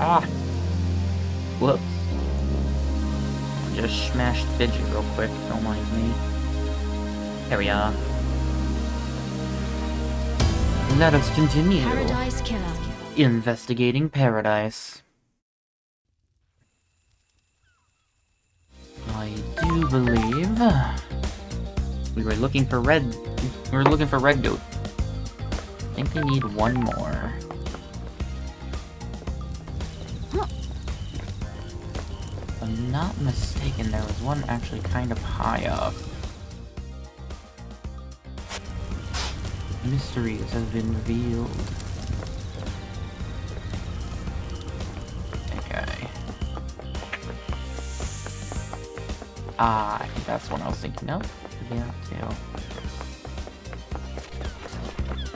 Ah! Whoops. Just smashed Fidget real quick, don't mind me. There we are. Let us continue. Paradise Killer. Investigating Paradise. I do believe we were looking for red. We were looking for red goat. I think we need one more. If I'm not mistaken, there was one actually kind of high up. Mysteries have been revealed. Okay. Ah, I think that's the one I was thinking of. Yeah, too.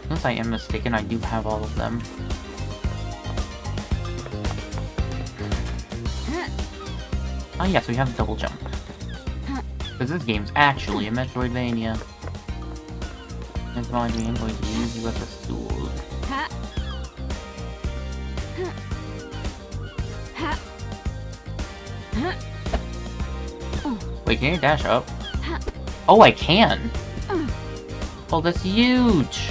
Unless I am mistaken, I do have all of them. Oh yes, we have double jump. Because this game's actually a Metroidvania. That's why I'm going to use you as a stool. Wait, can you dash up? Oh, I can! Oh, that's huge!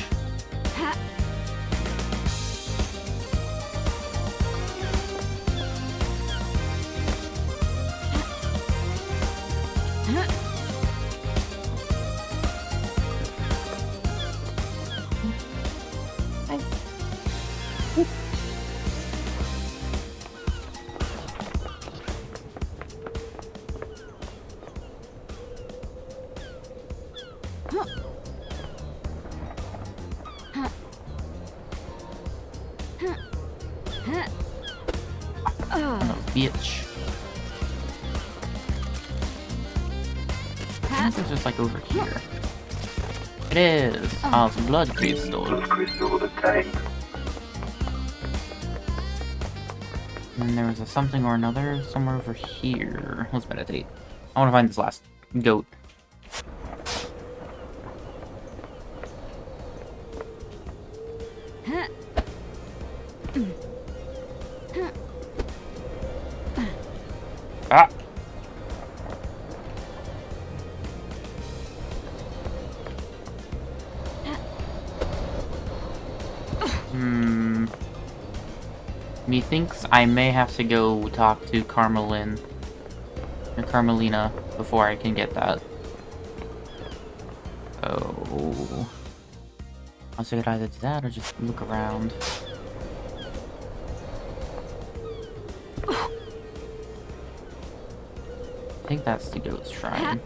Bitch. I think it's just like over here. It is! Oh, it's a blood crystal. And there was a something or another somewhere over here. Let's meditate. I want to find this last goat. Ah! Methinks I may have to go talk to Carmelina before I can get that. Oh. I could either do that or just look around. I think that's the goat's shrine.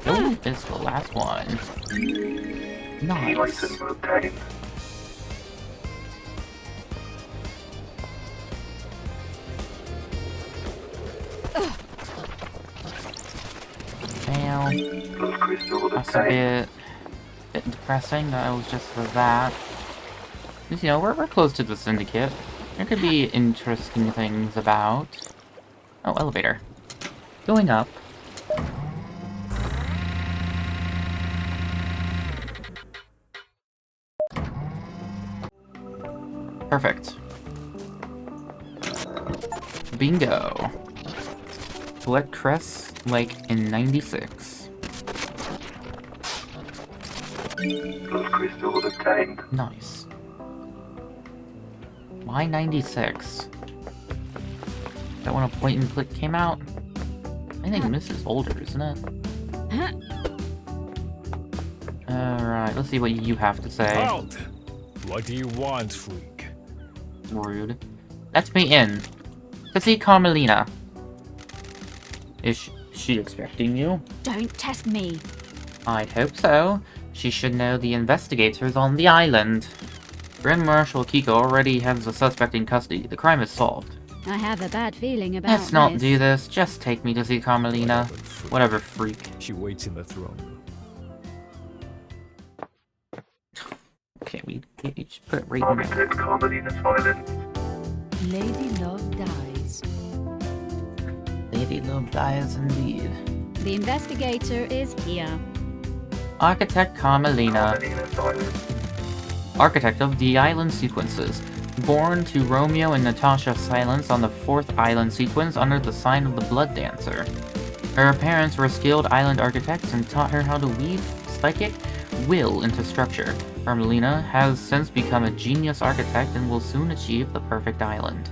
Oh, it's the last one. Nice. Well, that's a bit depressing that it was just for that. Because, you know, we're close to the Syndicate. There could be interesting things about... Oh, elevator. Going up. Perfect. Bingo. Collect Crest Lake in 96. Nice. Why 96? That when a point and click came out? I think this is older, isn't it? Alright, let's see what you have to say. Halt! What do you want, freak? Rude. Let me in. To see Carmelina. Is she expecting you? Don't test me. I'd hope so. She should know the investigators on the island. Grand Marshal Kiko already has a suspect in custody. The crime is solved. I have a bad feeling about Let's not this. do this. Just take me to see Carmelina. Whatever, freak. She waits in the throne room. Okay, we just put it right in there. Carmelina's violence. Lady Love dies. Lady Love dies indeed. The investigator is here. Architect Carmelina. Carmelina's violence. Architect of the island sequences. Born to Romeo and Natasha Silence on the 4th island sequence under the sign of the Blood Dancer. Her parents were skilled island architects and taught her how to weave psychic will into structure. Carmelina has since become a genius architect and will soon achieve the perfect island.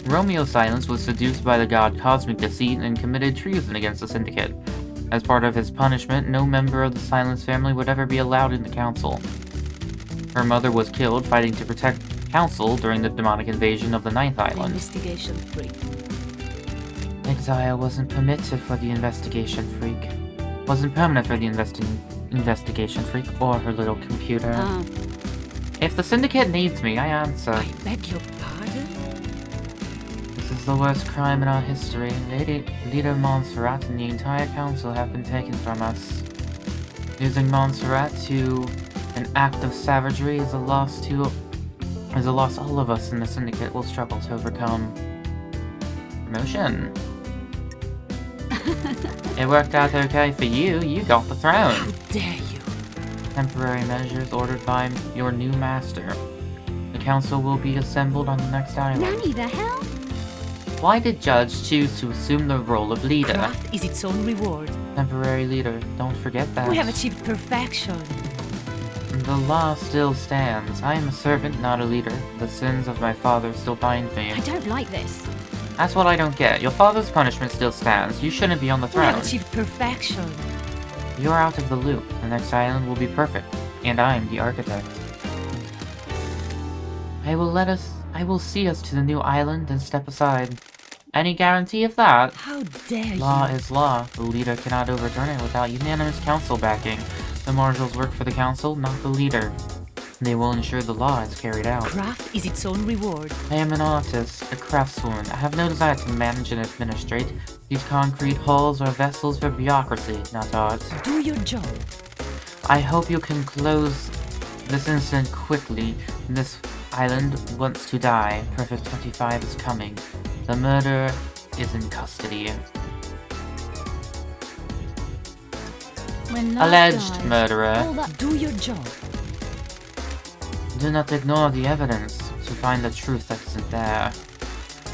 Romeo Silence was seduced by the god Cosmic Deceit and committed treason against the Syndicate. As part of his punishment, no member of the Silence family would ever be allowed in the council. Her mother was killed fighting to protect the council during the demonic invasion of the 9th island. Investigation freak. Exile wasn't permitted for the investigation freak. Wasn't permanent for the investigation freak or her little computer. Ah, If the Syndicate needs me, I answer. I beg your pardon? This is the worst crime in our history. Leader Montserrat and the entire council have been taken from us. Losing Montserrat to an act of savagery is a loss all of us in the Syndicate will struggle to overcome. Promotion. It worked out okay for you. You got the throne. How dare you? Temporary measures ordered by your new master. The council will be assembled on the next island. Nanny the hell? Why did Judge choose to assume the role of leader? Craft is its own reward. Temporary leader, don't forget that. We have achieved perfection. The law still stands. I am a servant, not a leader. The sins of my father still bind me. I don't like this. That's what I don't get. Your father's punishment still stands. You shouldn't be on the We have throne. achieved perfection. You're out of the loop. The next island will be perfect. And I'm the architect. I will see us to the new island and step aside. Any guarantee of that? How dare Law you? is law. The leader cannot overturn it without unanimous council backing. The marshals work for the council, not the leader. They will ensure the law is carried out. Craft is its own reward. I am an artist, a craftswoman. I have no desire to manage and administrate. These concrete halls are vessels for bureaucracy, not art. Do your job. I hope you can close this incident quickly. This island wants to die. Perfect 25 is coming. The murderer is in custody. When love Alleged dies, murderer. all that- Do your job. Do not ignore the evidence to find the truth that isn't there.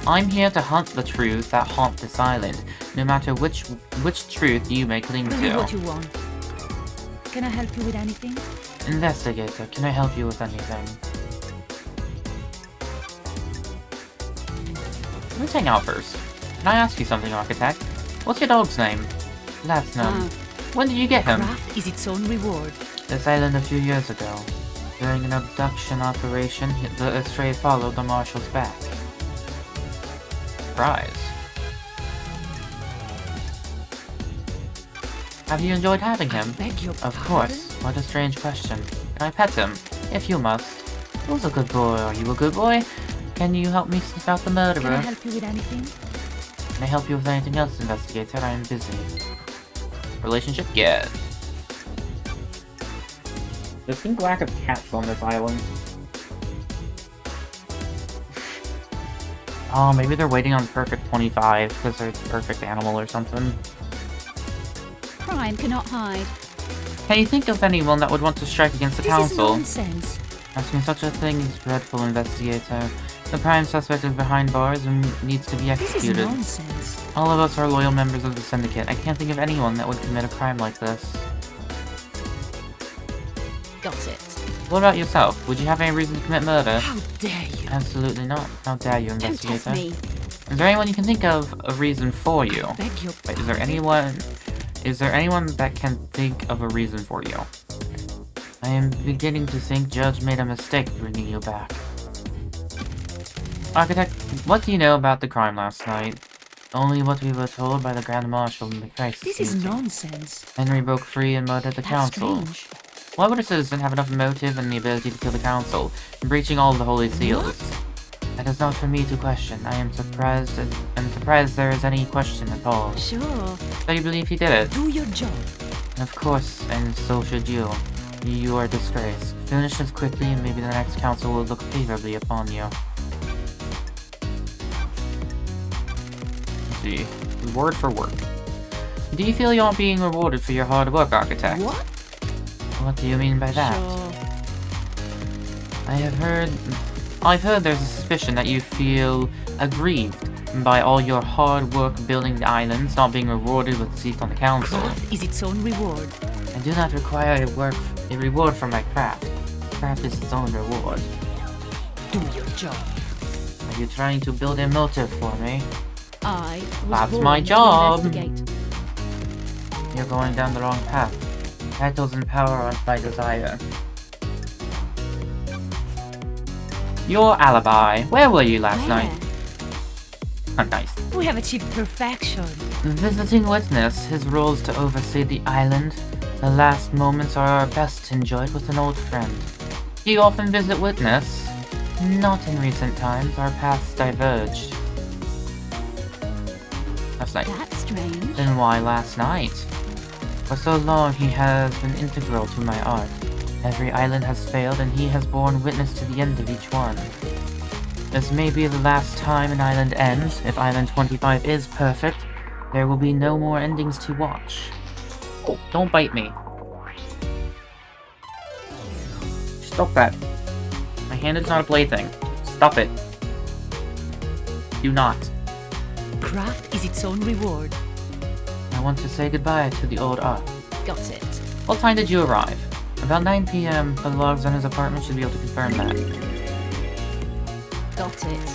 I'm here to hunt the truth that haunt this island, no matter which truth you may cling Tell me to. what you want. Can I help you with anything? Investigator, can I help you with anything? Let's hang out first. Can I ask you something, Architect? What's your dog's name? Platinum. Ah. When did you get him? Craft is its own reward. This island a few years ago. During an abduction operation, the Astray followed the Marshal's back. Surprise. Have you enjoyed having him? Beg your Of pardon? course. What a strange question. Can I pet him? If you must. Who's a good boy? Are you a good boy? Can you help me sniff out the Can I murderer? help you with anything? Can I help you with anything else, Investigator? I am busy. Relationship? Yeah. Distinct lack of cats on this island. Oh, maybe they're waiting on Perfect 25 because they're the perfect animal or something. Crime cannot hide. Can you think of anyone that would want to strike against the This is council? nonsense. Asking such a thing is dreadful, Investigator. The prime suspect is behind bars and needs to be This is executed. nonsense. All of us are loyal members of the Syndicate. I can't think of anyone that would commit a crime like this. Got it. What about yourself? Would you have any reason to commit murder? How dare you? Absolutely not. How dare you, Don't test Investigator? me. Is there anyone you can think of a reason for you? Beg your Wait, pardon? is there anyone that can think of a reason for you? I am beginning to think Judge made a mistake bringing you back. Architect, what do you know about the crime last night? Only what we were told by the Grand Marshal in the crisis This is meeting. nonsense. Henry broke free and murdered the That's council. strange. Why would a citizen have enough motive and the ability to kill the council, breaching all the holy seals? That is not for me to question. I am surprised there is any question at all. Sure. So you believe he did it? Do your job. Of course, and so should you. You are a disgrace. Finish this quickly and maybe the next council will look favorably upon you. Let's see. Word for word. Do you feel you aren't being rewarded for your hard work, Architect? What? What do you mean by that? Sure. I've heard there's a suspicion that you feel aggrieved by all your hard work building the islands not being rewarded with a seat on the council. Craft is its own reward. I do not require a reward for my craft. Craft is its own reward. Do your job. Are you trying to build a motive for me? I was That's born my to job. investigate. You're going down the wrong path. Titles and power aren't my desire. Your alibi. Where were you last night? Oh, nice. We have achieved perfection. Visiting witness. His role is to oversee the island. The last moments are best enjoyed with an old friend. Do you often visit witness? Not in recent times. Our paths diverged. That's nice. That's strange. Then why last night? For so long he has been integral to my art. Every island has failed and he has borne witness to the end of each one. This may be the last time an island ends. If Island 25 is perfect, there will be no more endings to watch. Oh, don't bite me. Stop that. My hand is not a plaything. Stop it. Do not. Craft is its own reward. I want to say goodbye to the old art. Got it. What time did you arrive? About 9 p.m. The logs on his apartment should be able to confirm that. Got it.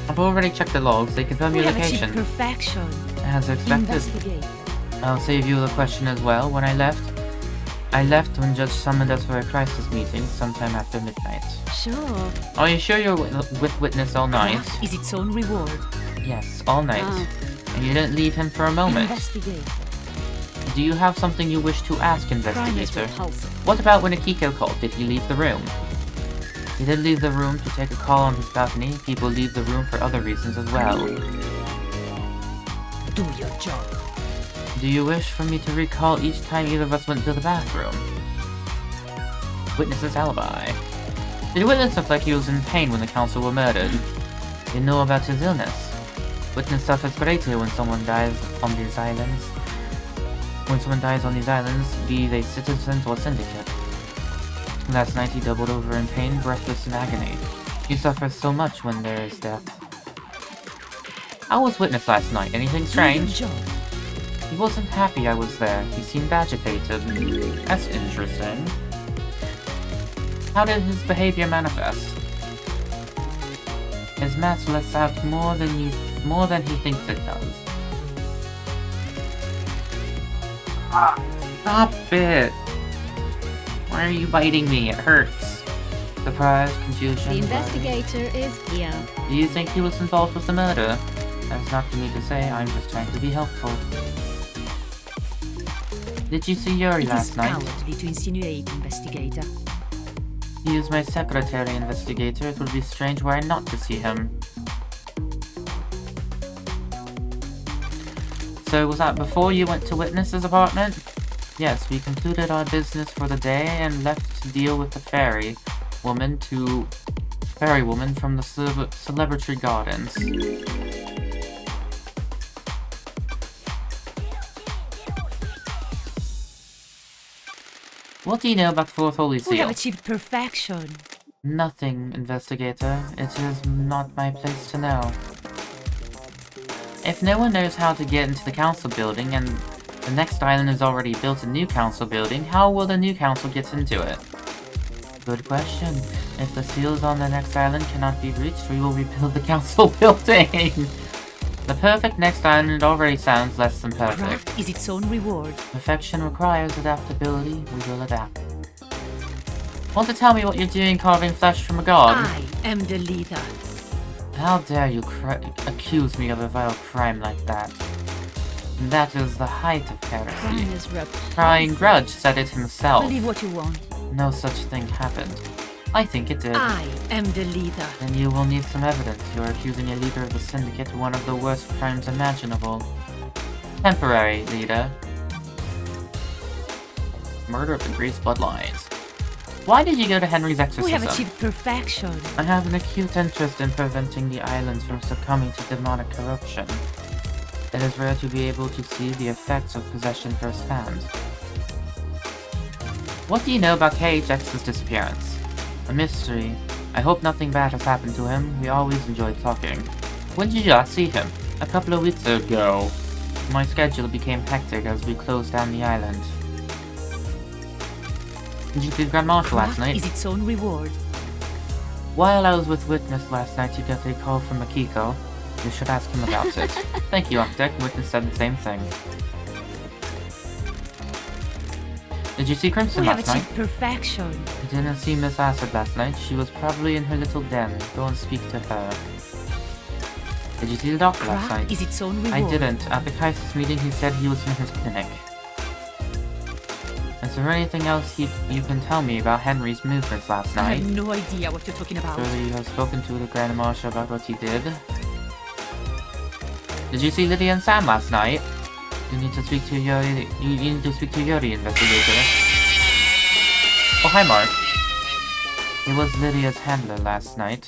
I've already checked the logs. They confirm We your have location. achieved perfection. As expected. Investigate. I'll save you the question as well. When I left when Judge summoned us for a crisis meeting sometime after midnight. Sure. Are you sure you're with witness all night? Craft is its own reward. Yes, all night. Ah. And you didn't leave him for a moment. Investigate. Do you have something you wish to ask, Crime is investigator? repulsive. What about when Akiko called? Did he leave the room? He did leave the room to take a call on his balcony. People leave the room for other reasons as well. Do your job. Do you wish for me to recall each time either of us went to the bathroom? Witness's alibi. Did Witness look like he was in pain when the council were murdered? You know about his illness. Witness suffers greatly when someone dies on these islands. When someone dies on these islands, be they citizens or syndicate. Last night he doubled over in pain, breathless in agony. He suffers so much when there is death. How was Witness last night? Anything strange? Do your job. He wasn't happy I was there. He seemed agitated. That's interesting. How did his behavior manifest? His mask lets out more than he thinks it does. Stop it! Why are you biting me? It hurts. Surprise, confusion. The worry. investigator is here. Do you think he was involved with the murder? That's not for me to say. I'm just trying to be helpful. Did you see Yuri It is last night? cowardly to insinuate, investigator. He is my secretary, investigator. It would be strange were I not to see him. So was that before you went to Witness's apartment? Yes, we concluded our business for the day and left to deal with the fairy woman from the Celebratory Gardens. What do you know about the Fourth Holy We have Seal? achieved perfection. Nothing, investigator. It is not my place to know. If no one knows how to get into the council building and the next island has already built a new council building, how will the new council get into it? Good question. If the seals on the next island cannot be reached, we will rebuild the council building. The perfect next island already sounds less than perfect. Craft is its own reward. Perfection requires adaptability. We will adapt. Want to tell me what you're doing carving flesh from a god? I am the leader. How dare you accuse me of a vile crime like that? That is the height of Crime heresy. is repulsive. Crying Grudge said it himself. Believe what you want. No such thing happened. I think it did. I am the leader. Then you will need some evidence. You are accusing a leader of the syndicate of one of the worst crimes imaginable. Temporary leader. Murder of the Grease bloodlines. Why did you go to Henry's exorcism? We have achieved perfection. I have an acute interest in preventing the islands from succumbing to demonic corruption. It is rare to be able to see the effects of possession firsthand. What do you know about KHX's disappearance? A mystery. I hope nothing bad has happened to him. We always enjoyed talking. When did you last see him? A couple of weeks ago. My schedule became hectic as we closed down the island. Did you see Grand Marshal last night? Is its own reward. While I was with Witness last night, you got a call from Akiko. You should ask him about it. Thank you, Architect. Witness said the same thing. Did you see Crimson We have last night? achieved perfection. I didn't see Miss Acid last night. She was probably in her little den. Go and speak to her. Did you see the doctor last Craft night? is its own reward. I didn't. At the crisis meeting, he said he was in his clinic. Is there anything else you can tell me about Henry's movements last I night? have no idea what you're talking about. Surely you have spoken to the Grand Marshal about what he did. Did you see Lydia and Sam last night? You need to speak to Yuri. You need to speak to Yuri, investigator. Oh, hi, Mark. He was Lydia's handler last night.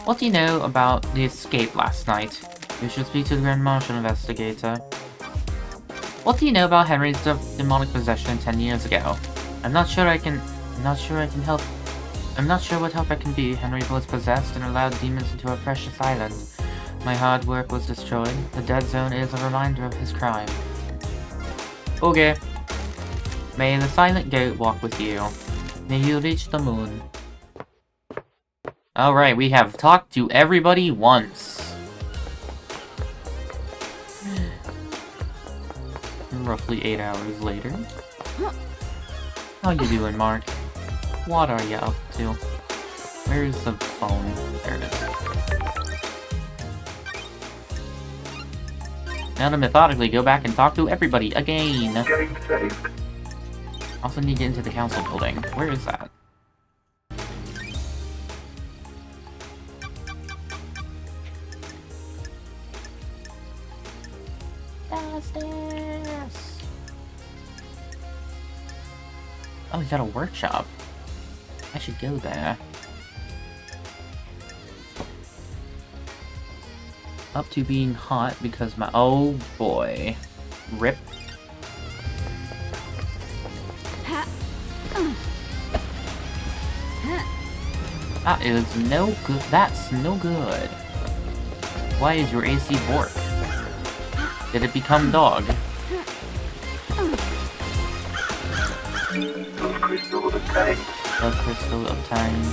What do you know about the escape last night? You should speak to the Grand Marshal, investigator. What do you know about Henry's demonic possession 10 years ago? I'm not sure I can help. I'm not sure what help I can be. Henry was possessed and allowed demons into our precious island. My hard work was destroyed. The dead zone is a reminder of his crime. Okay. May the silent goat walk with you. May you reach the moon. Alright, we have talked to everybody once. Roughly 8 hours later. How you doing, Mark? What are you up to? Where's the phone? There it is. Now to methodically go back and talk to everybody again. Getting saved. Also need to get into the council building. Where is that? Downstairs. Oh, he's got a workshop. I should go there. Up to being hot because my— oh boy. Rip. That is no good. That's no good. Why is your AC bork? Did it become dog? Blood crystal obtained. Blood crystal obtained.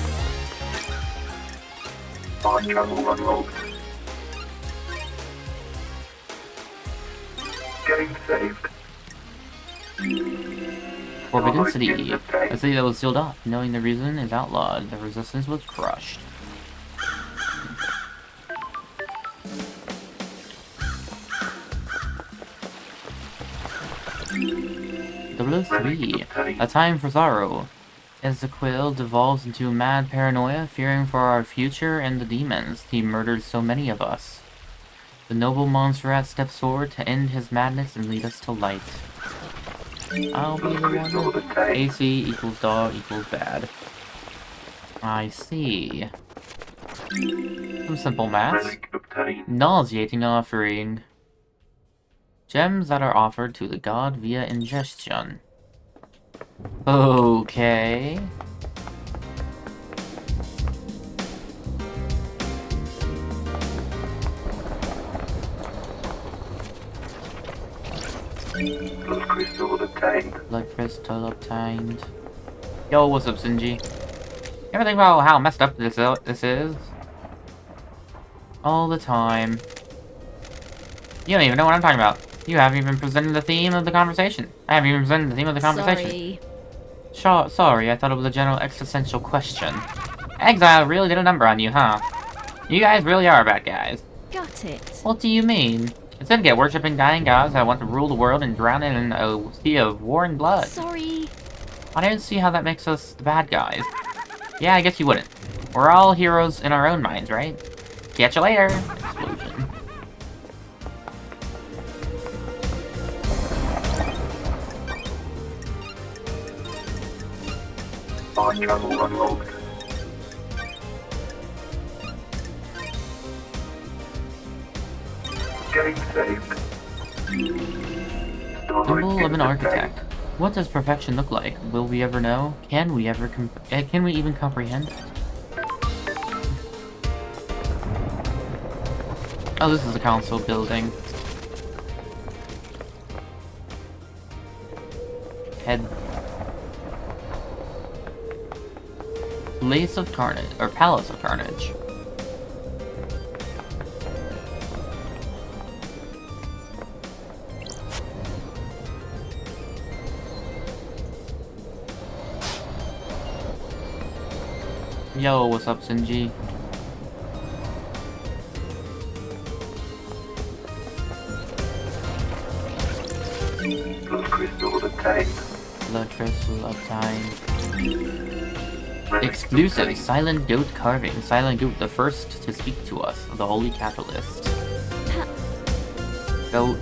Mind travel unlocked. Getting saved. Forbidden City. A city that was sealed off. Knowing the reason is outlawed. The resistance was crushed. Double 03. A time for sorrow. As the quill devolves into mad paranoia, fearing for our future and the demons he murdered so many of us. The noble monsterrat steps forward to end his madness and lead us to light. I'll be the one. AC equals dog equals bad. I see. Some simple maths. Relic obtained. Nauseating offering. Gems that are offered to the god via ingestion. Okay. Blood crystal obtained. Blood crystal obtained. Yo, what's up, Sinji? You ever think about how messed up this is? All the time. You don't even know what I'm talking about. You haven't even presented the theme of the conversation. I haven't even presented the theme of the conversation. Sorry. Sorry, I thought it was a general existential question. Exile really did a number on you, huh? You guys really are bad guys. Got it. What do you mean? Instead of worshipping dying gods that want to rule the world and drown in a sea of war and blood. Sorry. I don't see how that makes us the bad guys. Yeah, I guess you wouldn't. We're all heroes in our own minds, right? Catch you later! Explosion. Mind travel unlocked. Getting saved. Symbol of an architect. What does perfection look like? Will we ever know? Can we ever can we even comprehend it? Oh, this is a council building. Head. Place of Carnage, or Palace of Carnage. Yo, what's up, Sinji? Blood crystal obtained. Blood crystal obtained. Exclusive Silent Goat carving. Silent Goat, the first to speak to us, the Holy Catalyst. Goat.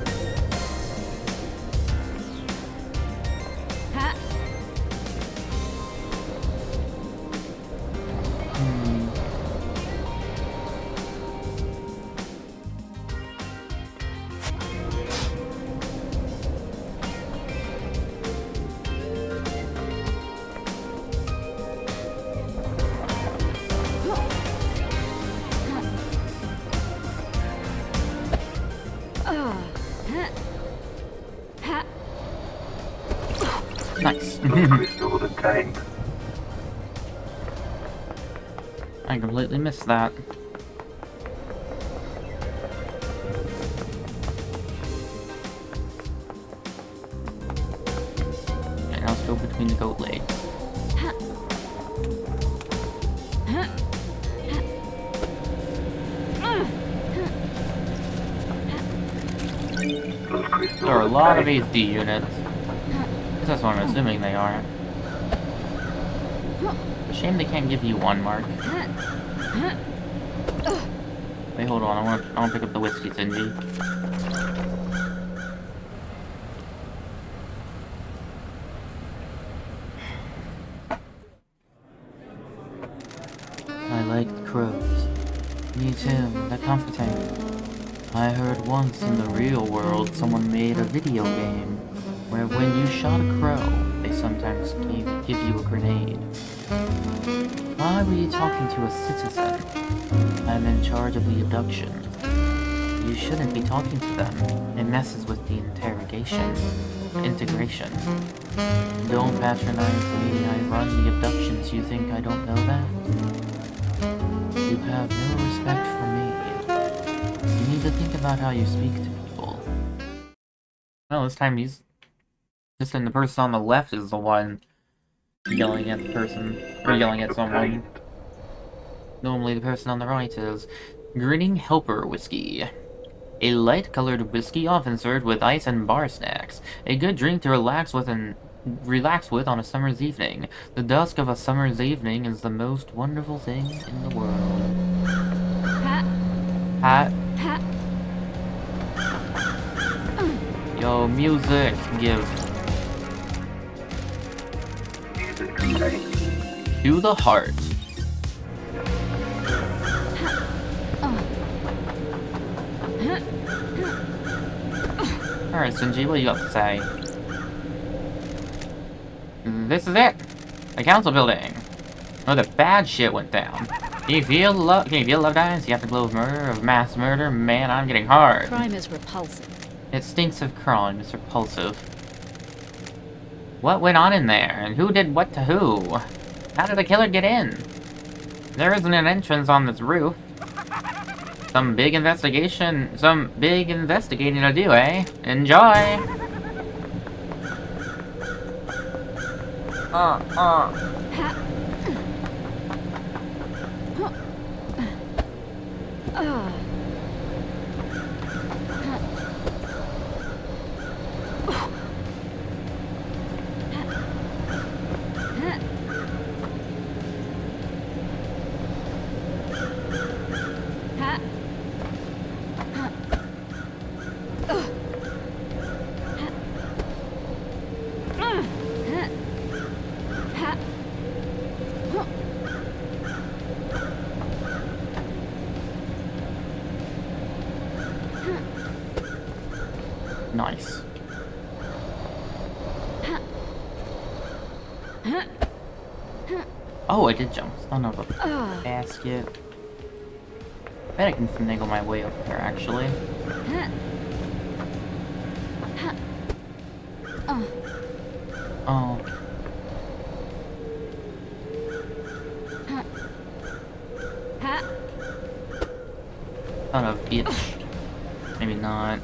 Nice. Blood crystal obtained. I completely missed that. Okay, now let's go between the goat legs. Blood crystal There are a lot of obtained. HD units. That's what I'm assuming they are. Shame they can't give you one mark. Wait, hold on. I want to pick up the whiskey, Sinji. I like the crows. Me too. They're comforting. I heard once in the real world someone made a video game where when you shot a crow, they sometimes give you a grenade. Why were you talking to a citizen? I'm in charge of the abduction. You shouldn't be talking to them. It messes with the integration. Don't patronize me. I run the abductions. You think I don't know that? You have no respect for me. You need to think about how you speak to people. Oh, this time he's... This time the person on the left is the one yelling at the person, or yelling at someone. Normally the person on the right is. Grinning Helper Whiskey. A light-colored whiskey often served with ice and bar snacks. A good drink to relax with on a summer's evening. The dusk of a summer's evening is the most wonderful thing in the world. Hat. Yo, music, give. Music obtained. To the heart. Alright, Sinji, what do you got to say? This is it! The council building! Where the bad shit went down. Can you feel love, guys? You have to glow with murder, of mass murder? Man, I'm getting hard. Crime is repulsive. It stinks of crime, it's repulsive. What went on in there? And who did what to who? How did the killer get in? There isn't an entrance on this roof. Some big investigating to do, eh? Enjoy! Oh, I did jump. Son of a basket. Bet I can finagle my way up there, actually. Oh. Son of a bitch. Maybe not.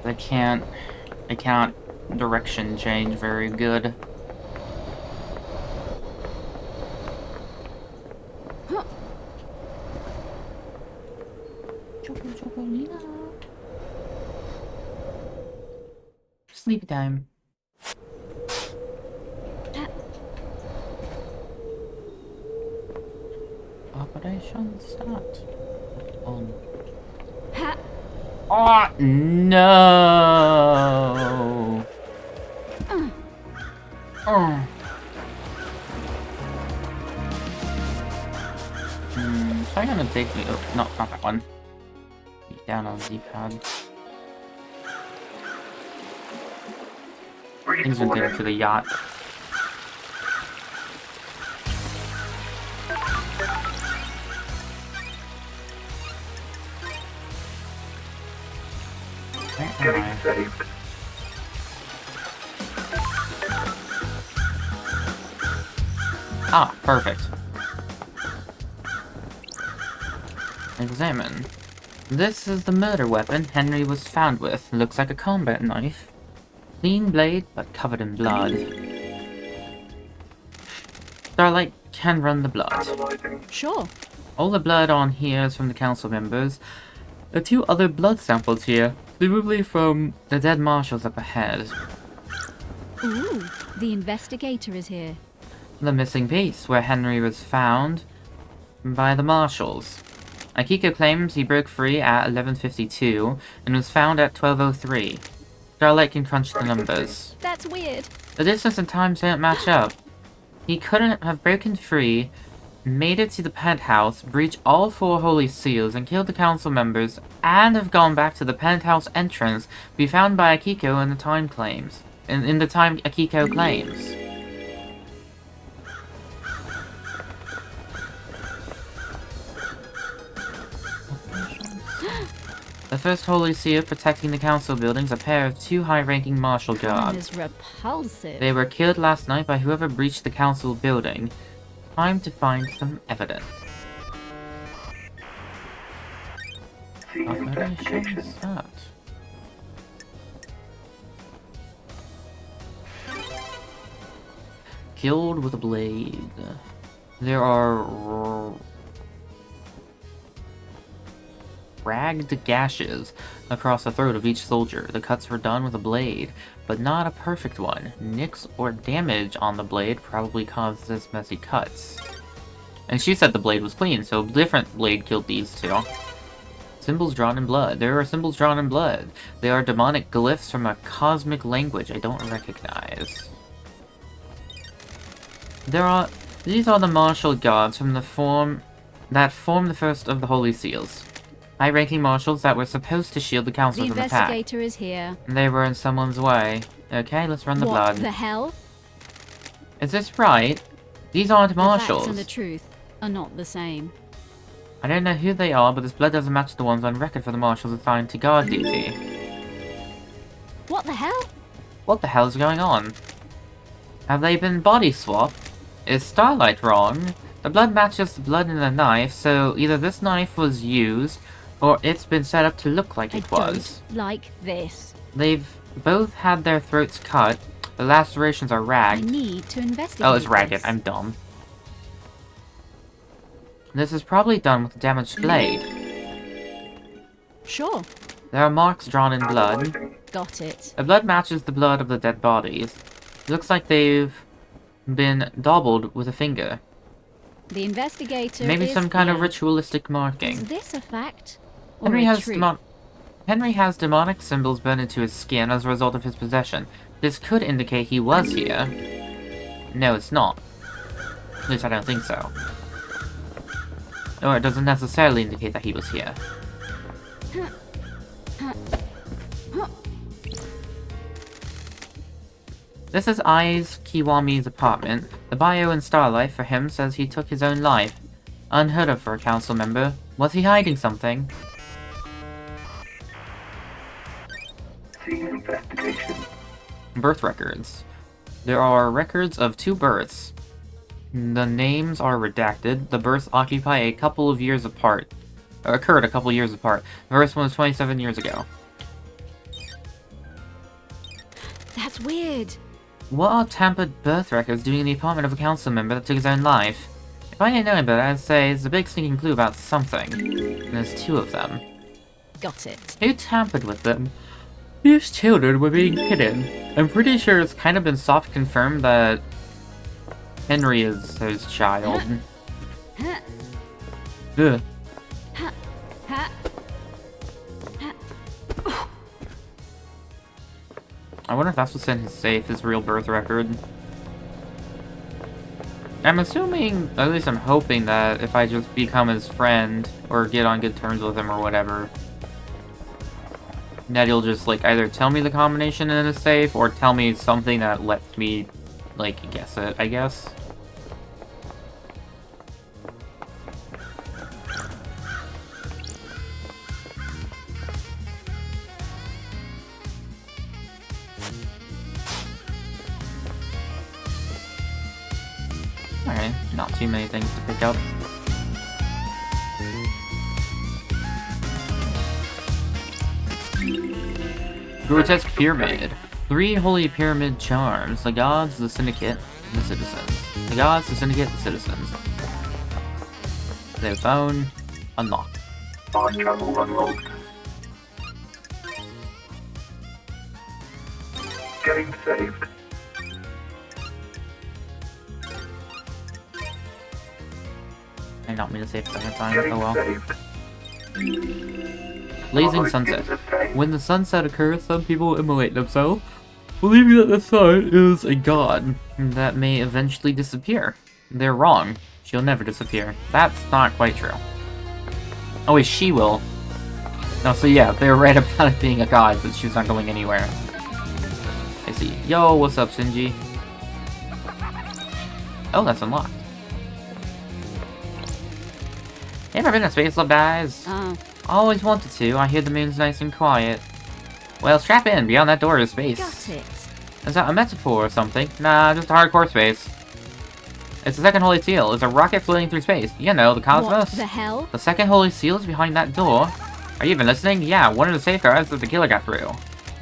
I can't direction change very good. Sleepy time. Operation start. On. Oh no! Oh. So I'm gonna take me. Oh, no, not that one. Beat down on Z-pad. Things gonna take me to the yacht. Getting saved. Ah, perfect. Examine. This is the murder weapon Henry was found with. Looks like a combat knife. Clean blade, but covered in blood. Starlight can run the blood. Analyzing. Sure. All the blood on here is from the council members. There are 2 other blood samples here, presumably from the dead marshals up ahead. Ooh, the investigator is here. The missing piece, where Henry was found by the marshals. Akiko claims he broke free at 11:52 and was found at 12:03. Starlight can crunch the numbers. That's weird. The distance and times don't match up. He couldn't have broken free, made it to the penthouse, breached all 4 holy seals, and killed the council members, and have gone back to the penthouse entrance, be found by Akiko in the time claims. In the time Akiko claims. The first holy seal protecting the council buildings, a pair of 2 high-ranking marshal guards. Is repulsive. They were killed last night by whoever breached the council building. Time to find some evidence. Cease investigation. Start. Killed with a blade. There are ragged gashes across the throat of each soldier. The cuts were done with a blade, but not a perfect one. Nicks or damage on the blade probably caused this messy cuts. And she said the blade was clean, so a different blade killed these 2. Symbols drawn in blood. There are symbols drawn in blood. They are demonic glyphs from a cosmic language I don't recognize. These are the martial guards from the form the first of the holy seals. High-ranking marshals that were supposed to shield the council The from attack. investigator is here. They were in someone's way. Okay, let's run the What blood. the hell? Is this right? These aren't The facts marshals. and the truth are not the same. I don't know who they are, but this blood doesn't match the ones on record for the marshals assigned to guard duty. What the hell? What the hell is going on? Have they been body swapped? Is Starlight wrong? The blood matches the blood in the knife, so either this knife was used, or it's been set up to look like it was. Don't like this. They've both had their throats cut. The lacerations are I ragged. need to investigate. Oh, it's ragged. this. I'm dumb. This is probably done with a damaged blade. Sure. There are marks drawn in blood. Analyzing. Got it. The blood matches the blood of the dead bodies. Looks like they've been dabbled with a finger. The investigator Maybe is some kind of here. ritualistic Is marking. this a fact? Or Henry a has truth? Henry has demonic symbols burned into his skin as a result of his possession. This could indicate he was here. No, it's not. At least I don't think so. Or it doesn't necessarily indicate that he was here. This is Ai's Kiwami's apartment. The bio in Starlight for him says he took his own life. Unheard of for a council member. Was he hiding something? Scene investigation. Birth records. There are records of 2 births. The names are redacted. The births occupy a couple of years apart. Occurred a couple of years apart. The first one was 27 years ago. That's weird. What are tampered birth records doing in the apartment of a council member that took his own life? If I didn't know about it, I'd say it's a big sneaking clue about something. And there's 2 of them. Got it. Who tampered with them? These children were being hidden. I'm pretty sure it's kind of been soft confirmed that Henry is his child. Ugh. Ha. I wonder if that's what's in his safe, his real birth record. I'm assuming, at least I'm hoping that if I just become his friend, or get on good terms with him or whatever, that he'll just, like, either tell me the combination in his safe, or tell me something that lets me, like, guess it, I guess. Alright, not too many things to pick up. Grotesque Pyramid. 3 holy pyramid charms. The gods, the syndicate, and the citizens. The gods, the syndicate, the citizens. Their phone unlocked. Fast travel unlocked. Getting saved. I don't mean to say it the second time. Getting Oh well. saved. Blazing sunset. When the sunset occurs, some people immolate themselves, believing that the sun is a god that may eventually disappear. They're wrong. She'll never disappear. That's not quite true. Oh wait, she will. No, so yeah, they were right about it being a god, but she's not going anywhere. I see. Yo, what's up, Shinji? Oh, that's unlocked. You ever been to Space Love, guys? Always wanted to. I hear the moon's nice and quiet. Well, strap in. Beyond that door is space. Got it. Is that a metaphor or something? Nah, just a hardcore space. It's the second holy seal. It's a rocket floating through space. You know, the cosmos. What the hell? The second holy seal is behind that door. Are you even listening? Yeah, one of the safeguards that the killer got through.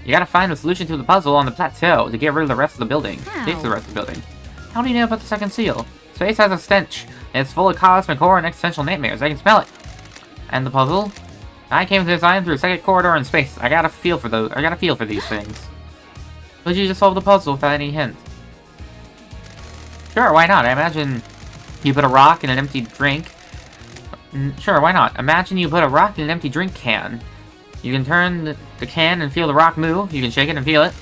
You gotta find the solution to the puzzle on the plateau to get rid of the rest of the building. How? Fix the rest of the building. How do you know about the second seal? Space has a stench. It's full of cosmic horror and existential nightmares. I can smell it. And the puzzle? I came to this island through a second corridor in space. I got a feel for these things. Would you just solve the puzzle without any hint? Sure, why not? I imagine you put a rock in an empty drink. Sure, why not? Imagine you put a rock in an empty drink can. You can turn the can and feel the rock move. You can shake it and feel it.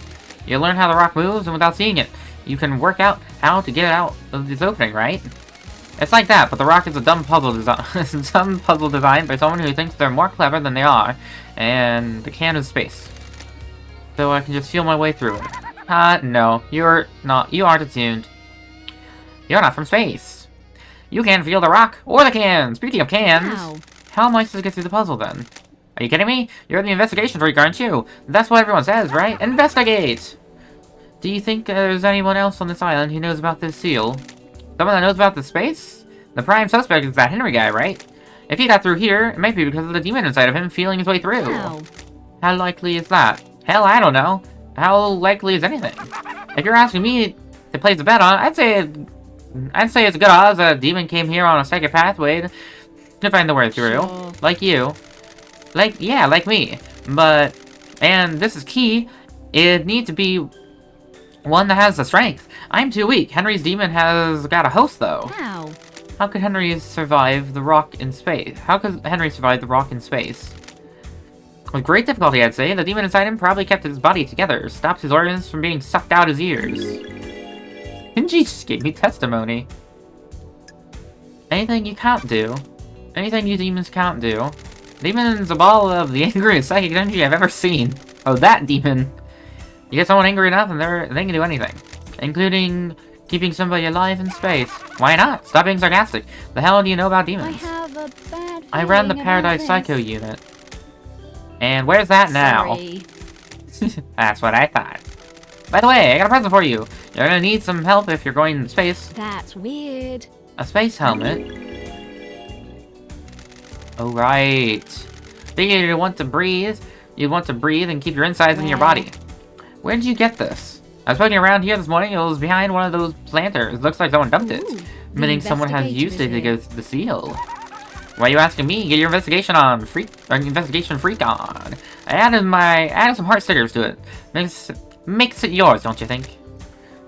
You learn how the rock moves, and without seeing it, you can work out how to get it out of this opening, right? It's like that, but the rock is a dumb puzzle design. Dumb puzzle designed by someone who thinks they're more clever than they are, and the can is space. So I can just feel my way through it. No, you're not. You aren't attuned. You're not from space. You can't feel the rock or the can. Speaking of cans, how am I supposed to get through the puzzle then? Are you kidding me? You're the investigation freak, aren't you? That's what everyone says, right? Investigate! Do you think there's anyone else on this island who knows about this seal? Someone that knows about the space? The prime suspect is that Henry guy, right? If he got through here, it might be because of the demon inside of him feeling his way through. How likely is that? Hell, I don't know. How likely is anything? If you're asking me to place a bet on, I'd say it's a good odds that a demon came here on a second pathway to find the way through. Sure. Like you. Like me. And this is key, it needs to be one that has the strength. I'm too weak. Henry's demon has got a host, though. How? How could Henry survive the rock in space? How could Henry survive the rock in space? With great difficulty, I'd say. The demon inside him probably kept his body together, stopped his organs from being sucked out his ears. Shinji just gave me testimony. Anything you can't do. Anything you demons can't do. Demon's a ball of the angriest psychic energy I've ever seen. Oh, that demon. You get someone angry enough and they can do anything. including keeping somebody alive in space. Why not? Stop being sarcastic. The hell do you know about I demons? have a bad I ran the feeling Paradise about Psycho this. unit. And where's that now? Sorry. That's what I thought. By the way, I got a present for you. You're gonna need some help if you're going into space. That's weird. A space helmet? Oh, right. Figured you want to breathe. You want to breathe and keep your insides in your Where? body. Where did you get this? I was poking around here this morning. It was behind one of those planters. Looks like someone dumped it. Ooh, the Meaning someone has investigator used is it to here. go through the seal. Why are you asking me? Get your investigation on, freak, or investigation freak on. I added some heart stickers to it. Makes it yours, don't you think?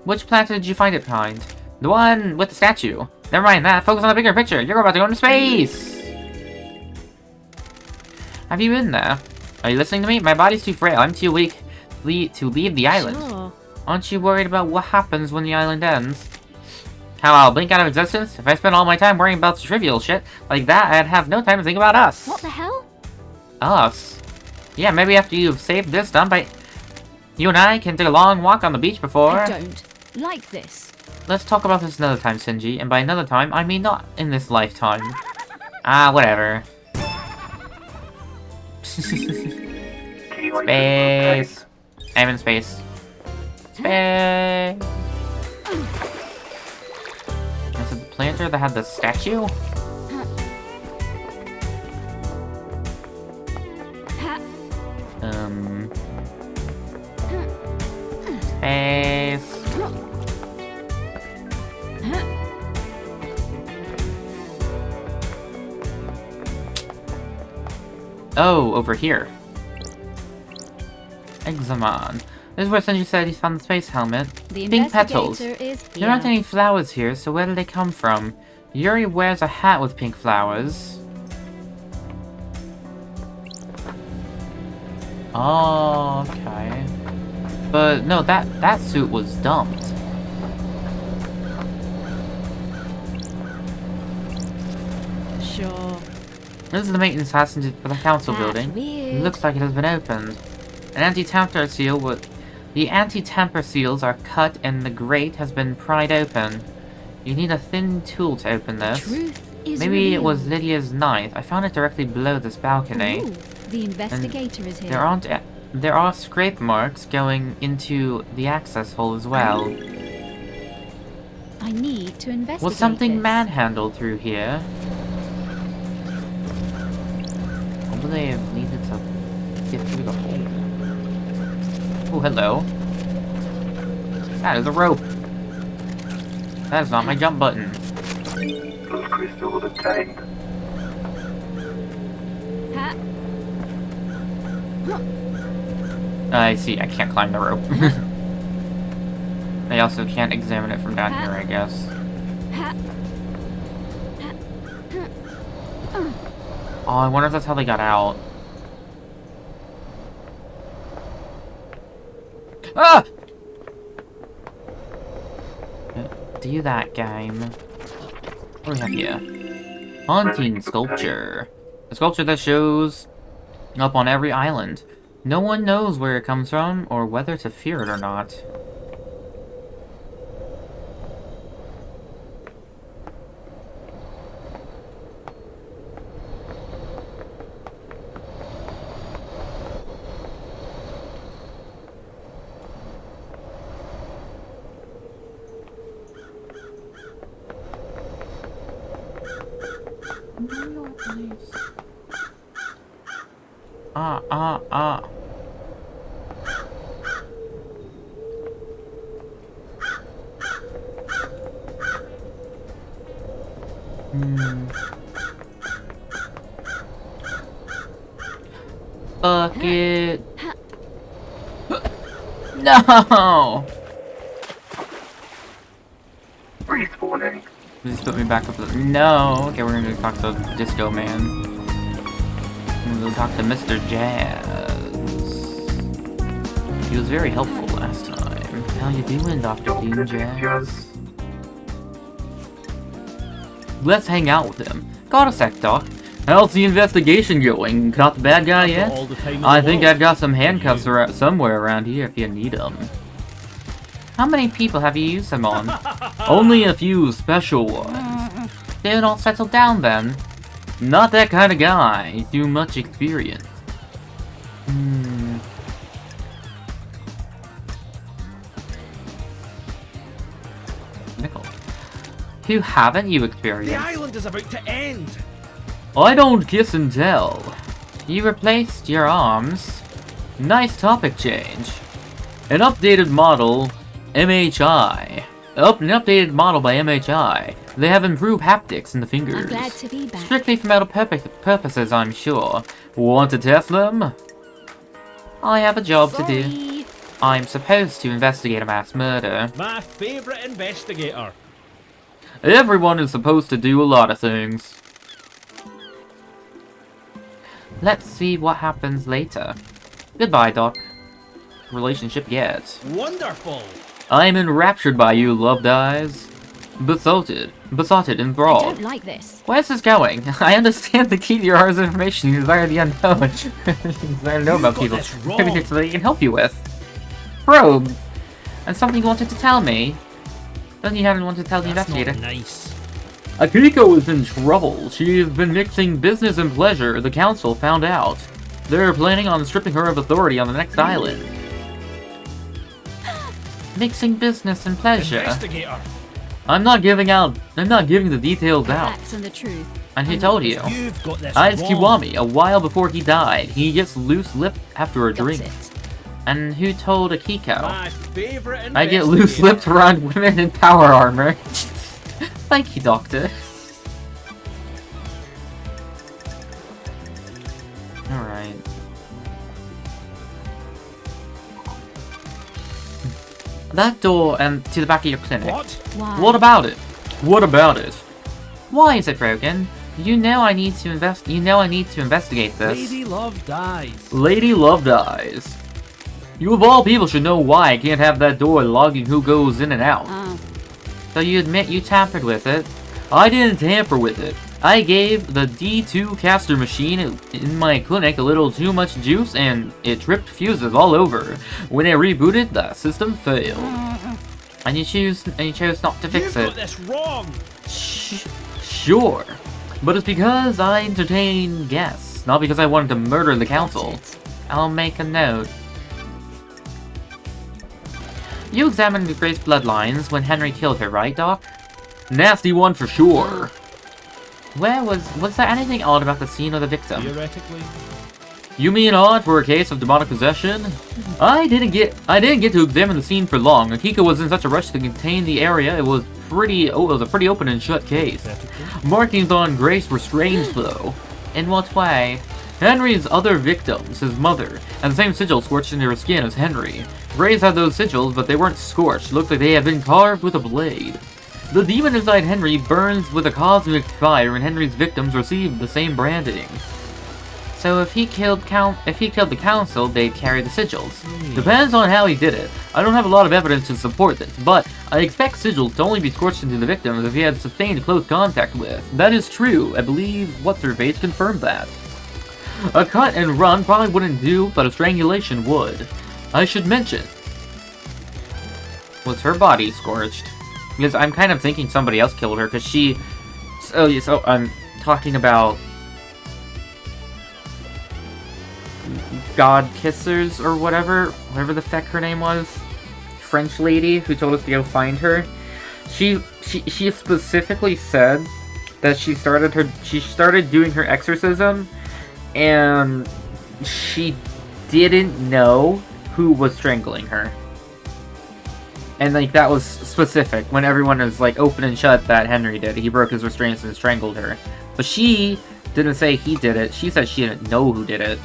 Which planet did you find it behind? The one with the statue. Never mind that. Focus on the bigger picture. You're about to go into space. Have you been there? Are you listening to me? My body's too frail. I'm too weak to leave the island. Sure. Aren't you worried about what happens when the island ends? How I'll blink out of existence? If I spent all my time worrying about trivial shit like that, I'd have no time to think about us. What the hell? Us? Yeah, maybe after you've saved this dump, you and I can take a long walk on the beach before. I don't like this. Let's talk about this another time, Shinji. And by another time, I mean not in this lifetime. Ah, whatever. Key item Space. I'm in space. Space. Is it the planter that had the statue? Ha. Space. Oh, over here. Examon. This is where Senji said he found the space helmet. The Pink petals. investigator is There aren't here. any flowers here, so where did they come from? Yuri wears a hat with pink flowers. Oh, okay. But no, that suit was dumped. Sure. This is the maintenance house for the council That's building. weird. It looks like it has been opened. An anti-tamper seal with... The anti-tamper seals are cut and the grate has been pried open. You need a thin tool to open this. Truth is Maybe it was revealed. Lydia's knife. I found it directly below this balcony. Ooh, the investigator is here. There are scrape marks going into the access hole as well. I need to investigate Was something this. manhandled through here? Or would they have needed to get through the hole? Oh, hello. That is a rope. That is not my jump button. Those crystals obtained. Ha. I see, I can't climb the rope. I also can't examine it from down here, I guess. Ha. Oh, I wonder if that's how they got out. Ah! Do that, game. What do we have here? Haunting sculpture. A sculpture that shows up on every island. No one knows where it comes from, or whether to fear it or not. Ah. Bucket. No! Respawning. Just put me back up. No! Okay, we're gonna go talk to Disco Man. I'm gonna go talk to Mr. Jazz. He was very helpful last time. How you doing, Dr. Dean Jazz? Let's hang out with him. Got a sec, Doc. How's the investigation going? Caught the bad guy yet? All the time in I the think world. I've got some handcuffs somewhere around here if you need them. How many people have you used them on? Only a few special ones. They're not settled down then. Not that kind of guy. Too much experience. Nickel. Who haven't you The experienced? island is about to end. I don't kiss and tell. You replaced your arms. Nice topic change. An updated model, MHI. An updated model by MHI. They have improved haptics in the fingers. I'm glad to be back. Strictly for medical purposes, I'm sure. Want to test them? I have a job to do. Sorry. I'm supposed to investigate a mass murder. My favourite investigator. Everyone is supposed to do a lot of things. Let's see what happens later. Goodbye, Doc. Relationship yet. Wonderful. I'm enraptured by you, loved eyes. Besotted, I enthralled. don't like this. Where's this going? I understand the key to your heart's information. You desire the unknown. You desire to know You've about got people. this wrong. Maybe there's something I can help you with. Probe. And something you wanted to tell me. Then you hadn't wanted to tell the That's investigator. not nice. Akiko is in trouble. She's been mixing business and pleasure. The council found out. They're planning on stripping her of authority on the next island. Mixing business and pleasure. Investigator. I'm not giving the details The out. facts and the truth. And who I'm told not you? You've got this It's wrong. Kiwami, a while before he died. He gets loose-lipped after a Got drink. it. And who told Akiko? My favourite investigator. I get loose-lipped around women in power armor. Thank you, Doctor. Alright. That door and to the back of your clinic. What? Why? What about it? What about it? Why is it broken? You know I need to investigate this. Lady Love dies. Lady Love dies. You of all people should know why I can't have that door logging who goes in and out. Oh. So you admit you tampered with it? I didn't tamper with it. I gave the D2 caster machine in my clinic a little too much juice and it tripped fuses all over. When it rebooted, the system failed. And you chose not to fix You've it. got this wrong. Sure. But it's because I entertain guests, not because I wanted to murder the council. I'll make a note. You examined Grace's bloodlines when Henry killed her, right, Doc? Nasty one for sure. Was there anything odd about the scene of the victim? Theoretically. You mean odd for a case of demonic possession? I didn't get to examine the scene for long. Akiko was in such a rush to contain the area. It was a pretty open and shut case. Markings on Grace were strange though. In what way? Henry's other victims, his mother, had the same sigil scorched into her skin as Henry. Grace had those sigils, but they weren't scorched. It looked like they had been carved with a blade. The demon inside Henry burns with a cosmic fire, and Henry's victims received the same branding. So if he killed the council, they'd carry the sigils. Depends on how he did it. I don't have a lot of evidence to support this, but I expect sigils to only be scorched into the victims if he had sustained close contact with. That is true. I believe What's-Her-Face confirmed that. A cut and run probably wouldn't do, but a strangulation would. I should mention. Was her body scorched? Because I'm kind of thinking somebody else killed her, because she... So I'm talking about... God Kissers, or whatever the feck her name was. French lady who told us to go find her. She specifically said that she started doing her exorcism, and she didn't know who was strangling her. And, like, that was specific, when everyone was, like, open and shut that Henry did. He broke his restraints and strangled her. But she didn't say he did it. She said she didn't know who did it.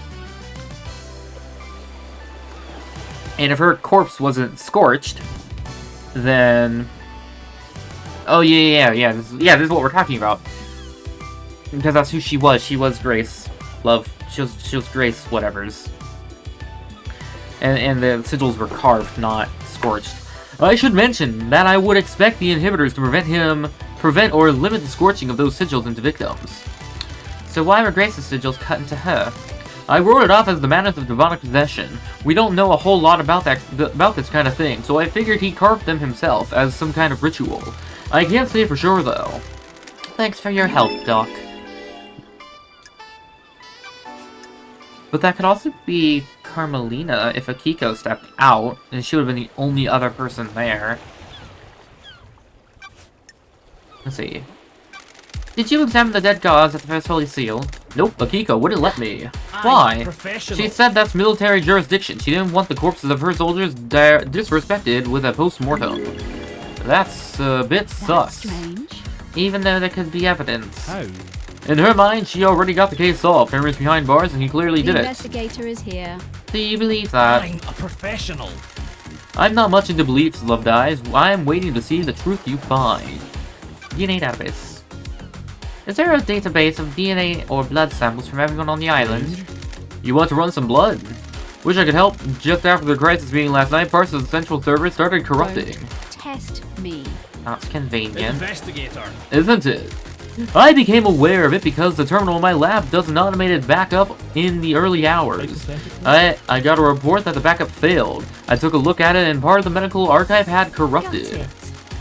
And if her corpse wasn't scorched, then... Oh, yeah, this is what we're talking about. Because that's who she was. She was Grace Love. She was Grace whatevers. And the sigils were carved, not scorched. I should mention that I would expect the inhibitors to prevent or limit the scorching of those sigils into victims. So why were Grace's sigils cut into her? I wrote it off as the manners of demonic possession. We don't know a whole lot about this kind of thing, so I figured he carved them himself as some kind of ritual. I can't say for sure, though. Thanks for your help, Doc. But that could also be Carmelina if Akiko stepped out, and she would have been the only other person there. Let's see. Did you examine the dead gods at the First Holy Seal? Nope, Akiko wouldn't let me. Why? She said that's military jurisdiction. She didn't want the corpses of her soldiers disrespected with a post-mortem. That's a bit sus. Strange. Even though there could be evidence. How? In her mind, she already got the case solved. Henry's behind bars, and he clearly The did it. investigator is here. Do you believe that? I'm a professional. I'm not much into beliefs, Loved Eyes. I'm waiting to see the truth you find. DNA database. Is there a database of DNA or blood samples from everyone on the island? You want to run some blood? Wish I could help. Just after the crisis meeting last night, parts of the central server started corrupting. Don't test me. That's convenient, Investigator. isn't it? I became aware of it because the terminal in my lab does an automated backup in the early hours. I got a report that the backup failed. I took a look at it and part of the medical archive had Got corrupted. it.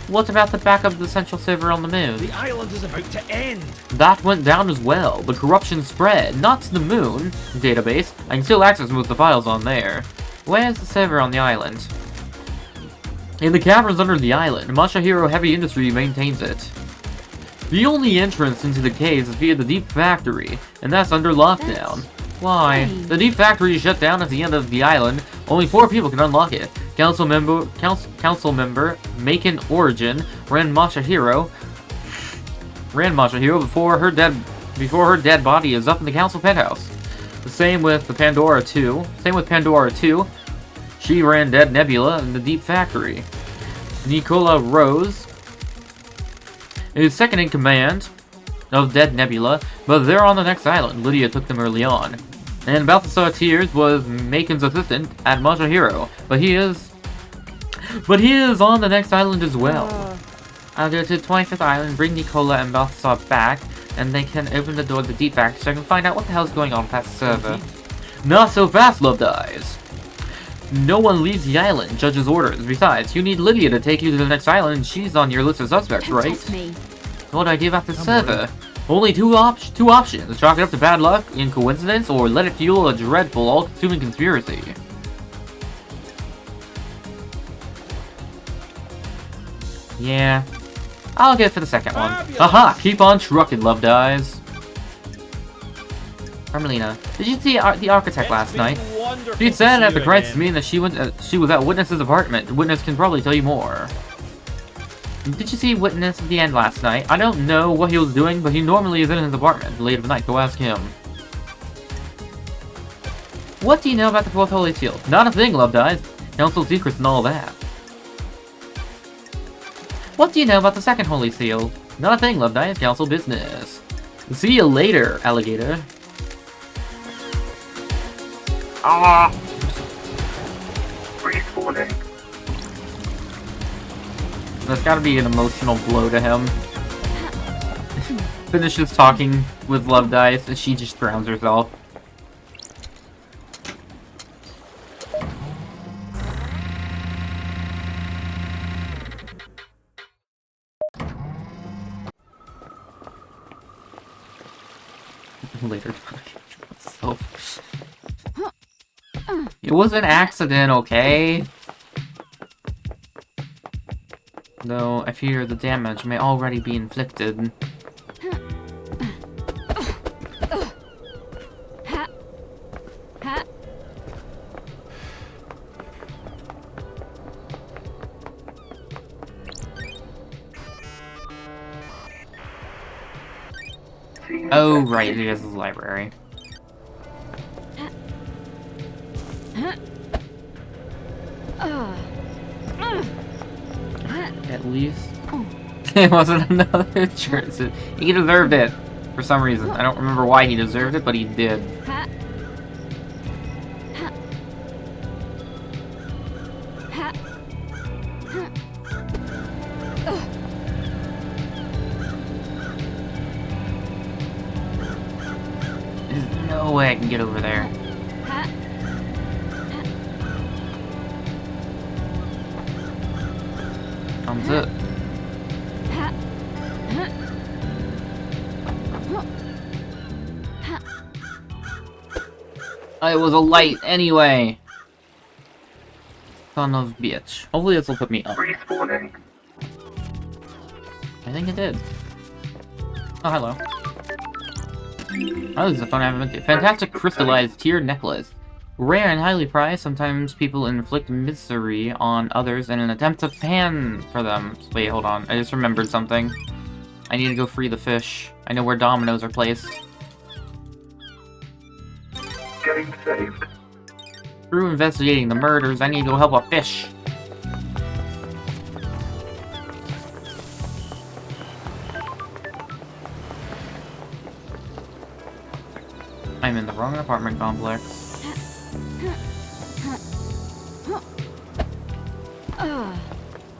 What about the backup of the central server on the moon? The island is about to end. That went down as well, but corruption spread, not to the moon database. I can still access most of the files on there. Where's the server on the island? In the caverns under the island, Masahiro Heavy Industry maintains it. The only entrance into the caves is via the Deep Factory, and that's under lockdown. Why? strange. The Deep Factory is shut down at the end of the island. Only 4 people can unlock it. Council member Macon Origin ran Masahiro before her dead body is up in the council penthouse. The same with the Pandora 2. She ran Dead Nebula in the Deep Factory. Nicola Rose is second in command of Dead Nebula, but they're on the next island. Lydia took them early on. And Balthasar Tears was Macon's assistant at Masahiro, but he is on the next island as well. I'll go to the 25th island, bring Nicola and Balthasar back, and they can open the door to the Deep Factory so I can find out what the hell's going on with that server. Not so fast, Loved Eyes. No one leaves the island, judge's orders. Besides, you need Lydia to take you to the next island. She's on your list of suspects, Don't right? test me. What do I do about the server? Only two options. Chalk it up to bad luck and coincidence, or let it fuel a dreadful, all-consuming conspiracy. Yeah. I'll go for the second one. Aha! Keep on trucking, Loved Eyes. Carmelina, did you see the architect last night? She said at the crisis meeting that she was at Witness's apartment. Witness can probably tell you more. Did you see Witness at the end last night? I don't know what he was doing, but he normally is in his apartment late at night. Go ask him. What do you know about the Fourth Holy Seal? Not a thing, Loved Eyes. Council secrets and all that. What do you know about the Second Holy Seal? Not a thing, Loved Eyes. Council business. See you later, alligator. Ah! Respawning. That's gotta be an emotional blow to him. Finishes talking with Loved Eyes and she just drowns herself. Later. So. It was an accident, okay? Though I fear the damage may already be inflicted. Oh, right, it is the library. At least it wasn't another insurance. He deserved it for some reason. I don't remember why he deserved it, but he did. No. way I can get over there. Comes it. It was a light anyway. Son of bitch. Hopefully this will put me up. Respawning. I think it did. Oh, hello. Oh, this is a fun I haven't been to. Fantastic crystallized tear necklace. Rare and highly prized, sometimes people inflict misery on others in an attempt to fan for them. Wait, hold on. I just remembered something. I need to go free the fish. I know where dominoes are placed. Getting saved. Through investigating the murders, I need to go help a fish. I'm in the wrong apartment complex.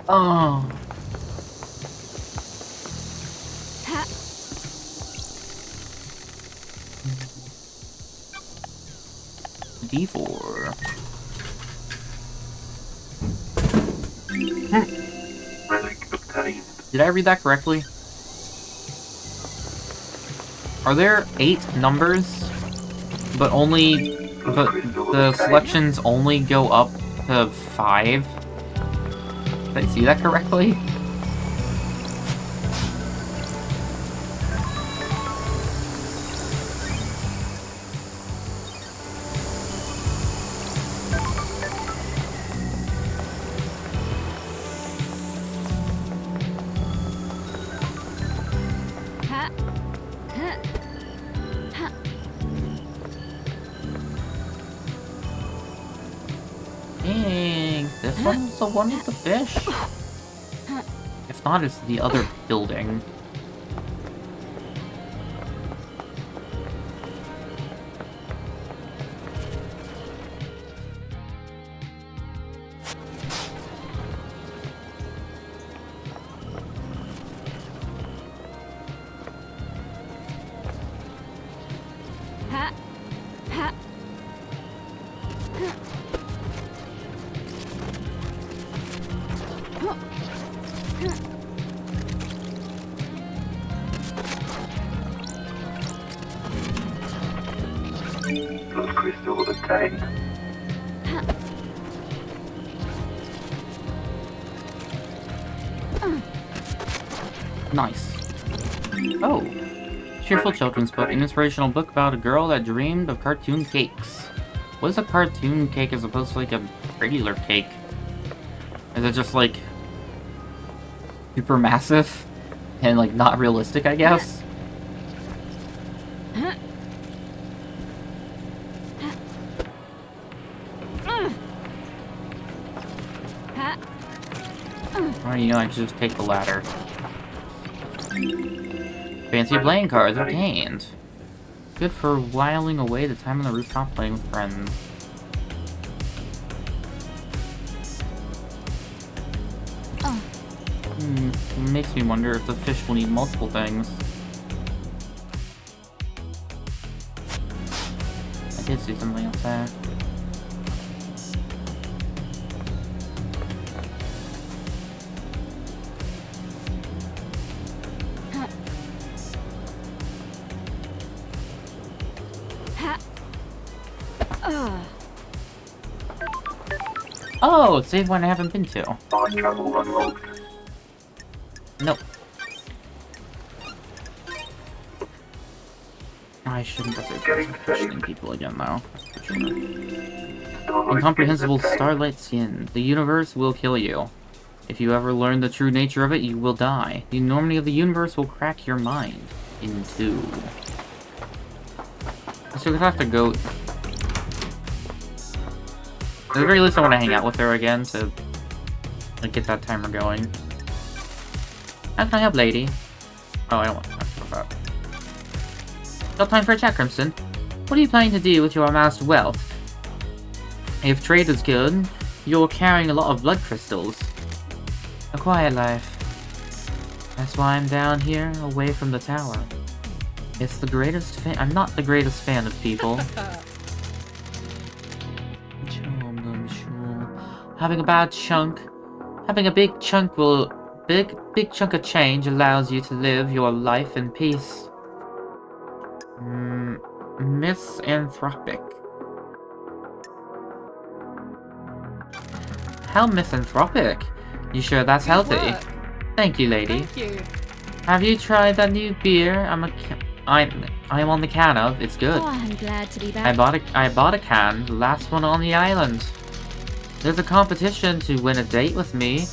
Oh. D4. Relic obtained. Did I read that correctly? Are there 8 numbers, but the selections only go up to 5? Did I see that correctly? Dang, this one's the one with the fish. If not, it's the other building. Blood crystal obtained. Nice. Oh. Cheerful children's book, an inspirational book about a girl that dreamed of cartoon cakes. What is a cartoon cake as opposed to like a regular cake? Is it just like super massive and like not realistic, I guess? Or, you know, I should just take the ladder. Fancy playing cards obtained. Good for whiling away the time on the rooftop playing with friends. Makes me wonder if the fish will need multiple things. I did see something else there. Oh, save one I haven't been to. Fine travel unlocked. Nope. I shouldn't have questioning people again, though. Sure. Incomprehensible starlight skin. The universe will kill you. If you ever learn the true nature of it, you will die. The enormity of the universe will crack your mind in two. So we have to go. At the very least, I want to hang out with her again to like, get that timer going. How can I help, lady? Oh, I don't want to talk about that. Still time for a chat, Crimson. What are you planning to do with your amassed wealth? If trade is good, you're carrying a lot of blood crystals. A quiet life. That's why I'm down here, away from the tower. It's the greatest fan. I'm not the greatest fan of people. Having a bad chunk. Having a big chunk will. Big chunk of change allows you to live your life in peace. Misanthropic. How misanthropic? You sure that's healthy? Work. Thank you, lady. Thank you. Have you tried that new beer? I'm on the can of. It's good. Oh, I'm glad to be back. I bought a can, the last one on the island. There's a competition to win a date with me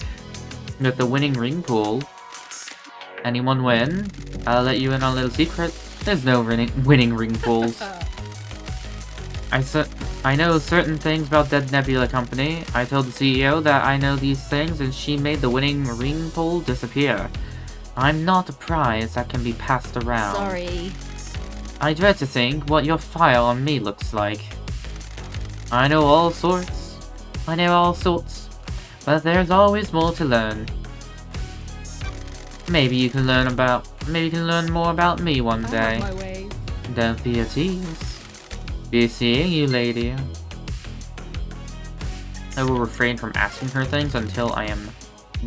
with the winning ring pool. Anyone win? I'll let you in on a little secret. There's no winning ring pools. I know certain things about Dead Nebula Company. I told the CEO that I know these things and she made the winning ring pool disappear. I'm not a prize that can be passed around. Sorry. I dread to think what your file on me looks like. I know all sorts, but there's always more to learn. Maybe you can learn more about me one I day. have my ways. Don't be a tease. Be seeing you, lady. I will refrain from asking her things until I am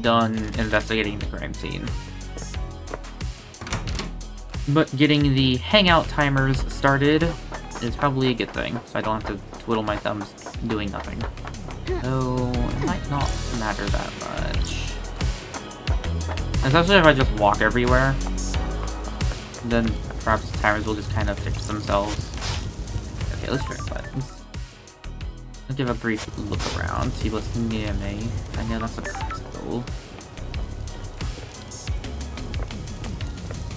done investigating the crime scene. But getting the hangout timers started is probably a good thing, so I don't have to twiddle my thumbs doing nothing. So, it might not matter that much. Especially if I just walk everywhere. Then perhaps the timers will just kind of fix themselves. Okay, let's try that. Let's give a brief look around, see what's near me. I know that's a crystal.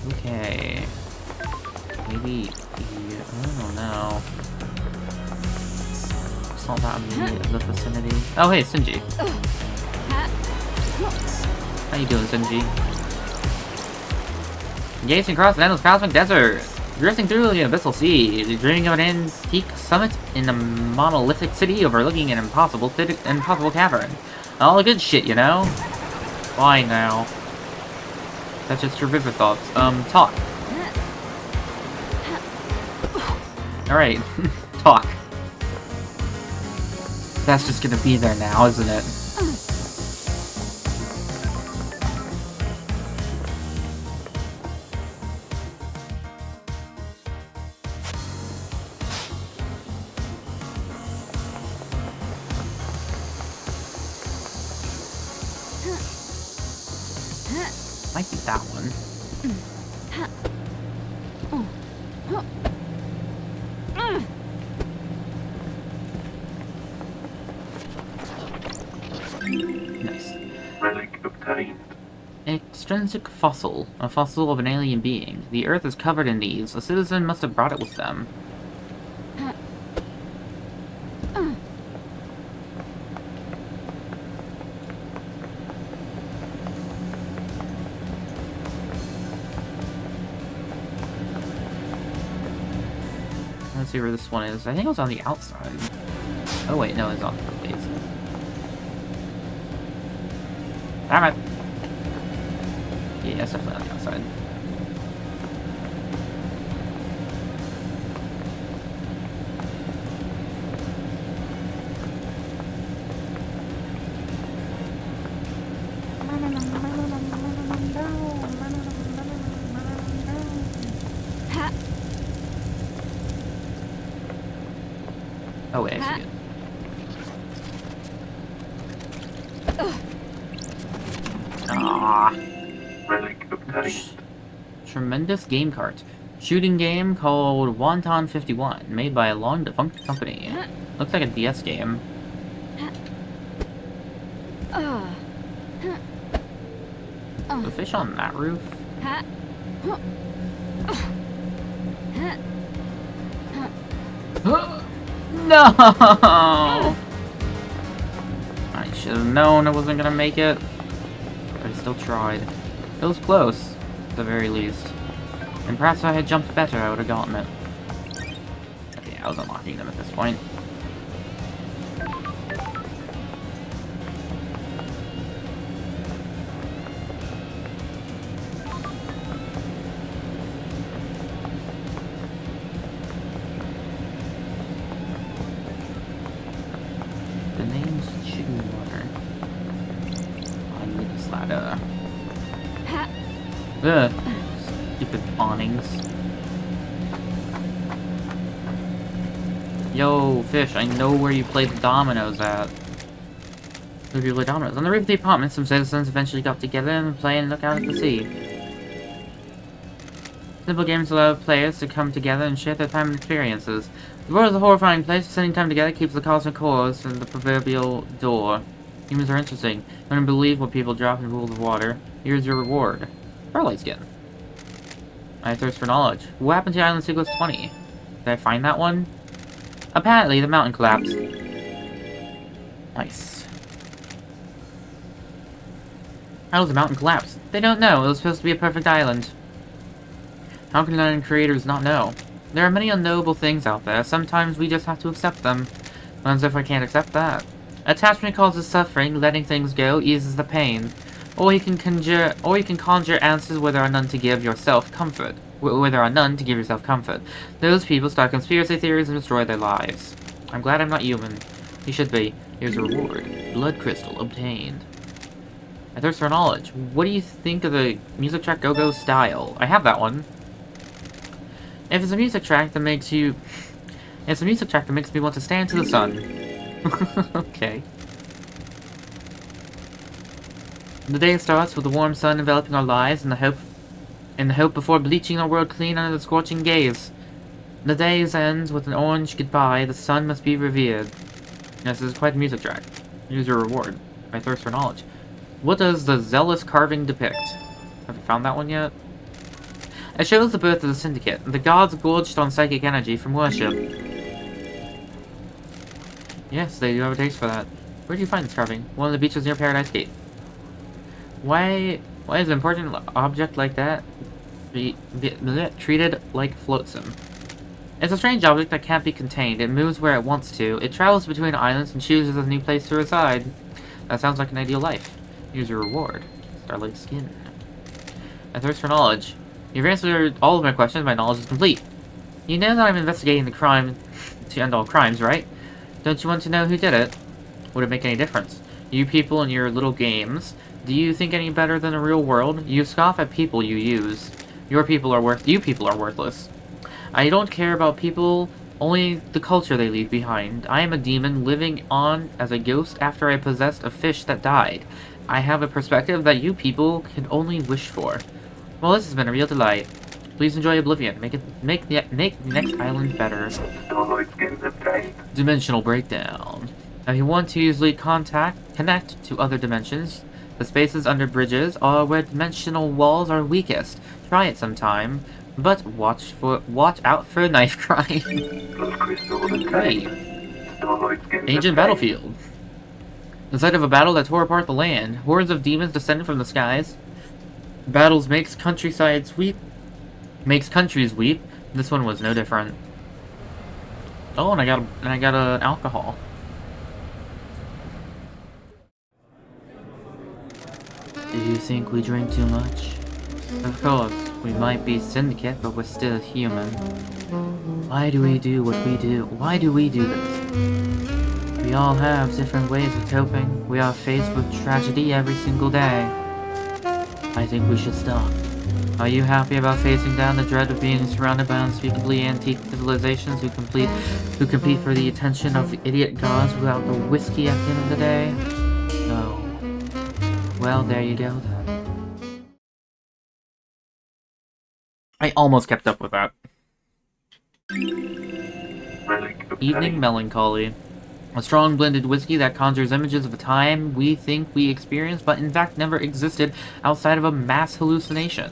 Okay. Maybe I don't know. It's not that immediate in the vicinity. Oh hey, Sinji. How you doing, Sinji? Gazing across an endless cosmic desert, drifting through the abyssal sea, dreaming of an antique summit in a monolithic city overlooking an impossible cavern. All the good shit, you know? Why now? That's just your vivid thoughts. Talk. Alright, talk. That's just gonna be there now, isn't it? Might be that one. Nice. Relic obtained. Extrinsic fossil. A fossil of an alien being. The Earth is covered in these. A citizen must have brought it with them. Let's see where this one is. I think it was on the outside. Oh wait, no, it's on the base. Damn it! Yeah, it's definitely on the outside. Oh wait, I see it. Ah. Relic obtained. Tremendous game cart. Shooting game called Wonton 51, made by a long defunct company. Looks like a DS game. The fish on that roof? No! I should have known I wasn't gonna make it. But I still tried. It was close, at the very least. And perhaps if I had jumped better, I would have gotten it. Okay, I was unlocking them at this point. this ladder. Ugh. Stupid awnings. Yo, fish, I know where you play the dominoes at. Where do you play dominoes? On the roof of the apartment, some citizens eventually got together and play and look out at the sea. Simple games allow players to come together and share their time and experiences. The world is a horrifying place. Spending time together keeps the cosmic horrors in the proverbial door. Humans are interesting. You wouldn't believe what people drop in pools of water. Here's your reward. Starlight skin. I thirst for knowledge. What happened to Island Sequence 20? Did I find that one? Apparently, the mountain collapsed. Nice. How does the mountain collapse? They don't know. It was supposed to be a perfect island. How can island creators not know? There are many unknowable things out there. Sometimes we just have to accept them. What as if I can't accept that? Attachment causes suffering. Letting things go eases the pain. Or you can conjure answers where there are none to give yourself comfort. Where there are none to give yourself comfort. Those people start conspiracy theories and destroy their lives. I'm glad I'm not human. You should be. Here's a reward. Blood crystal obtained. I thirst for knowledge. What do you think of the music track Go-Go style? I have that one. If it's a music track that makes you... It's a music track that makes me want to stand to the sun. Okay. The day starts with the warm sun enveloping our lives in the hope before bleaching our world clean under the scorching gaze. The day ends with an orange goodbye. The sun must be revered. Yes, this is quite a music track. Use your reward. I thirst for knowledge. What does the zealous carving depict? Have you found that one yet? It shows the birth of the Syndicate. The gods gorged on psychic energy from worship. Yes, they do have a taste for that. Where do you find this carving? One of the beaches near Paradise Gate. Why is an important object like that be treated like flotsam? It's a strange object that can't be contained. It moves where it wants to. It travels between islands and chooses a new place to reside. That sounds like an ideal life. Here's your reward. Starlight skin. I thirst for knowledge. You've answered all of my questions. My knowledge is complete. You know that I'm investigating the crime to end all crimes, right? Don't you want to know who did it? Would it make any difference? You people and your little games. Do you think any better than the real world? You scoff at people you use. You people are worthless. I don't care about people, only the culture they leave behind. I am a demon living on as a ghost after I possessed a fish that died. I have a perspective that you people can only wish for. Well, this has been a real delight. Please enjoy Oblivion. Make the next island better. Starlight skin obtained. Dimensional breakdown. Now, if you want to easily connect to other dimensions, the spaces under bridges are where dimensional walls are weakest. Try it sometime, but watch out for a knife crime. Blood crystal obtained. Hey. Starlight skin Ancient obtained. battlefield. The site of a battle that tore apart the land. Hordes of demons descended from the skies. Battles makes countries weep. This one was no different. Oh, and I got an alcohol. Do you think we drink too much? Of course, we might be syndicate, but we're still human. Why do we do what we do? Why do we do this? We all have different ways of coping. We are faced with tragedy every single day. I think we should stop. Are you happy about facing down the dread of being surrounded by unspeakably antique civilizations who compete for the attention of the idiot gods without the whiskey at the end of the day? No. Well, there you go then. I almost kept up with that. Relic obtained. Evening Melancholy. A strong blended whiskey that conjures images of a time we think we experienced, but in fact never existed outside of a mass hallucination.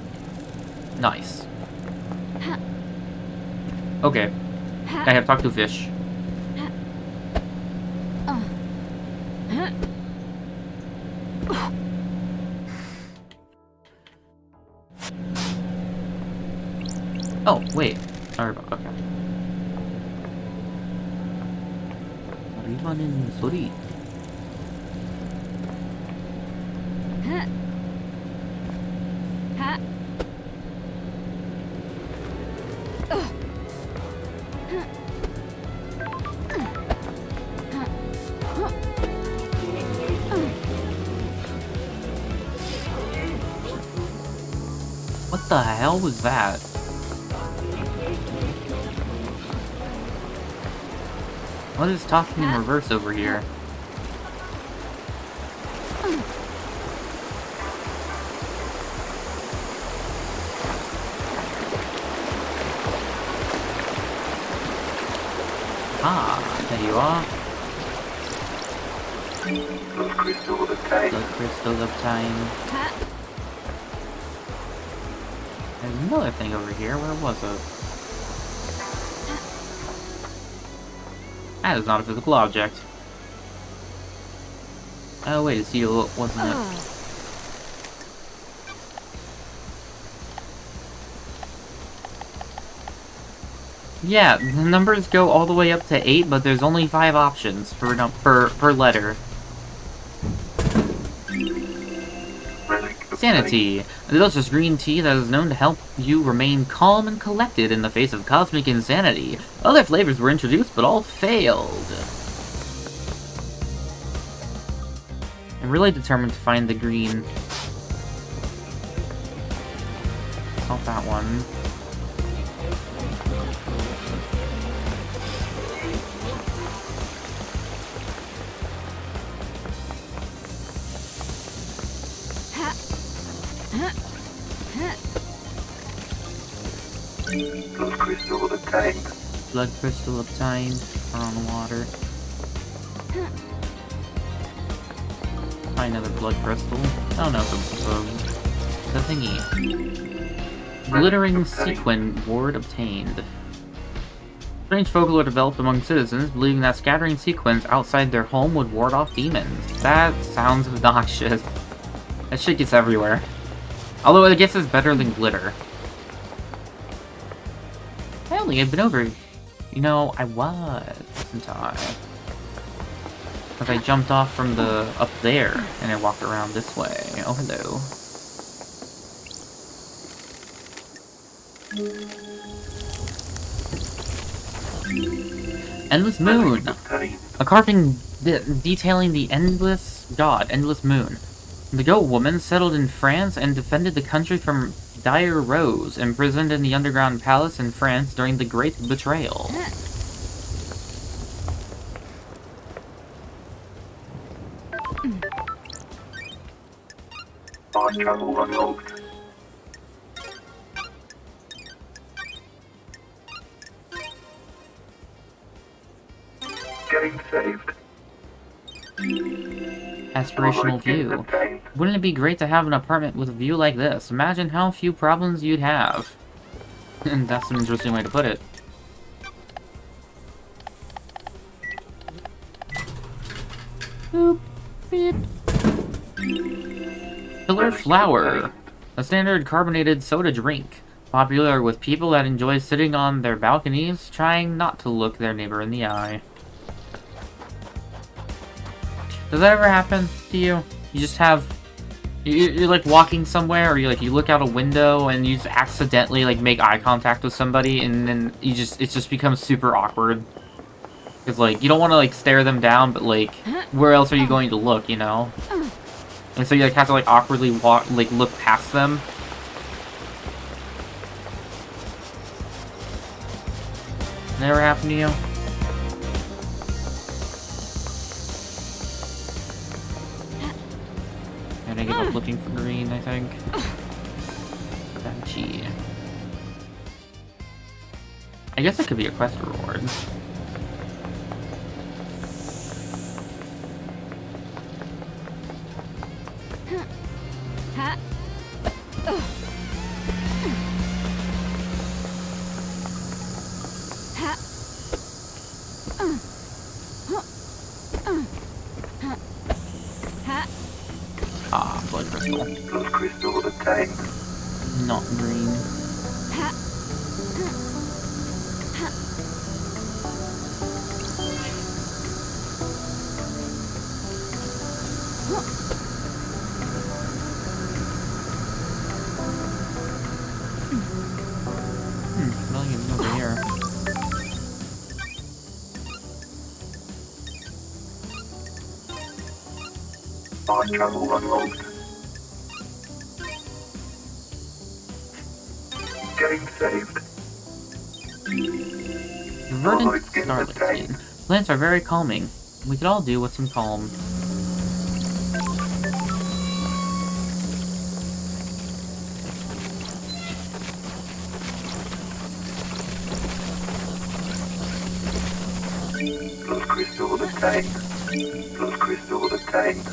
Nice. Okay. I have talked to fish. Oh, wait. Sorry about okay. 이번엔 소리. What the hell was that? What is talking in reverse over here? Ah, there you are. Blood crystal obtained. Blood crystal obtained. Ha. There's another thing over here. Where was it? That is not a physical object. Oh wait, it's you, wasn't it? Yeah, the numbers go all the way up to 8, but there's only 5 options per letter. Sanity, a delicious green tea that is known to help you remain calm and collected in the face of cosmic insanity. Other flavors were introduced, but all failed. I'm really determined to find the green. It's not that one. Blood crystal obtained. Blood crystal obtained. Or on the water. Find another blood crystal. Oh no, the thingy. Glittering sequin ward obtained. Strange folklore developed among citizens, believing that scattering sequins outside their home would ward off demons. That sounds obnoxious. That shit gets everywhere. Although I guess it's better than glitter. I only had been over. You know, I wasn't I? Because I jumped off from the up there and I walked around this way. Oh, hello. Endless Moon! A carving detailing the endless moon. The goat woman settled in France and defended the country from dire Rose, imprisoned in the underground palace in France during the Great Betrayal. Fast travel unlocked. Getting saved. Aspirational view. Wouldn't it be great to have an apartment with a view like this? Imagine how few problems you'd have. And that's an interesting way to put it. Boop. Beep. Pillar Flower. A standard carbonated soda drink. Popular with people that enjoy sitting on their balconies, trying not to look their neighbor in the eye. Does that ever happen to you? You just have... You're like walking somewhere, or you look out a window and you just accidentally like make eye contact with somebody, and then it just becomes super awkward. Because like you don't want to like stare them down, but like where else are you going to look, you know? And so you like have to like awkwardly look past them. Never happened to you? And I give up looking for green, I think. Banshee. I guess it could be a quest reward. Ah, blood crystal. Blood crystal obtained. Not green. Nothing over here. Fast travel unlocked. Game saved. Verdant starlit scene. Plants are very calming. We could all do with some calm. Blood crystal obtained. Blood crystal obtained.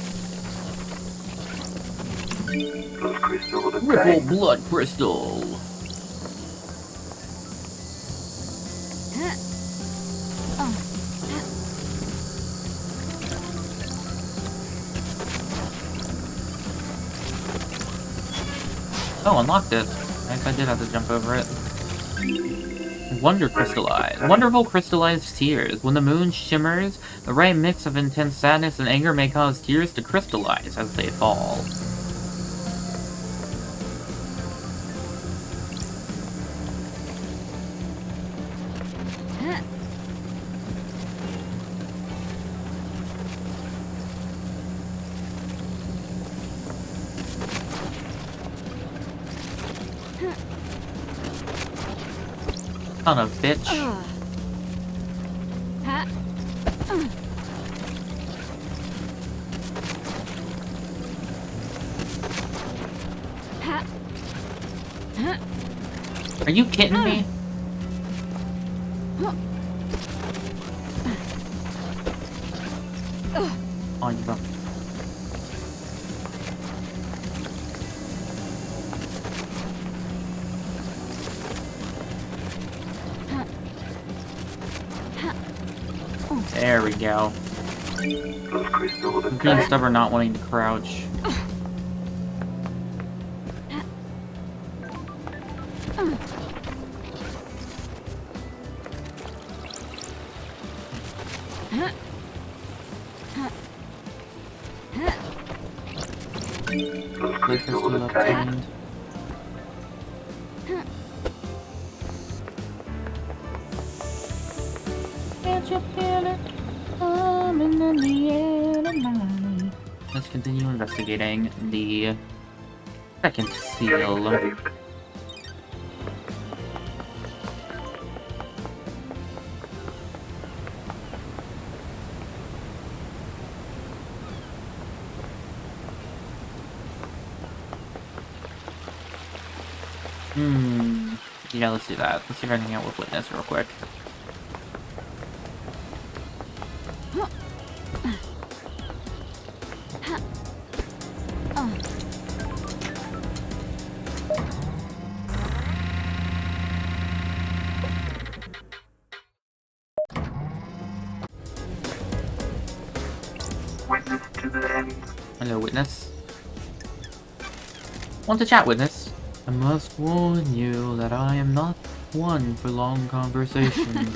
Blood crystal Ripple obtained. blood crystal. Oh, unlocked it. I guess I did have to jump over it. Wonder crystallized. Wonderful crystallized tears. When the moon shimmers, the right mix of intense sadness and anger may cause tears to crystallize as they fall. Son of a bitch. Are you kidding me? Oh, you don't. There we go. Blood crystal I'm being obtained. stubborn, not wanting to crouch. Blood Blood crystal crystal obtained. obtained. Can't you feel it coming in the air tonight? Let's continue investigating the second Game seal. saved. Yeah, let's do that. Let's see if I can hang out with Witness real quick. Witness to the end. Hello, Witness. Want to chat, Witness? I must warn you that I am not one for long conversation.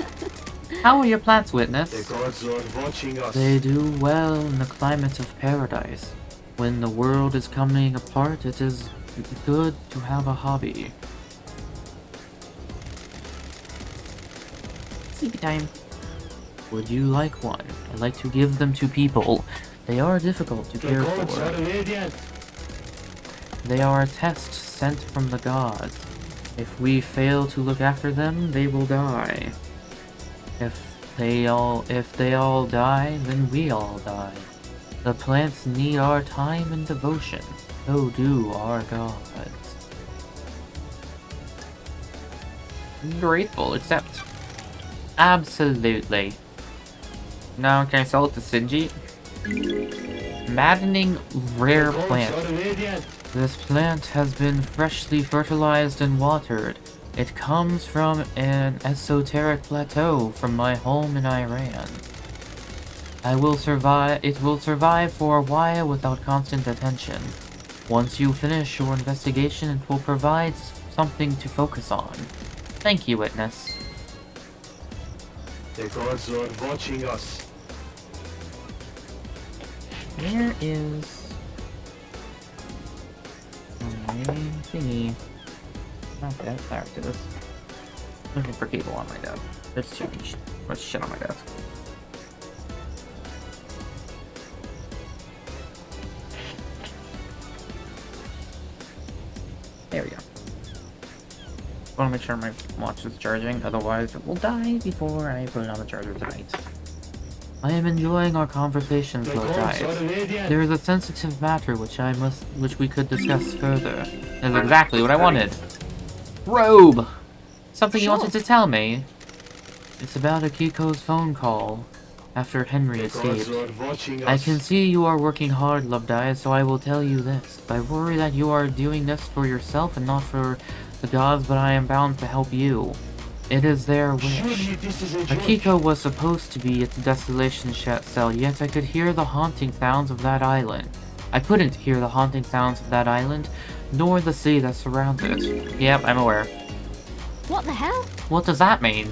How are your plants, Witness? The gods are watching us. They do well in the climate of paradise. When the world is coming apart, it is good to have a hobby. Sleepy time. Would you like one? I like to give them to people. They are difficult to The care gods are for. radiant. They are a test sent from the gods. If we fail to look after them, they will die. If they all die, then we all die. The plants need our time and devotion. So do our gods. Grateful, except absolutely. Now can I sell it to Sinji? Maddening rare The gods plant. are radiant. This plant has been freshly fertilized and watered. It comes from an esoteric plateau from my home in Iran. It will survive for a while without constant attention. Once you finish your investigation, it will provide something to focus on. Thank you, Witness. The gods are watching us. Where is my thingy? Not that. There it is. Looking for cable on my desk. There's too much shit on my desk. There we go. want to make sure my watch is charging, otherwise it will die before I put it on the charger tonight. I am enjoying our conversations, Lord Dice. There is a sensitive matter which we could discuss further. That's exactly what I wanted. Robe! Something you wanted to tell me. It's about Akiko's phone call after Henry escaped. I can see you are working hard, Love Dice, so I will tell you this. I worry that you are doing this for yourself and not for the gods, but I am bound to help you. It is their wish. Akiko was supposed to be at the Desolation Cell, yet I could hear the haunting sounds of that island. I couldn't hear the haunting sounds of that island, nor the sea that surrounds it. Yep, I'm aware. What the hell? What does that mean?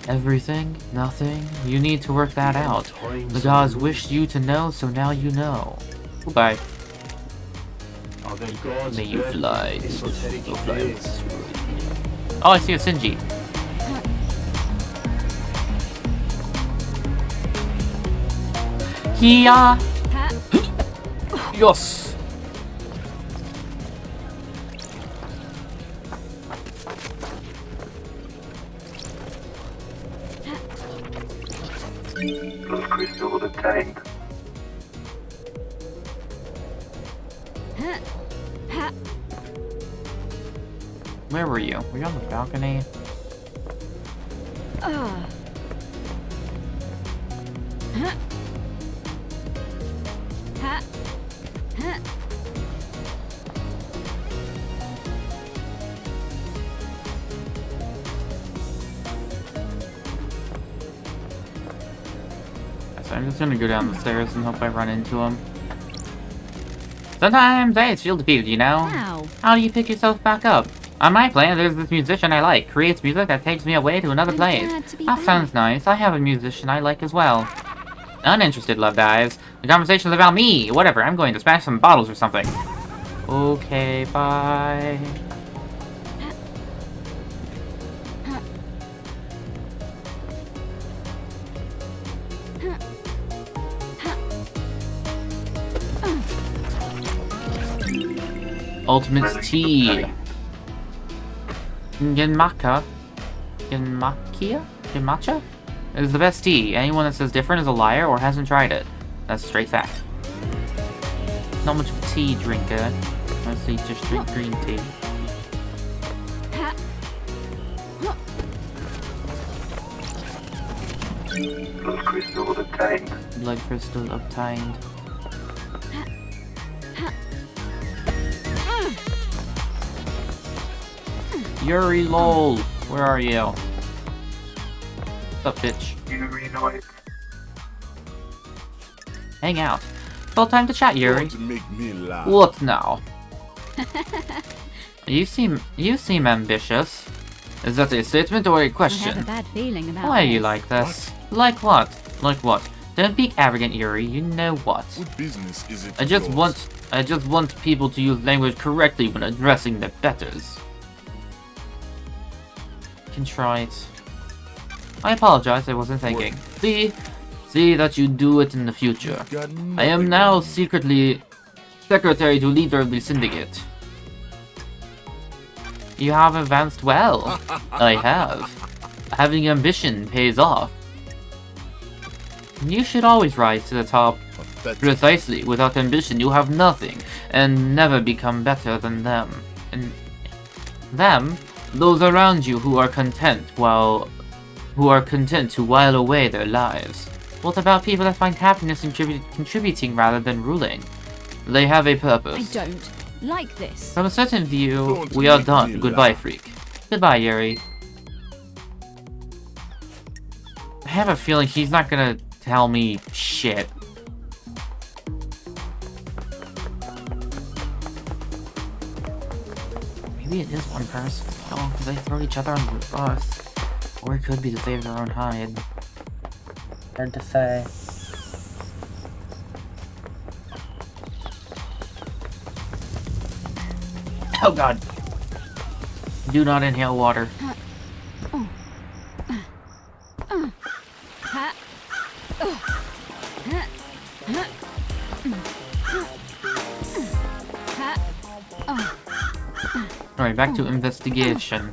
Everything? Nothing? You need to work that out. The gods wished you to know, so now you know. Goodbye. May you fly. Go fly. Oh, I see a Sinji. Kia! Yes! Plus crystal obtained. Where were you? Were you on the balcony? So I'm just gonna go down the stairs and hope I run into him. Sometimes I feel defeated, you know? Ow. How do you pick yourself back up? On my planet, there's this musician I like. Creates music that takes me away to another I'm place. glad to be That back. sounds nice. I have a musician I like as well. Uninterested, Love Dives. The conversation's about me. Whatever, I'm going to smash some bottles or something. Okay, bye. Ultimate's tea. Genmaka? Genmatcha? Is the best tea. Anyone that says different is a liar or hasn't tried it. That's a straight fact. Not much of a tea drinker. Mostly just drink green tea. Plus crystal obtained. Blood crystal obtained. Yuri lol. Where are you? What's up, bitch? Yuri Knight. Hang out. Full time to chat, Yuri. To make me laugh. What now? You seem ambitious. Is that a statement or a I have a question? bad feeling about Why are you this. like this? Like what? Like what? Don't be arrogant, Yuri. You know what? What business is it? I just want people to use language correctly when addressing their betters. Contrite. I apologize, I wasn't thinking. See that you do it in the future. I am now secretly secretary to leader of the syndicate. You have advanced well. I have. Having ambition pays off. You should always rise to the top. Precisely. Without ambition, you have nothing, and never become better than them. And them, those around you who are content to while away their lives. What about people that find happiness in contributing rather than ruling? They have a I purpose. don't like this. From a certain view, we are done. Goodbye, freak. Goodbye, Yuri. I have a feeling he's not gonna tell me shit. Maybe it is one person. Oh, because they throw each other on the bus. Or it could be to save their own hide. Hard to say. Oh god. Do not inhale water. Alright, back to investigation.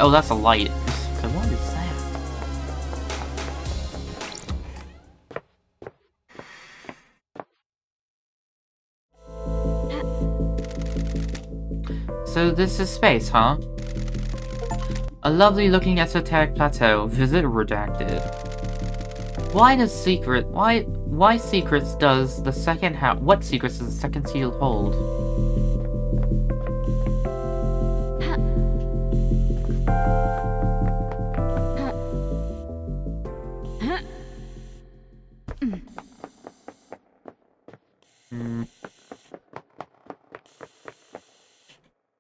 Oh, that's a light. So what is that? So this is space, huh? A lovely looking esoteric plateau. Visit redacted. Why secrets does the second house? What secrets does the second seal hold?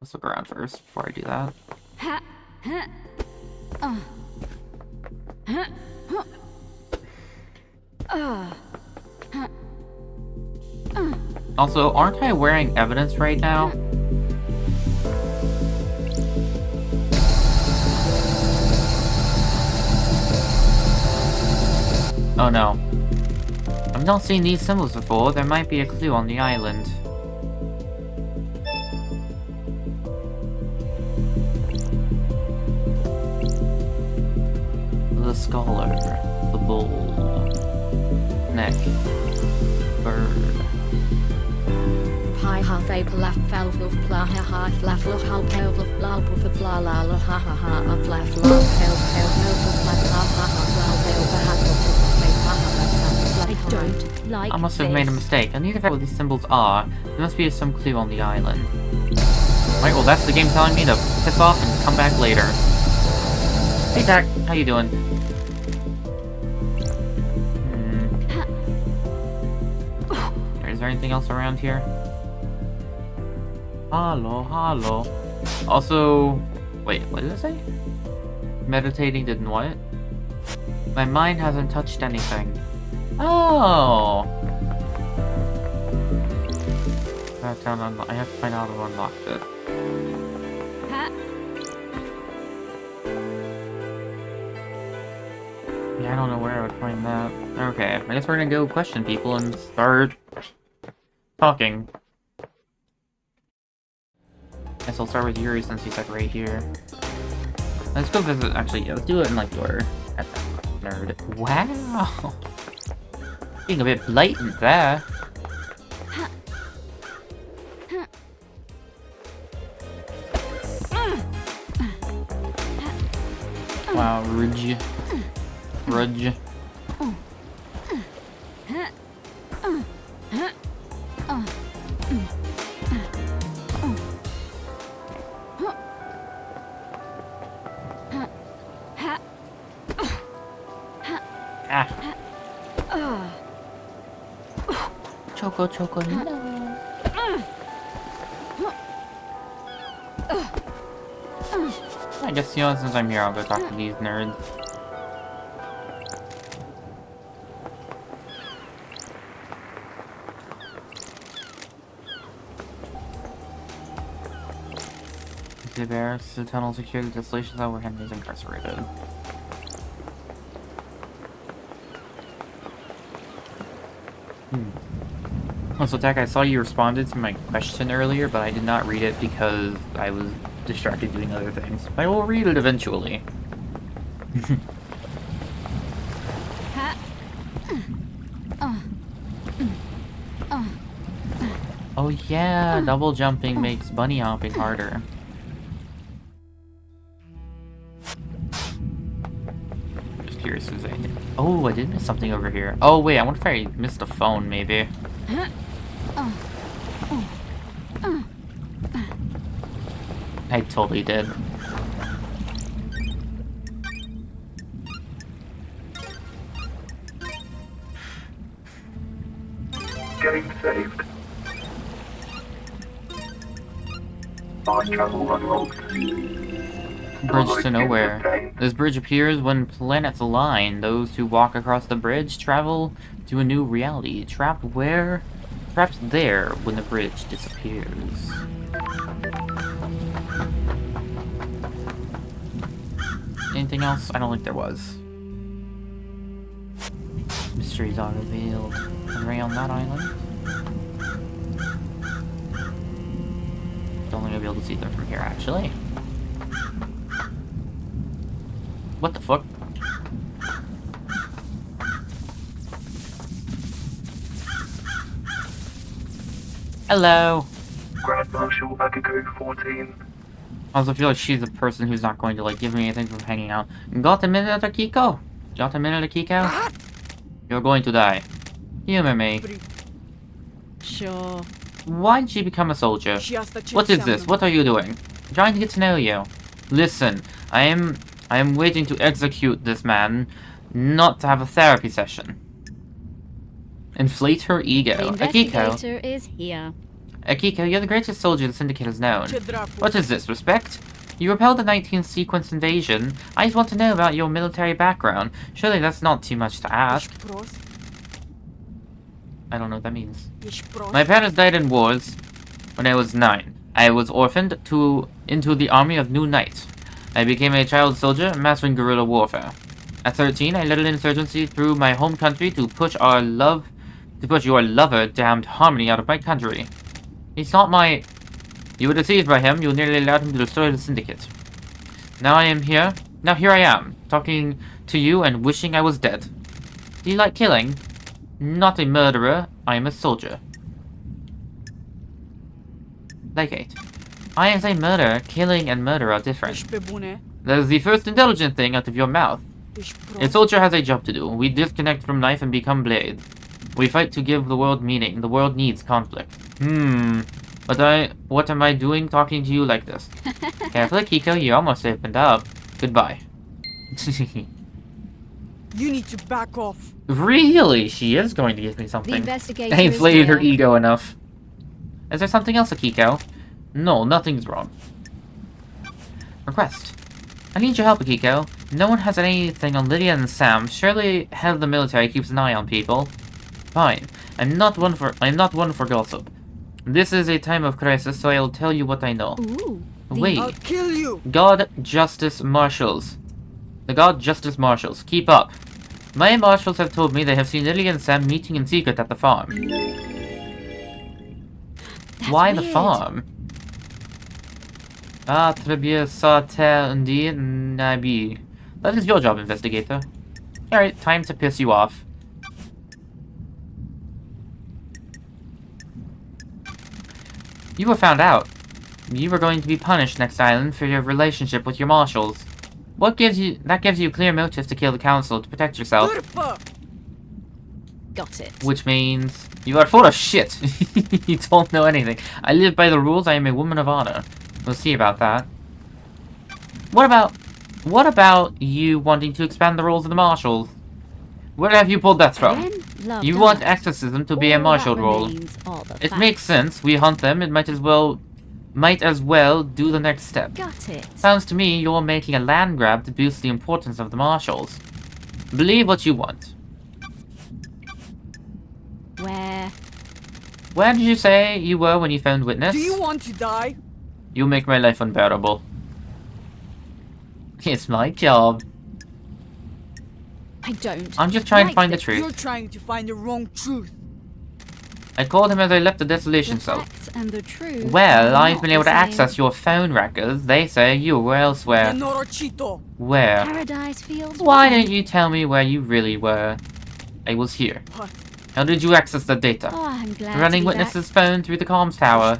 Let's look around first before I do that. Also, aren't I wearing evidence right now? Oh no. I've not seen these symbols before. There might be a clue on the island. The scholar. The bull. Neck. Bird. Hi ha fe plaf fel fluff pla ha ha flaf look how pale fluff blau buff fla la la ha ha ha a flaf la pale pale pale fluff ha ha ha blau pale ha ha I don't like I must have made a mistake. I need to figure out what these symbols are. There must be some clue on the island. Right, well that's the game telling me to piss off and come back later. Hey Tack, how you doing? Is there anything else around here? Hello. Also, wait, what did it say? Meditating didn't what? My mind hasn't touched anything. Oh! I have to find out how to unlock this. Yeah, I don't know where I would find that. Okay, I guess we're gonna go question people and start talking. Guess I'll start with Yuri since he's like right here. Let's go visit. Actually, yeah, let's do it in like the order. Nerd. Wow! Being a bit blatant there. Wow, Rudge. Choco, no. I guess, you know, since I'm here, I'll go talk to these nerds. The barracks, the tunnel secured, the desolation zone where Henry's incarcerated. Also, Tack, I saw you responded to my question earlier, but I did not read it because I was distracted doing other things. I will read it eventually. Oh yeah, double jumping makes bunny hopping harder. Just curious if there's anything. Oh, I did miss something over here. Oh wait, I wonder if I missed a phone, maybe. I totally did. Getting saved. Fast travel unlocked. Bridge to nowhere. This bridge appears when planets align. Those who walk across the bridge travel to a new reality. Trapped where? Trapped there when the bridge disappears. Anything else? I don't think there was. Mysteries are revealed. Are they on that island? gonna be able to see them from here, actually. What the fuck? Hello! Grand Marshal Akiko 14. I also feel like she's the person who's not going to, like, give me anything from hanging out. Got a minute, Akiko? Got a minute, Akiko? You're going to die. Humor me. Sure. Why did you become a soldier? What is this? What are you doing? I'm trying to get to know you. Listen, I am waiting to execute this man, not to have a therapy session. Inflate her ego. The Akiko. investigator is here. Akiko, you're the greatest soldier the Syndicate has known. What is this, respect? You repelled the 19th sequence invasion. I just want to know about your military background. Surely that's not too much to ask. I don't know what that means. My parents died in wars when I was 9. I was orphaned into the army of New Knight. I became a child soldier, mastering guerrilla warfare. At 13, I led an insurgency through my home country to push your lover damned Harmony out of my country. He's not my... You were deceived by him. You nearly allowed him to destroy the Syndicate. Now here I am, talking to you and wishing I was dead. Do you like killing? Not a murderer. I am a soldier. Legate. I am a murderer. Killing and murder are different. That is the first intelligent thing out of your mouth. A soldier has a job to do. We disconnect from knife and become blade. We fight to give the world meaning. The world needs conflict. What am I doing talking to you like this? Careful, Kiko, you almost opened up. Goodbye. You need to back off. Really? She is going to give me The something. investigator I inflated is her here. ego enough. Is there something else, Akiko? No, nothing's wrong. Request. I need your help, Akiko. No one has anything on Lydia and Sam. Surely head of the military keeps an eye on people. Fine. I'm not one for gossip. This is a time of crisis, so I'll tell you what I know. Ooh. Wait. I'll kill you. God Justice Marshals. The God Justice Marshals. Keep up. My marshals have told me they have seen Lily and Sam meeting in secret at the farm. Why the weird. farm? Très bien, ça t'est nabi. That is your job, investigator. Alright, time to piss you off. You were found out. You were going to be punished next island for your relationship with your marshals. That gives you clear motive to kill the council to protect yourself. Got it. Which means you are full of shit. You don't know anything. I live by the rules. I am a woman of honor. We'll see about that. What about you wanting to expand the roles of the marshals? Where have you pulled that from? Again, love You want that. exorcism to be a All marshal that role. remains are the It facts. makes sense. We hunt them. It might as well do the next step. Got it. Sounds to me you're making a land grab to boost the importance of the marshals. Believe what you want. Where did you say you were when you found witness? Do you want to die? You make my life unbearable. It's my job. I don't. I'm just trying to like find the this. truth. You're trying to find the wrong truth. I called him as I left the desolation The cell. facts and the truth. Well, are I've not been able the to same. access your phone records. They say you were elsewhere. Norocito. Where? Paradise Fields. Why didn't you tell me where you really were? I was here. What? How did you access the data? Oh, I'm glad Running to be witness's phone through the comms tower.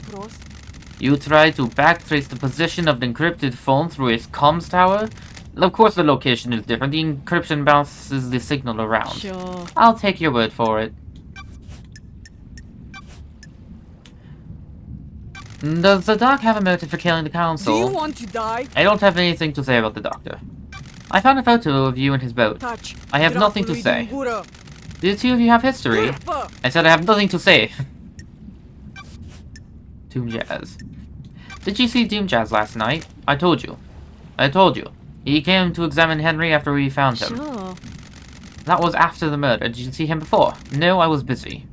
You tried to backtrace the position of the encrypted phone through its comms tower? Of course the location is different. The encryption bounces the signal back. around. Sure. I'll take your word for it. Does the doc have a motive for killing the Do you council? want to die? I don't have anything to say about the doctor. I found a photo of you in his boat. Touch. I have nothing to say. Gura. Do the two of you have history? Gurfa. I said I have nothing to say. Doom Jazz. Did you see Doom Jazz last night? I told you. He came to examine Henry after we found him. Sure. That was after the murder. Did you see him before? No, I was busy.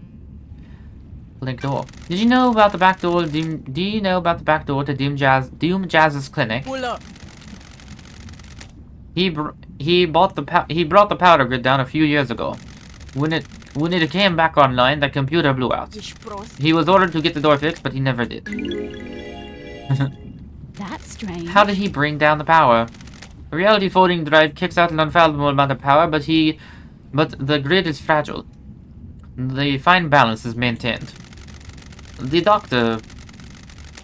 Link door. Did you know about the back door? Do you know about the back door to Doom Jazz's clinic? Pull up. He brought the powder grid down a few years ago. When it came back online, the computer blew out. Vishpros. He was ordered to get the door fixed, but he never did. That's strange. How did he bring down the power? A reality folding drive kicks out an unfathomable amount of power, but the grid is fragile. The fine balance is maintained. The doctor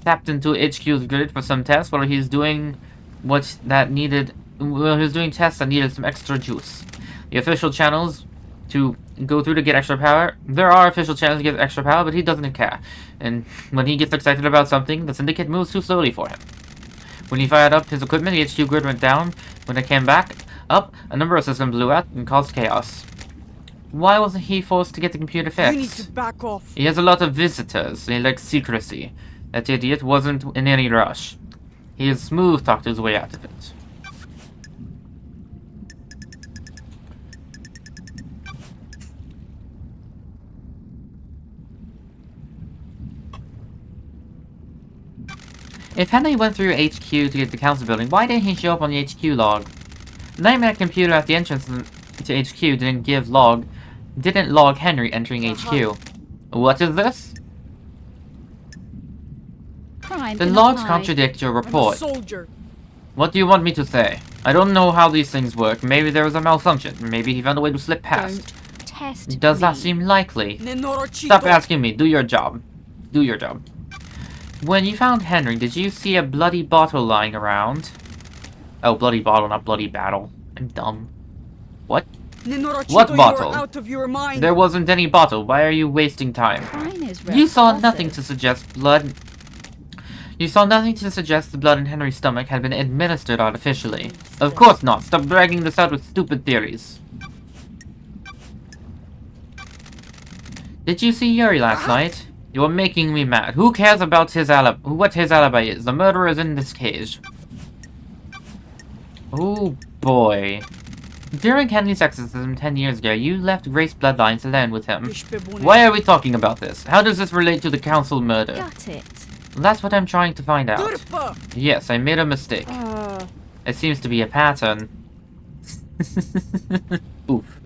tapped into HQ's grid for some tests while he's doing tests that needed some extra juice. The official channels to go through to get extra power. There are official channels to get extra power, but he doesn't care. And when he gets excited about something, the Syndicate moves too slowly for him. When he fired up his equipment, the HQ grid went down. When it came back up, a number of systems blew out and caused chaos. Why wasn't he forced to get the computer You need fixed? to back off. He has a lot of visitors, and he likes secrecy. That idiot wasn't in any rush. He has smooth talked his way out of it. If Henry went through HQ to get the council building, why didn't he show up on the HQ log? The nightmare computer at the entrance to HQ didn't log Henry entering HQ. What is this? Crime The cannot logs hide. contradict your I'm a report. soldier. What do you want me to say? I don't know how these things work. Maybe there was a malfunction. Maybe he found a way to slip past. Don't test Does that me. seem likely? Nenorochito. Stop asking me. Do your job. Do your job. When you found Henry, did you see a bloody bottle lying around? Oh, bloody bottle, not bloody battle. I'm dumb. What? Nenorochito, What bottle? You're out of your mind. There wasn't any bottle. Why are you wasting time? Crime is You saw repulsive. nothing to suggest blood. You saw nothing to suggest the blood in Henry's stomach had been administered artificially. Of course not. Stop dragging this out with stupid theories. Did you see Yuri last night? You're making me mad. Who cares about what his alibi is? The murderer is in this cage. Oh boy. During Henry's exorcism 10 years ago, you left Grace Bloodlines alone with him. Why are we talking about this? How does this relate to the council murder? Got it. That's what I'm trying to find out. Turfa. Yes, I made a mistake. It seems to be a pattern. Oof.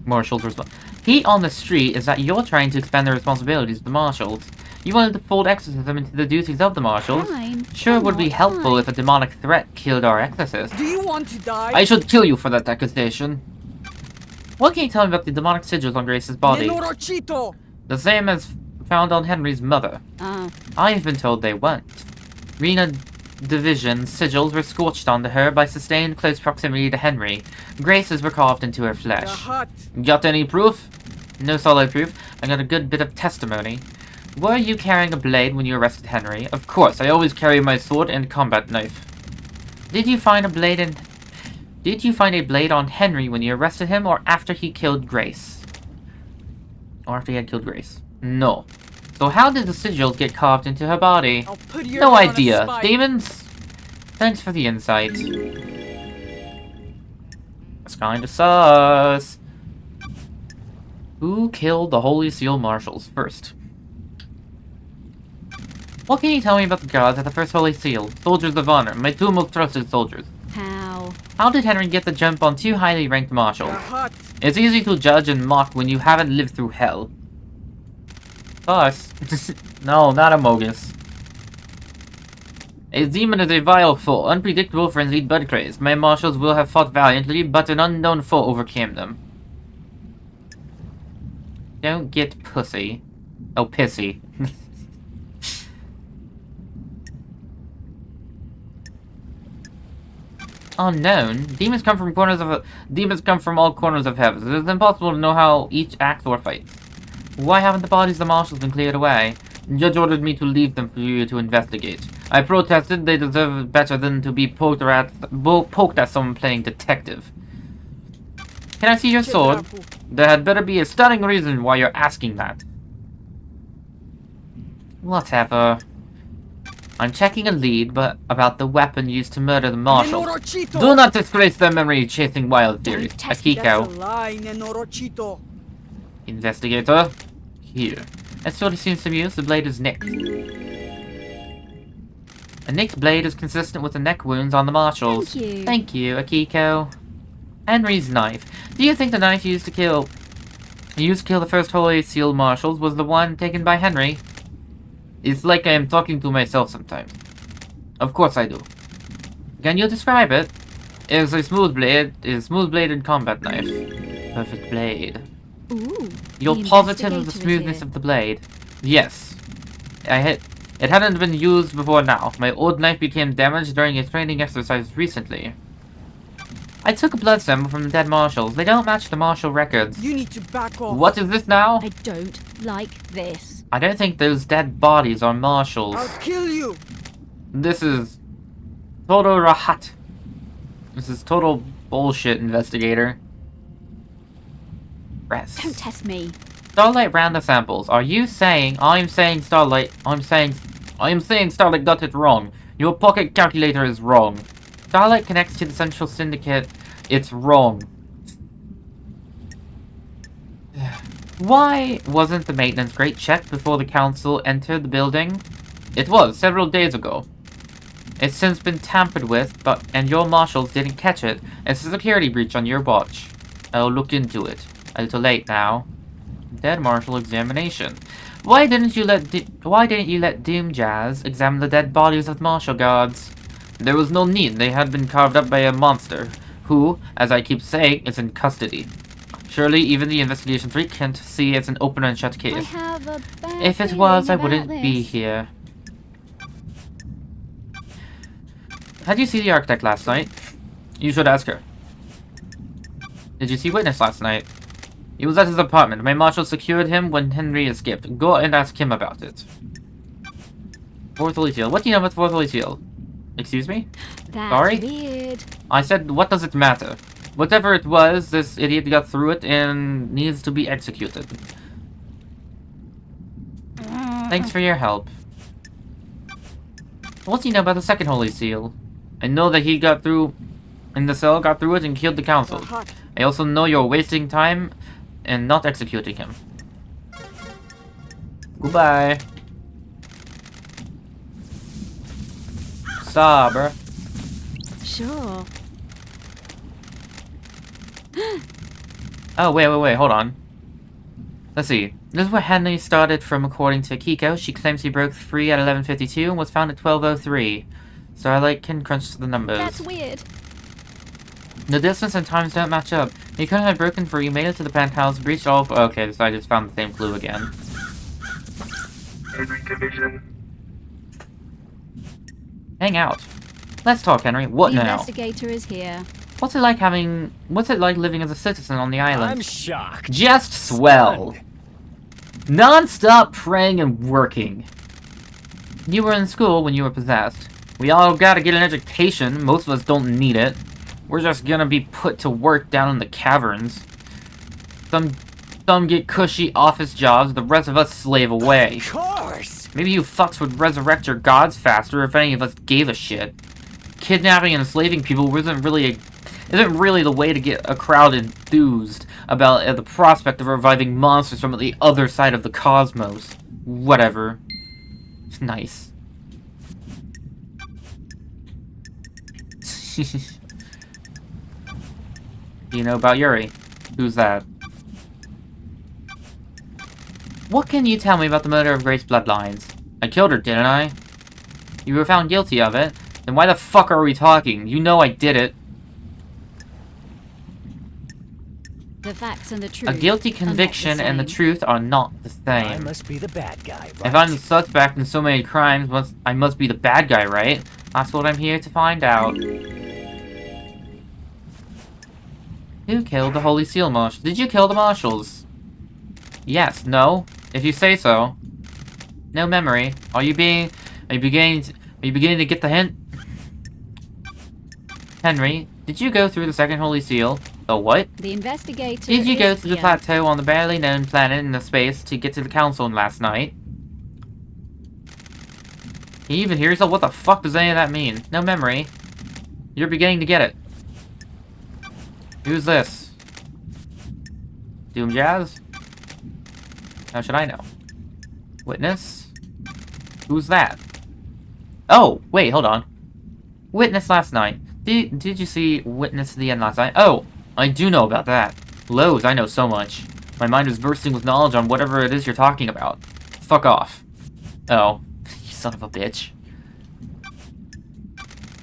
Marshall's response. Heat on the street is that you're trying to expand the responsibilities of the marshals. You wanted to fold exorcism into the duties of the marshals. Crime Sure, it would be cannot helpful hide. if a demonic threat killed our exorcist. Do you want to die? I should kill you for that accusation. What can you tell me about the demonic sigils on Grace's body? Nenorochito. The same as found on Henry's mother. Oh, I've been told they weren't. Rena Division sigils were scorched onto her by sustained close proximity to Henry. Grace's were carved into her The flesh. hut. Got any proof? No solid proof. I got a good bit of testimony. Were you carrying a blade when you arrested Henry? Of course, I always carry my sword and combat knife. Did you find a blade on Henry when you arrested him, or after he killed Grace? Or after he had killed Grace? No. So how did the sigils get carved into her body? I'll put your No head on a idea. spike. Demons? Thanks for the insight. That's kinda sus. Who killed the Holy Seal Marshals first? What can you tell me about the guards at the first Holy Seal? Soldiers of honor, my two most trusted soldiers. how? How did Henry get the jump on two highly ranked The marshals? hut. It's easy to judge and mock when you haven't lived through hell. Us? No, not a Mogus. A demon is a vile foe, unpredictable, frenzied, blood crazed. My marshals will have fought valiantly, but an unknown foe overcame them. Don't get pussy. Oh, pissy. Unknown? Demons come from all corners of heaven. It is impossible to know how each acts or fights. Why haven't the bodies of the marshals been cleared away? The judge ordered me to leave them for you to investigate. I protested. They deserve better than to be poked at someone playing detective. Can I see your sword? There had better be a stunning reason why you're asking that. Whatever. I'm checking a lead, but about the weapon used to murder the marshals. Nenorochito. Do not disgrace their memory chasing wild theories. Test That's a Akiko. lie, Nenorochito. Investigator. Here. That sword seems to be used. The blade is nicked. A nicked blade is consistent with the neck wounds on the marshals. Thank you. Akiko. Henry's knife. Do you think the knife used to kill the first Holy Seal marshals was the one taken by Henry? It's like I am talking to myself sometimes. Of course I do. Can you describe it? It is a smooth-bladed combat knife. Perfect blade. Ooh. You're the positive of the investigator is smoothness here. of the blade. Yes. It hadn't been used before now. My old knife became damaged during a training exercise recently. I took a blood sample from the dead marshals. They don't match the marshal records. You need to back off. What is this now? I don't like this. I don't think those dead bodies are marshals. I'll kill you. This is total rahat. This is total bullshit, investigator. Rest. Don't test me. Starlight ran the samples. Are you saying I'm saying Starlight Starlight got it wrong? Your pocket calculator is wrong. Starlight connects to the Central Syndicate. It's wrong. Why wasn't the maintenance grate checked before the council entered the building? It was, several days ago. It's since been tampered with, and your marshals didn't catch it. It's a security breach on your watch. I'll look into it. A little late now. Dead marshal examination. Why didn't you let Doom Jazz examine the dead bodies of marshal guards? There was no need. They had been carved up by a monster, who, as I keep saying, is in custody. Surely even the investigation freak can't see it's an open and shut I case. have a bad If it was, I feeling wouldn't about be this. here. Had you see the architect last night? You should ask her. Did you see Witness last night? He was at his apartment. My marshal secured him when Henry escaped. Go and ask him about it. Fourth Holy Seal. What do you know about Fourth Holy Seal? Excuse me? That's Sorry? weird. I said, what does it matter? Whatever it was, this idiot got through it and needs to be executed. Thanks for your help. What do you know about the second Holy Seal? I know that he got through in the cell, got through it, and killed the council. Rahat. I also know you're wasting time and not executing him. Goodbye. Saber. Sure. Oh, wait, hold on. Let's see. This is where Henley started from, according to Kiko. She claims he broke free at 11:52 and was found at 12:03. Starlight can crunch the numbers. That's weird. The distance and times don't match up. He couldn't have broken free, made it to the penthouse, breached all... Okay, so I just found the same clue again. Henry Division. Hang out. Let's talk, Henry. What The now? investigator is here. What's it like living as a citizen on the island? I'm shocked. Just swell. Non-stop praying and working. You were in school when you were possessed. We all gotta get an education. Most of us don't need it. We're just gonna be put to work down in the caverns. Some get cushy office jobs, the rest of us slave away. Of course. Maybe you fucks would resurrect your gods faster if any of us gave a shit. Kidnapping and enslaving people isn't really the way to get a crowd enthused about the prospect of reviving monsters from the other side of the cosmos. Whatever. It's nice. Do you know about Yuri? Who's that? What can you tell me about the murder of Grace Bloodlines? I killed her, didn't I? You were found guilty of it? Then why the fuck are we talking? You know I did it. The facts and the truth. A guilty are not conviction the and the same. truth are not the I same. must be the bad guy, right? If I'm the suspect in so many crimes, I must be the bad guy, right? That's what I'm here to find out. Who killed the Holy Seal Marshal? Did you kill the Marshals? Yes, no? If you say so. No memory. Are you beginning to get the hint? Henry, did you go through the second Holy Seal? The what? The investigator Did you go is to the here. plateau on the barely known planet in the space to get to the council last night? Can you even hear yourself? What the fuck does any of that mean? No memory. You're beginning to get it. Who's this? Doom Jazz? How should I know? Witness? Who's that? Oh, wait, hold on. Witness last night. Did you see Witness to the end last night? Oh, I do know about that. Loads, I know so much. My mind is bursting with knowledge on whatever it is you're talking about. Fuck off. Oh, you son of a bitch.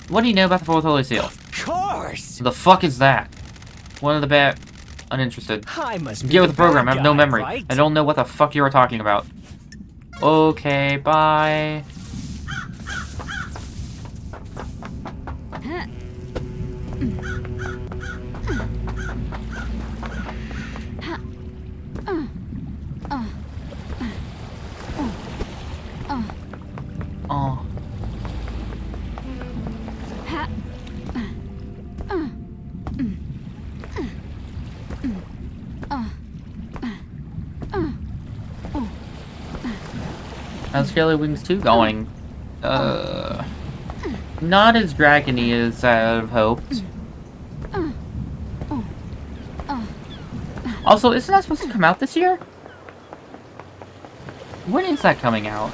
What do you know about the Fourth Holy Seal? Of course! The fuck is that? One of the bad... Uninterested. I must be Get with the program, I bad have no guy, memory. right? I don't know what the fuck you were talking about. Okay, bye. Oh. How's Scaly Wings 2 going? Not as dragony as I would have hoped. Also, isn't that supposed to come out this year? When is that coming out?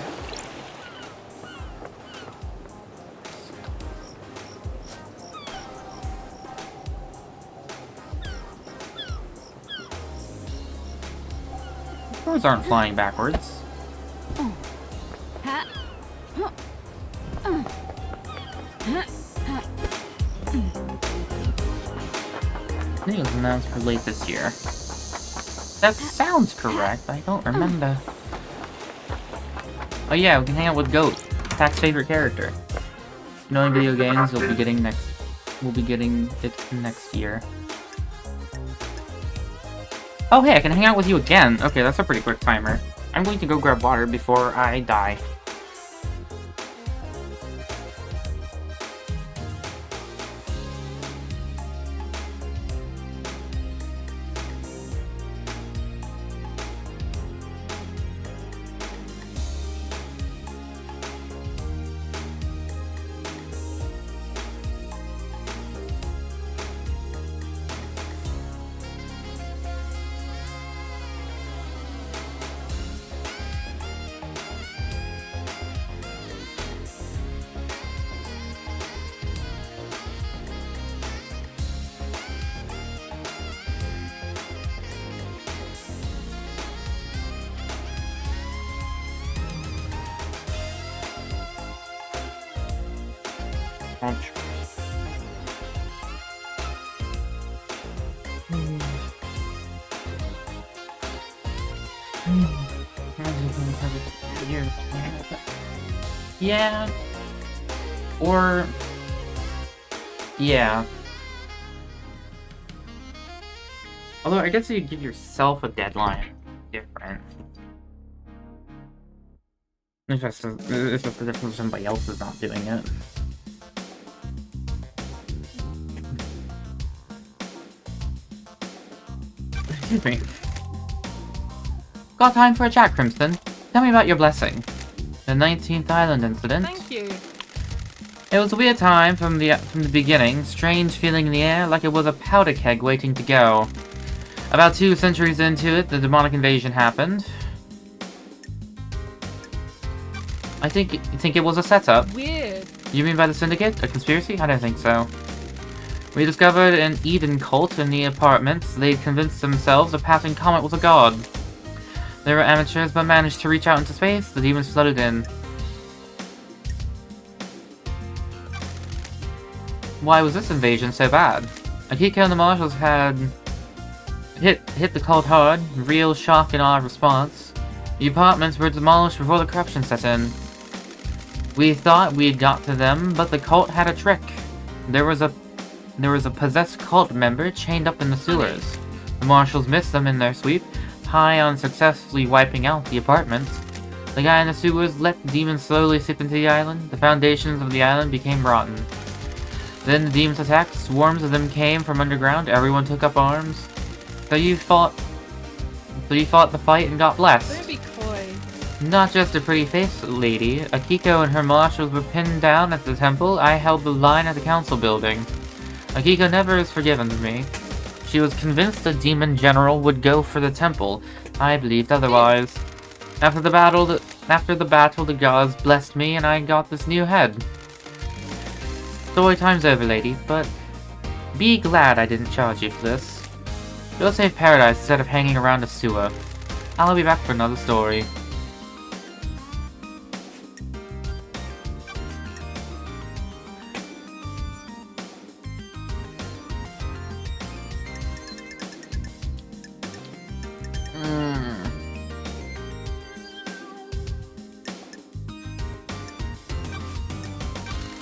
Doors aren't flying backwards. I think it was announced for late this year. That sounds correct, but I don't remember. Oh yeah, we can hang out with Goat, Tack's favorite character. Knowing video games, we'll be getting it next year. Oh hey, I can hang out with you again. Okay, that's a pretty quick timer. I'm going to go grab water before I die. Ouch. Yeah. Or... yeah. Although, I guess you give yourself a deadline. Different. It's just the difference if somebody else is not doing it. Excuse me. Got time for a chat, Crimson? Tell me about your blessing. The 19th Island incident. Thank you. It was a weird time from the beginning. Strange feeling in the air, like it was a powder keg waiting to go. About 2 centuries into it, the demonic invasion happened. I think it was a setup. Weird. You mean by the Syndicate? A conspiracy? I don't think so. We discovered an Eden cult in the apartments. They'd convinced themselves a passing comet was a god. They were amateurs, but managed to reach out into space. The demons flooded in. Why was this invasion so bad? Akiko and the Marshals had hit the cult hard. Real shock and awe response. The apartments were demolished before the corruption set in. We thought we'd got to them, but the cult had a trick. There was a possessed cult member chained up in the sewers. The Marshals missed them in their sweep, high on successfully wiping out the apartments. The guy in the sewers let the demons slowly seep into the island. The foundations of the island became rotten. Then the demons attacked. Swarms of them came from underground. Everyone took up arms. So you fought the fight and got blessed. Don't be coy. Not just a pretty face lady. Akiko and her marshals were pinned down at the temple. I held the line at the council building. Akiko never has forgiven me. She was convinced the demon general would go for the temple. I believed otherwise. After the battle, the gods blessed me and I got this new head. Story time's over, lady, but be glad I didn't charge you for this. Go save paradise instead of hanging around a sewer. I'll be back for another story.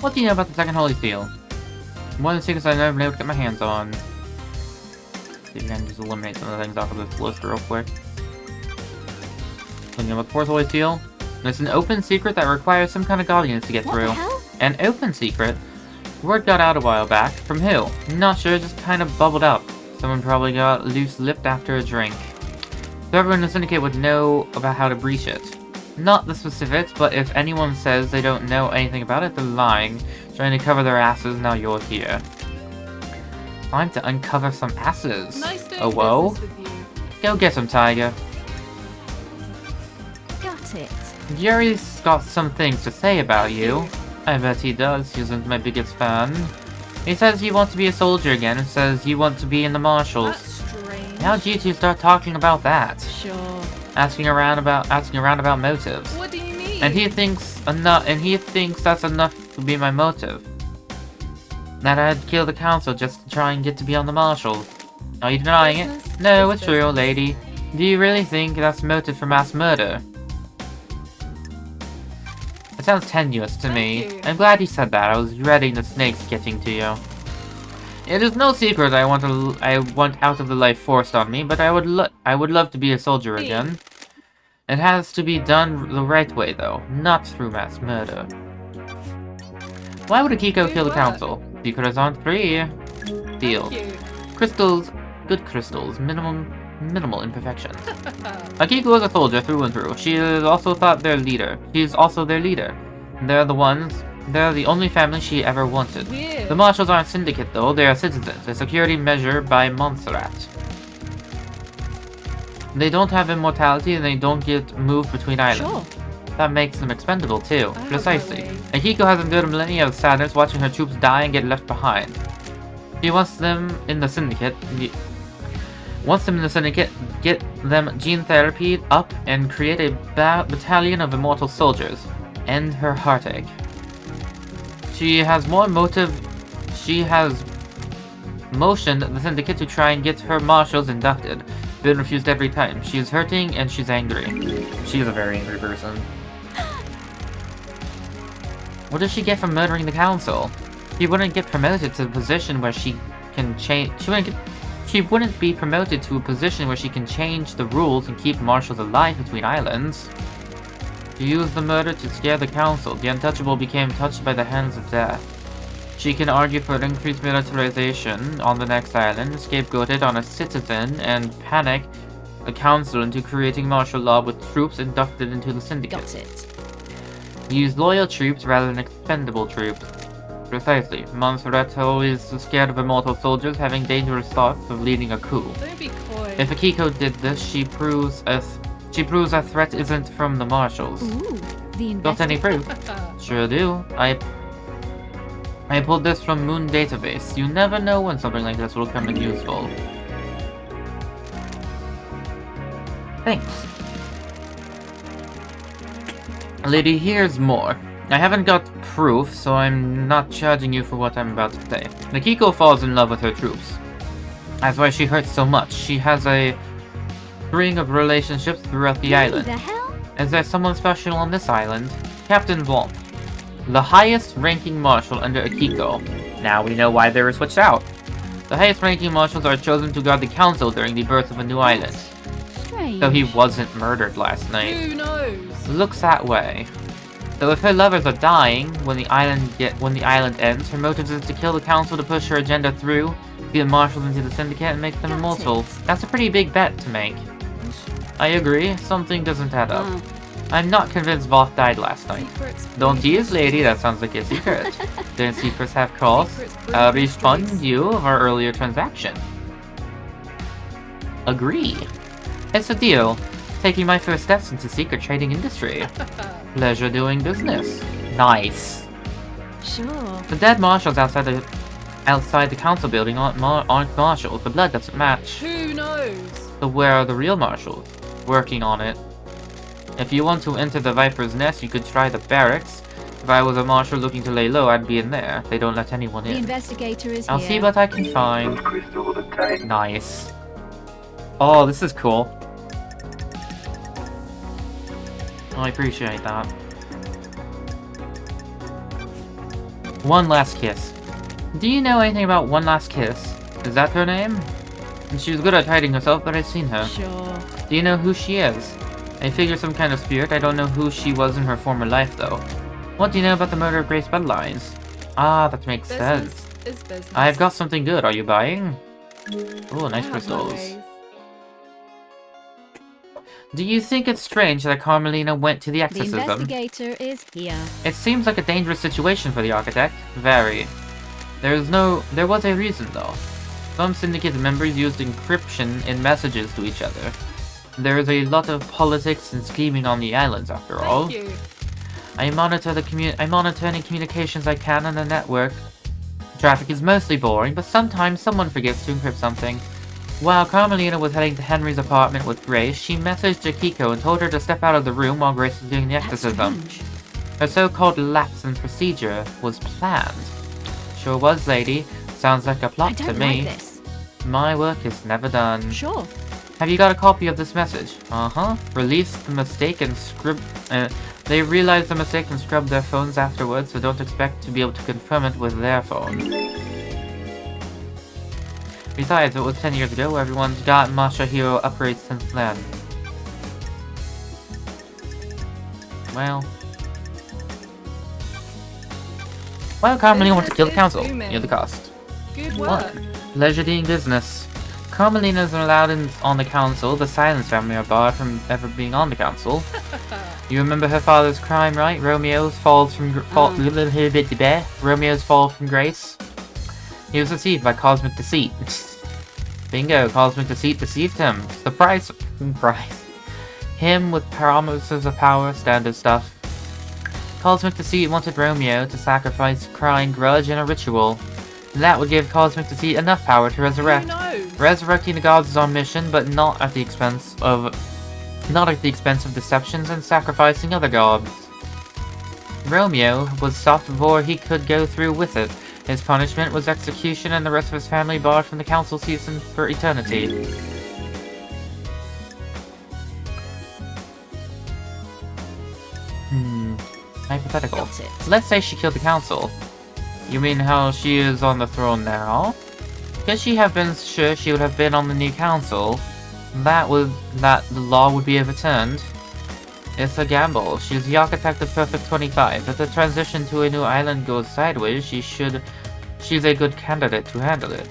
What do you know about the second holy seal? One of the secrets I've never been able to get my hands on. See if you can just eliminate some of the things off of this list real quick. Looking about the fourth holy seal. It's an open secret that requires some kind of godliness to get What through. the hell? An open secret? Word got out a while back. From who? Not sure, just kind of bubbled up. Someone probably got loose-lipped after a drink. So everyone in the Syndicate would know about how to breach it. Not the specifics, but if anyone says they don't know anything about it, they're lying. Trying to cover their asses, now you're here. Time to uncover some asses. Nice doing Oh, whoa. business with you. Go get him, Tiger. Got it. Yuri's got some things to say about you. I bet he does. He isn't my biggest fan. He says you want to be a soldier again and says you want to be in the marshals. That's strange. How'd you two start talking about that? Sure. Asking around about motives. What do you mean? And he thinks that's enough to be my motive. That I'd kill the council just to try and get to be on the marshals. Are you denying it? Business No, is it's real, business. lady. Do you really think that's motive for mass murder? It sounds tenuous to me. Thank you. I'm glad you said that. I was dreading the snakes getting to you. It is no secret I want out of the life forced on me, but I would love to be a soldier again. It has to be done the right way, though, not through mass murder. Why would Akiko Good kill the work. council? Secrets aren't free. Deal. Thank you. Crystals, good crystals, minimal imperfections. Akiko is a soldier through and through. She is also their leader. They're the only family she ever wanted. Weird. The marshals aren't syndicate though, they are citizens, a security measure by Montserrat. They don't have immortality and they don't get moved between islands. Sure. That makes them expendable too. I have Precisely. my ways. Akiko has endured a millennia of sadness watching her troops die and get left behind. She wants them in the syndicate. Get them gene therapy up and create a battalion of immortal soldiers. End her heartache. She has motioned the syndicate to try and get her marshals inducted. Been refused every time. She is hurting and she's angry. She is a very angry person. What does she get from murdering the council? She wouldn't get promoted to the position where she can change. She wouldn't be promoted to a position where she can change the rules and keep marshals alive between islands. She used the murder to scare the council. The untouchable became touched by the hands of death. She can argue for increased militarization on the next island, scapegoated on a citizen, and panic the council into creating martial law with troops inducted into the syndicate. Got it. Use loyal troops rather than expendable troops. Precisely. Montserrat always scared of immortal soldiers having dangerous thoughts of leading a coup. Don't be coy. If Akiko did this, she proves a threat isn't from the marshals. Ooh, the Got any proof? Sure do. I pulled this from Moon Database. You never know when something like this will come in useful. Thanks. Lady, here's more. I haven't got proof, so I'm not charging you for what I'm about to say. Akiko falls in love with her troops. That's why she hurts so much. She has a string of relationships throughout the Who island. the hell? Is there someone special on this island? Captain Blomp, the highest ranking marshal under Akiko. Now we know why they were switched out. The highest ranking marshals are chosen to guard the council during the birth of a new island. Strange. So he wasn't murdered last night. Who knows? Looks that way. So if her lovers are dying when the island ends, her motive is to kill the council to push her agenda through, get marshals into the syndicate, and make them Got immortal. it. That's a pretty big bet to make. I agree. Something doesn't add up. Ah, I'm not convinced Voth died last night. Secrets, Don't please. tease, lady. That sounds like a secret. Don't secrets have costs? Secrets, I'll please. refund you of our earlier transaction. Agree. It's a deal. Taking my first steps into secret trading industry. Pleasure doing business. Nice. sure. The dead marshals outside the council building aren't marshals. The blood doesn't match. Who knows? So where are the real marshals? Working on it. If you want to enter the Viper's Nest, you could try the barracks. If I was a marshal looking to lay low, I'd be in there. They don't let anyone The in. investigator is I'll here. see what I can find. Those crystals obtained. Nice. Oh, this is cool. I appreciate that. One Last Kiss. Do you know anything about One Last Kiss? Is that her name? She was good at hiding herself, but I've seen her. Sure. Do you know who she is? I figure some kind of spirit. I don't know who she was in her former life, though. What do you know about the murder of Grace Bloodlines? Ah, that makes sense. Business is business. I've got something good. Are you buying? Oh, I nice have my crystals. ways. Do you think it's strange that Carmelina went to the The exorcism? investigator is here. It seems like a dangerous situation for the architect. Very. There was a reason, though. Some syndicate members used encryption in messages to each other. There is a lot of politics and scheming on the islands, after all. Thank you. I monitor any communications I can on the network. Traffic is mostly boring, but sometimes someone forgets to encrypt something. While Carmelina was heading to Henry's apartment with Grace, she messaged Akiko and told her to step out of the room while Grace was doing the That's exorcism. strange. Her so-called lapse in procedure was planned. Sure was, lady. Sounds like a I plot to don't me. like this. My work is never done. Sure. Have you got a copy of this message? Released the mistake and they realized the mistake and scrubbed their phones afterwards, so don't expect to be able to confirm it with their phone. Besides, it was 10 years ago. Everyone's got Masha Hero upgrades since then. Well, Carmelina wants to kill the Business is council. booming. Near the cost. Good What? work. Leisure doing business. Carmelina is allowed on the council. The Silence family are barred from ever being on the council. You remember her father's crime, right? Romeo's fall from grace. He was deceived by cosmic deceit. Bingo! Cosmic deceit deceived him. Surprise! Him with promises of power, standard stuff. Cosmic deceit wanted Romeo to sacrifice crying grudge in a ritual. That would give Cosmic Deceit enough power to resurrect. Who knows? Resurrecting the gods is our mission, but not at the expense of deceptions and sacrificing other gods. Romeo was stopped before he could go through with it. His punishment was execution, and the rest of his family barred from the council season for eternity. Hypothetical. Got it. Let's say she killed the council. You mean how she is on the throne now? Could she have been sure she would have been on the new council? That the law would be overturned. It's a gamble. She's the architect of Perfect 25. If the transition to a new island goes sideways, she's a good candidate to handle it.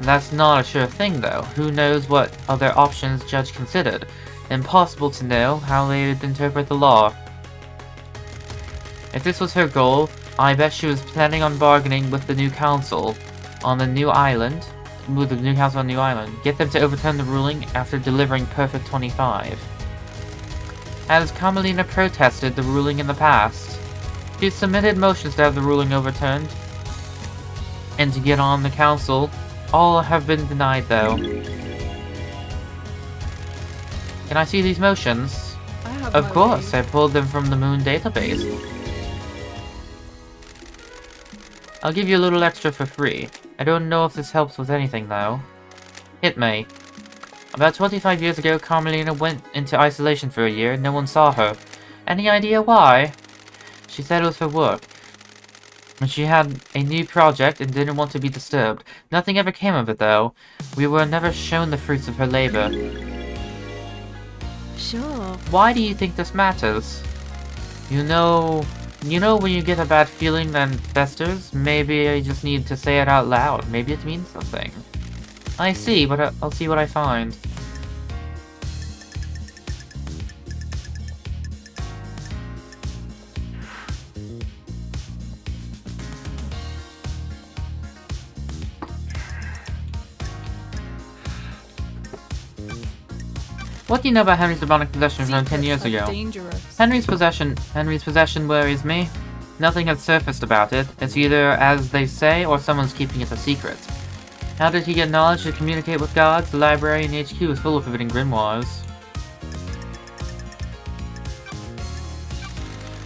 That's not a sure thing, though. Who knows what other options Judge considered? Impossible to know how they would interpret the law. If this was her goal, I bet she was planning on bargaining with the new council on the new island. Get them to overturn the ruling after delivering Perfect 25. Has Carmelina protested the ruling in the past? She submitted motions to have the ruling overturned and to get on the council. All have been denied, though. Can I see these motions? I have Of my course, ways. I pulled them from the Moon database. I'll give you a little extra for free. I don't know if this helps with anything, though. Hit me. About 25 years ago, Carmelina went into isolation for a year. No one saw her. Any idea why? She said it was for work. And she had a new project and didn't want to be disturbed. Nothing ever came of it, though. We were never shown the fruits of her labor. Sure. Why do you think this matters? You know when you get a bad feeling that festers? Maybe I just need to say it out loud. Maybe it means something. I see, but I'll see what I find. What do you know about Henry's demonic possession from 10 years Secrets are ago? Dangerous. Henry's possession worries me. Nothing has surfaced about it. It's either as they say, or someone's keeping it a secret. How did he get knowledge to communicate with gods? The library in HQ is full of forbidden grimoires.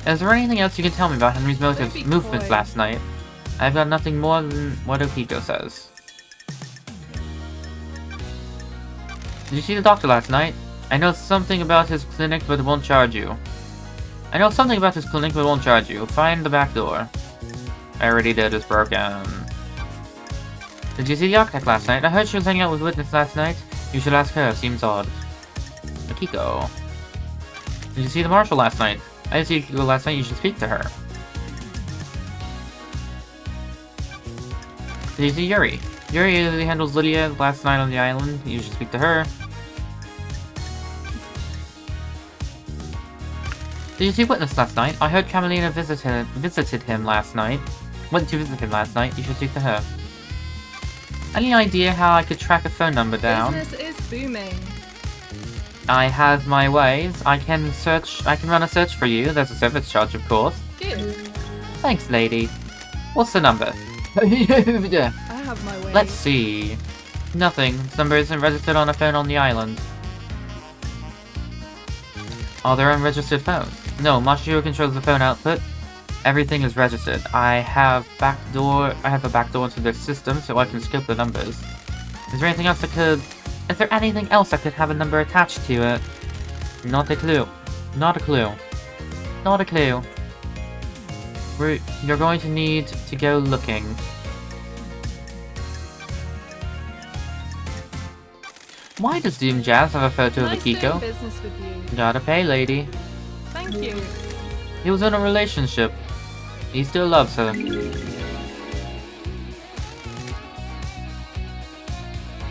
Is there anything else you can tell me about Henry's movements coy. last night? I've got nothing more than what Okiko says. Did you see the doctor last night? I know something about his clinic, but it won't charge you. Find the back door. I already did. It's broken. Did you see the architect last night? I heard she was hanging out with Witness last night. You should ask her. Seems odd. Akiko. Did you see the Marshal last night? I didn't see Akiko last night. You should speak to her. Did you see Yuri? Yuri handles Lydia last night on the island. You should speak to her. Did you see Witness last night? I heard Camelina visited him last night. Went to visit him last night. You should speak to her. Any idea how I could track a phone number down? Business is booming. I have my ways. I can run a search for you. There's a service charge, of course. Good. Thanks, lady. What's the number? I have my way. Let's see. Nothing. This number isn't registered on a phone on the island. Are there unregistered phones? No, Mashiro controls the phone output. Everything is registered. I have a backdoor into their system so I can skip the numbers. Is there anything else that could have a number attached to it? Not a clue. Not a clue. Not a clue. You're going to need to go looking. Why does Doom Jazz have a photo of Nice doing Akiko? business with you. Gotta pay, lady. Thank you. He was in a relationship. He still loves her.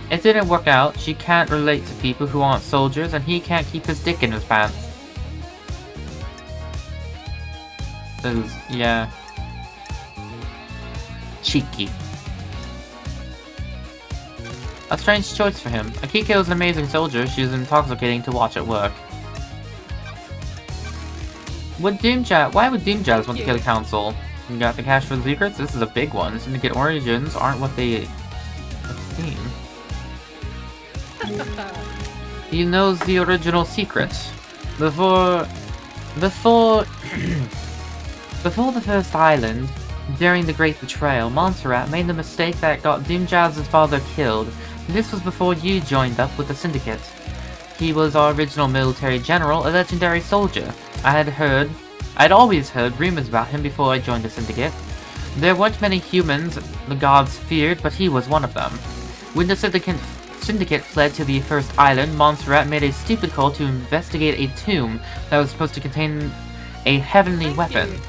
It didn't work out. She can't relate to people who aren't soldiers, and he can't keep his dick in his pants. Yeah. Cheeky. A strange choice for him. Akiko is an amazing soldier. She is intoxicating to watch at work. Why would Doom Jazz want to kill the council? You got the cash for the secrets? This is a big one. Syndicate origins aren't what they seem. He knows the original secret. Before the first island, during the Great Betrayal, Montserrat made the mistake that got Doom Jazz's father killed. This was before you joined up with the Syndicate. He was our original military general, a legendary soldier. I'd always heard rumors about him before I joined the Syndicate. There weren't many humans the gods feared, but he was one of them. When the Syndicate fled to the first island, Montserrat made a stupid call to investigate a tomb that was supposed to contain a heavenly weapon.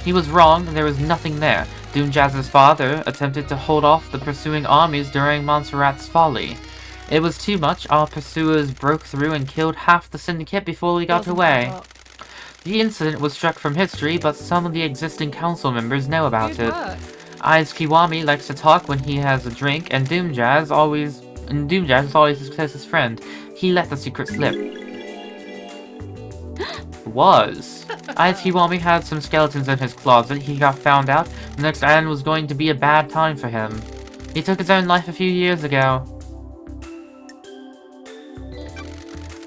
He was wrong, there was nothing there. Doom Jazz's father attempted to hold off the pursuing armies during Montserrat's folly. It was too much. Our pursuers broke through and killed half the Syndicate before we got away. The incident was struck from history, but some of the existing council members know about it. Aiz Kiwami likes to talk when he has a drink, and Doom Jazz is always his closest friend. He let the secret slip. Aiz Kiwami had some skeletons in his closet. He got found out. The next island was going to be a bad time for him. He took his own life a few years ago.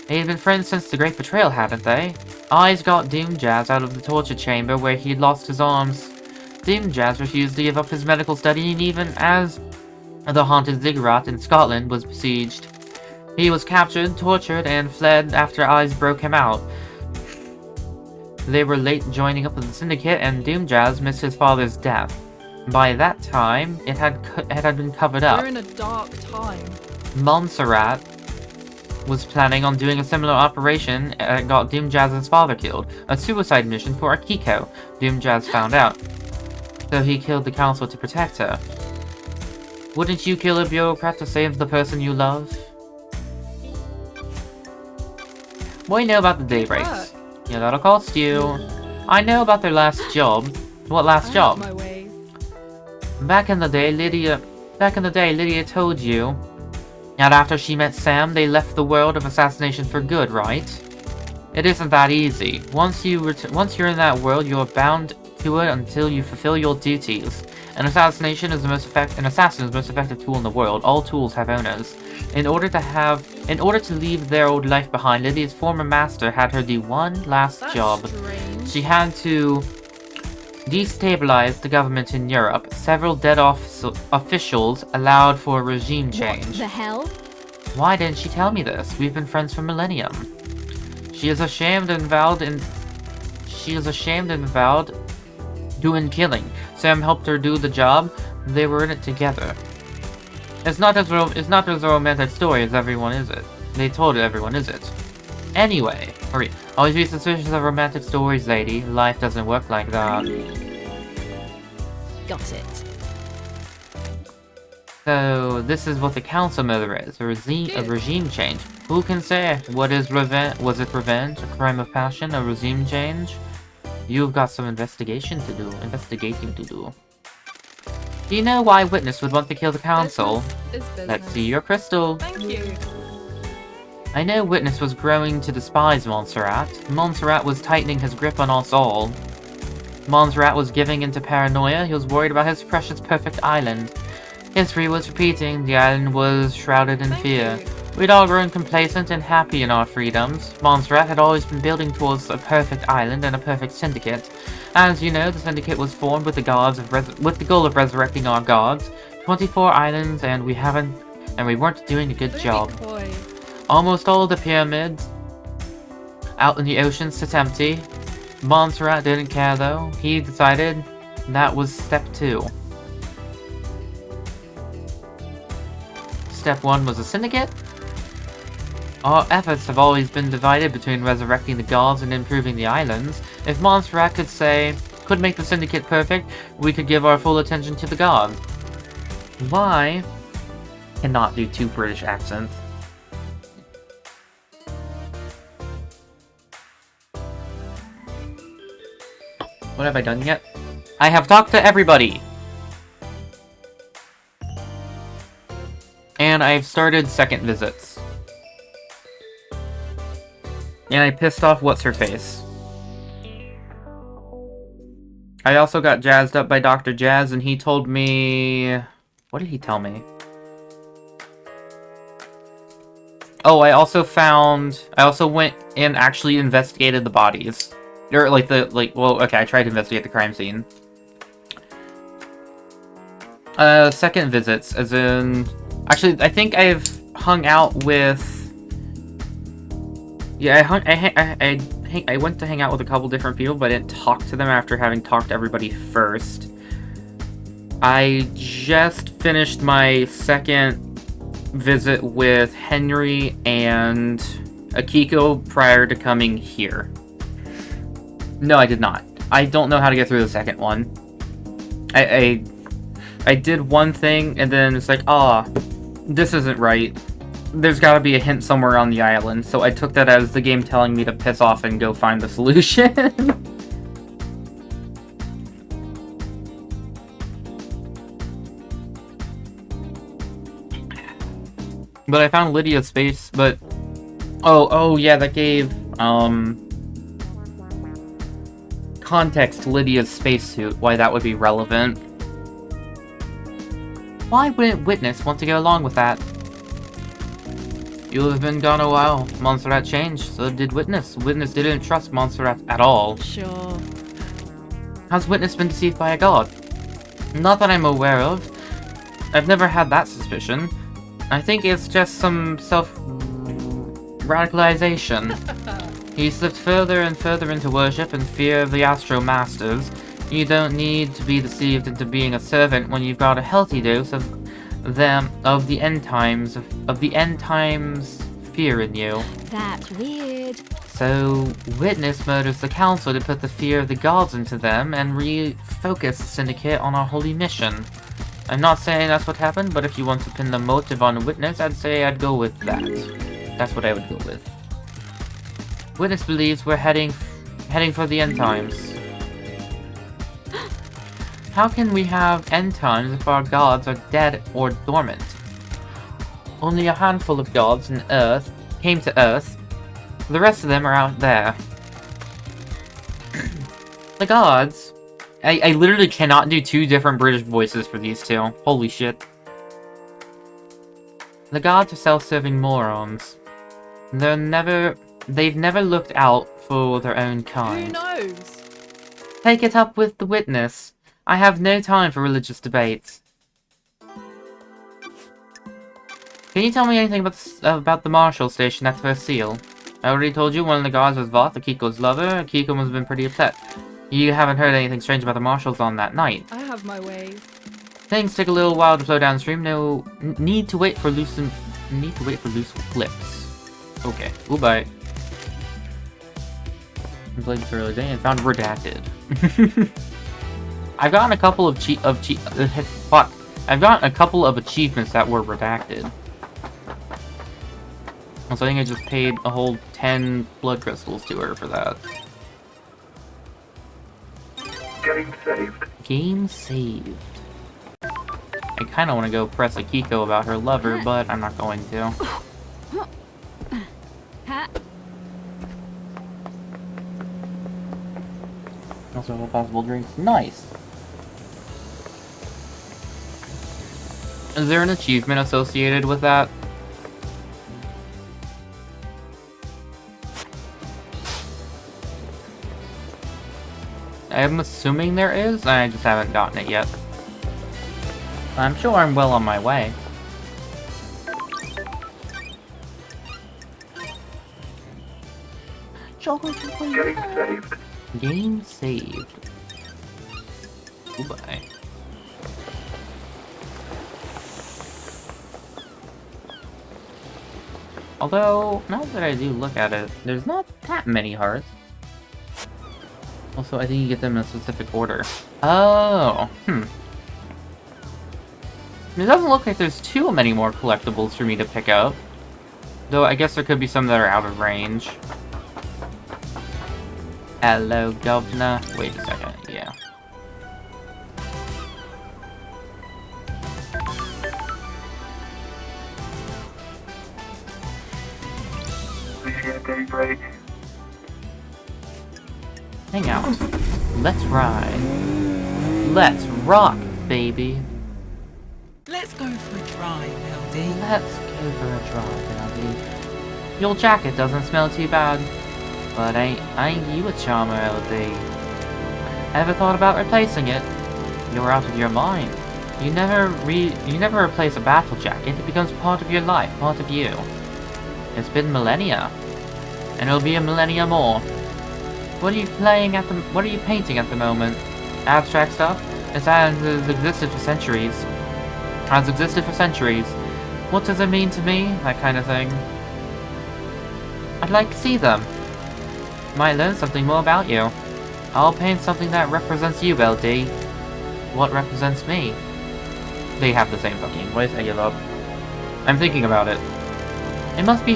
They had been friends since the Great Betrayal, hadn't they? Aiz got Doom Jazz out of the torture chamber where he'd lost his arms. Doom Jazz refused to give up his medical study, and even as the haunted ziggurat in Scotland was besieged. He was captured, tortured, and fled after Aiz broke him out. They were late joining up with the Syndicate, and Doom Jazz missed his father's death. By that time, it had been covered up. We're in a dark time. Montserrat was planning on doing a similar operation that got Doom Jazz's father killed. A suicide mission for Akiko. Doom Jazz found out. So he killed the council to protect her. Wouldn't you kill a bureaucrat to save the person you love? What do you know about the day breaks? Yeah, that'll cost you. I know about their last job. What last job? My ways. Back in the day, Lydia told you that after she met Sam, they left the world of assassination for good, right? It isn't that easy. Once you're in that world, you're bound to it until you fulfill your duties. An assassin is the most effective tool in the world. All tools have owners. In order to leave their old life behind, Lydia's former master had her do one last job. Strange. She had to destabilize the government in Europe. Several dead officials allowed for regime change. What the hell? Why didn't she tell me this? We've been friends for millennium. She is ashamed and vowed doing killing. Sam helped her do the job. They were in it together. It's not as a romantic story as everyone is it. They told everyone is it. Anyway, hurry. Always be suspicious of romantic stories, lady. Life doesn't work like that. Got it. So, this is what the council murder is. A regime change. Who can say? What is revenge? Was it revenge? A crime of passion? A regime change? You've got some investigating to do. Do you know why Witness would want to kill the council? Business is business. Let's see your crystal. Thank you. I know Witness was growing to despise Montserrat. Montserrat was tightening his grip on us all. Montserrat was giving into paranoia. He was worried about his precious perfect island. History was repeating. The island was shrouded in fear. We'd all grown complacent and happy in our freedoms. Montserrat had always been building towards a perfect island and a perfect syndicate. As you know, the syndicate was formed with the goal of resurrecting our gods. 24 islands, and we weren't doing a good job. Boy. Almost all the pyramids out in the ocean sit empty. Montserrat didn't care though. He decided that was step 2. Step 1 was a syndicate. Our efforts have always been divided between resurrecting the gods and improving the islands. If Montserrat could make the syndicate perfect, we could give our full attention to the gods. Why? Cannot do 2 British accents. What have I done yet? I have talked to everybody! And I've started second visits. And I pissed off What's-Her-Face. I also got jazzed up by Dr. Jazz, and he told me... What did he tell me? Oh, I also went and actually investigated the bodies. Or, okay, I tried to investigate the crime scene. Second visits, as in... Actually, I think I've hung out with... Yeah, I went to hang out with a couple different people, but I didn't talk to them after having talked to everybody first. I just finished my second visit with Henry and Akiko prior to coming here. No, I did not. I don't know how to get through the second one. I did one thing, and then it's like, this isn't right. There's gotta be a hint somewhere on the island, so I took that as the game telling me to piss off and go find the solution. But I found Lydia's space, but... Oh yeah, that gave, context to Lydia's spacesuit, why that would be relevant. Why wouldn't Witness want to go along with that? You have been gone a while. Montserrat changed, so did Witness. Witness didn't trust Montserrat at all. Sure. Has Witness been deceived by a god? Not that I'm aware of. I've never had that suspicion. I think it's just some self-radicalization. He slipped further and further into worship and fear of the Astro Masters. You don't need to be deceived into being a servant when you've got a healthy dose of the end times fear in you. That's weird. So, Witness murders the council to put the fear of the gods into them and refocus the syndicate on our holy mission. I'm not saying that's what happened, but if you want to pin the motive on Witness, I'd say I'd go with that. That's what I would go with. Witness believes we're heading for the end times. How can we have end times if our gods are dead or dormant? Only a handful of gods in Earth came to Earth. The rest of them are out there. The gods... I literally cannot do 2 different British voices for these 2. Holy shit. The gods are self-serving morons. They've never looked out for their own kind. Who knows? Take it up with the Witness. I have no time for religious debates. Can you tell me anything about the Marshall station at First Seal? I already told you one of the guards was Voth, Akiko's lover. Akiko must have been pretty upset. You haven't heard anything strange about the marshals on that night. I have my ways. Things take a little while to flow downstream. No need to wait for loose lips. Okay, goodbye. I played this earlier today and found redacted. I've gotten a couple of I've gotten a couple of achievements that were redacted. So I think I just paid a whole 10 blood crystals to her for that. Game saved. Game saved. I kind of want to go press a Kiko about her lover, but I'm not going to. Also, no possible drinks. Nice! Is there an achievement associated with that? I'm assuming there is, and I just haven't gotten it yet. I'm sure I'm well on my way. Game saved. Game saved. Goodbye. Although, now that I do look at it, there's not that many hearts. Also, I think you get them in a specific order. Oh, It doesn't look like there's too many more collectibles for me to pick up. Though, I guess there could be some that are out of range. Hello, Governor. Wait a second, yeah. See you at daybreak. Hang out. Let's ride. Let's rock, baby. Let's go for a drive, LD. Let's go for a drive, LD. Your jacket doesn't smell too bad. But ain't you a charmer, LD? Ever thought about replacing it? You're out of your mind. You never replace a battle jacket. It becomes part of your life, part of you. It's been millennia. And it'll be a millennia more. What are you painting at the moment? Abstract stuff? It's has existed for centuries. What does it mean to me? That kind of thing. I'd like to see them. Might learn something more about you. I'll paint something that represents you, LD. What represents me? They have the same fucking voice, I give up. I'm thinking about it. It must be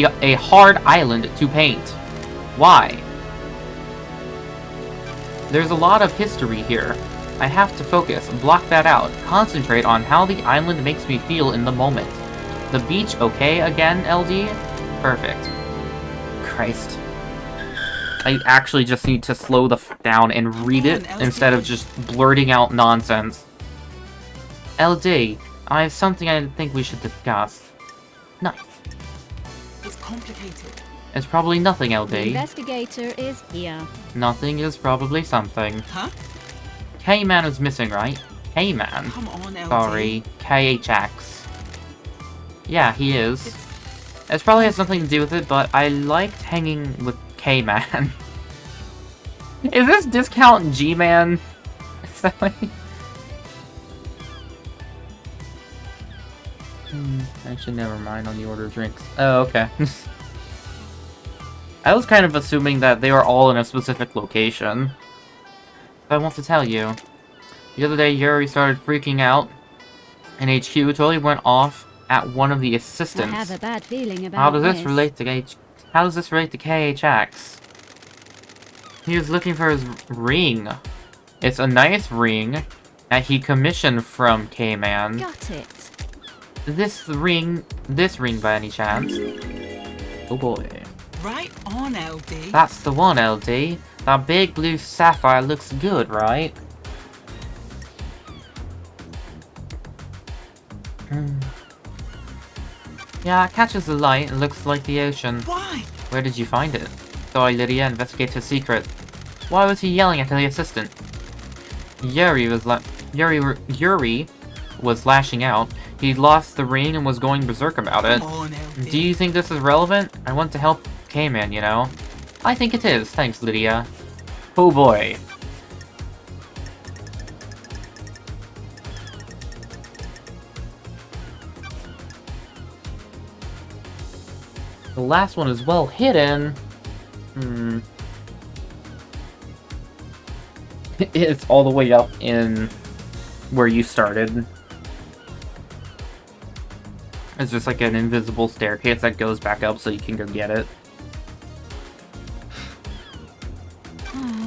a hard island to paint. Why? There's a lot of history here. I have to focus, block that out, concentrate on how the island makes me feel in the moment. The beach okay again, LD? Perfect. Christ. I actually just need to slow the f down and read it instead of just blurting out nonsense. LD, I have something I think we should discuss. Nice. It's complicated. It's probably nothing, LD. The investigator is here. Nothing is probably something. Huh? K-Man is missing, right? K-Man? Come on, LD. Sorry, KHX. Yeah, he is. It probably has nothing to do with it, but I liked hanging with K-Man. Is this discount G-Man? Is that what actually, never mind on the order of drinks. Oh, okay. I was kind of assuming that they were all in a specific location. But I want to tell you. The other day, Yuri started freaking out, and HQ totally went off at one of the assistants. I have a bad feeling about How does this relate to KHX? He was looking for his ring. It's a nice ring that he commissioned from K-Man. Got it. This ring by any chance? Oh boy. Right on, LD. That's the one, LD. That big blue sapphire looks good, right? Yeah, it catches the light and looks like the ocean. Why? Where did you find it? Sorry, Lydia, investigate her secret. Why was he yelling at the assistant? Yuri was lashing out. He'd lost the ring and was going berserk about it. Come on, LD. Do you think this is relevant? I want to help came in, you know? I think it is. Thanks, Lydia. Oh boy. The last one is well hidden. It's all the way up in where you started. It's just like an invisible staircase that goes back up so you can go get it.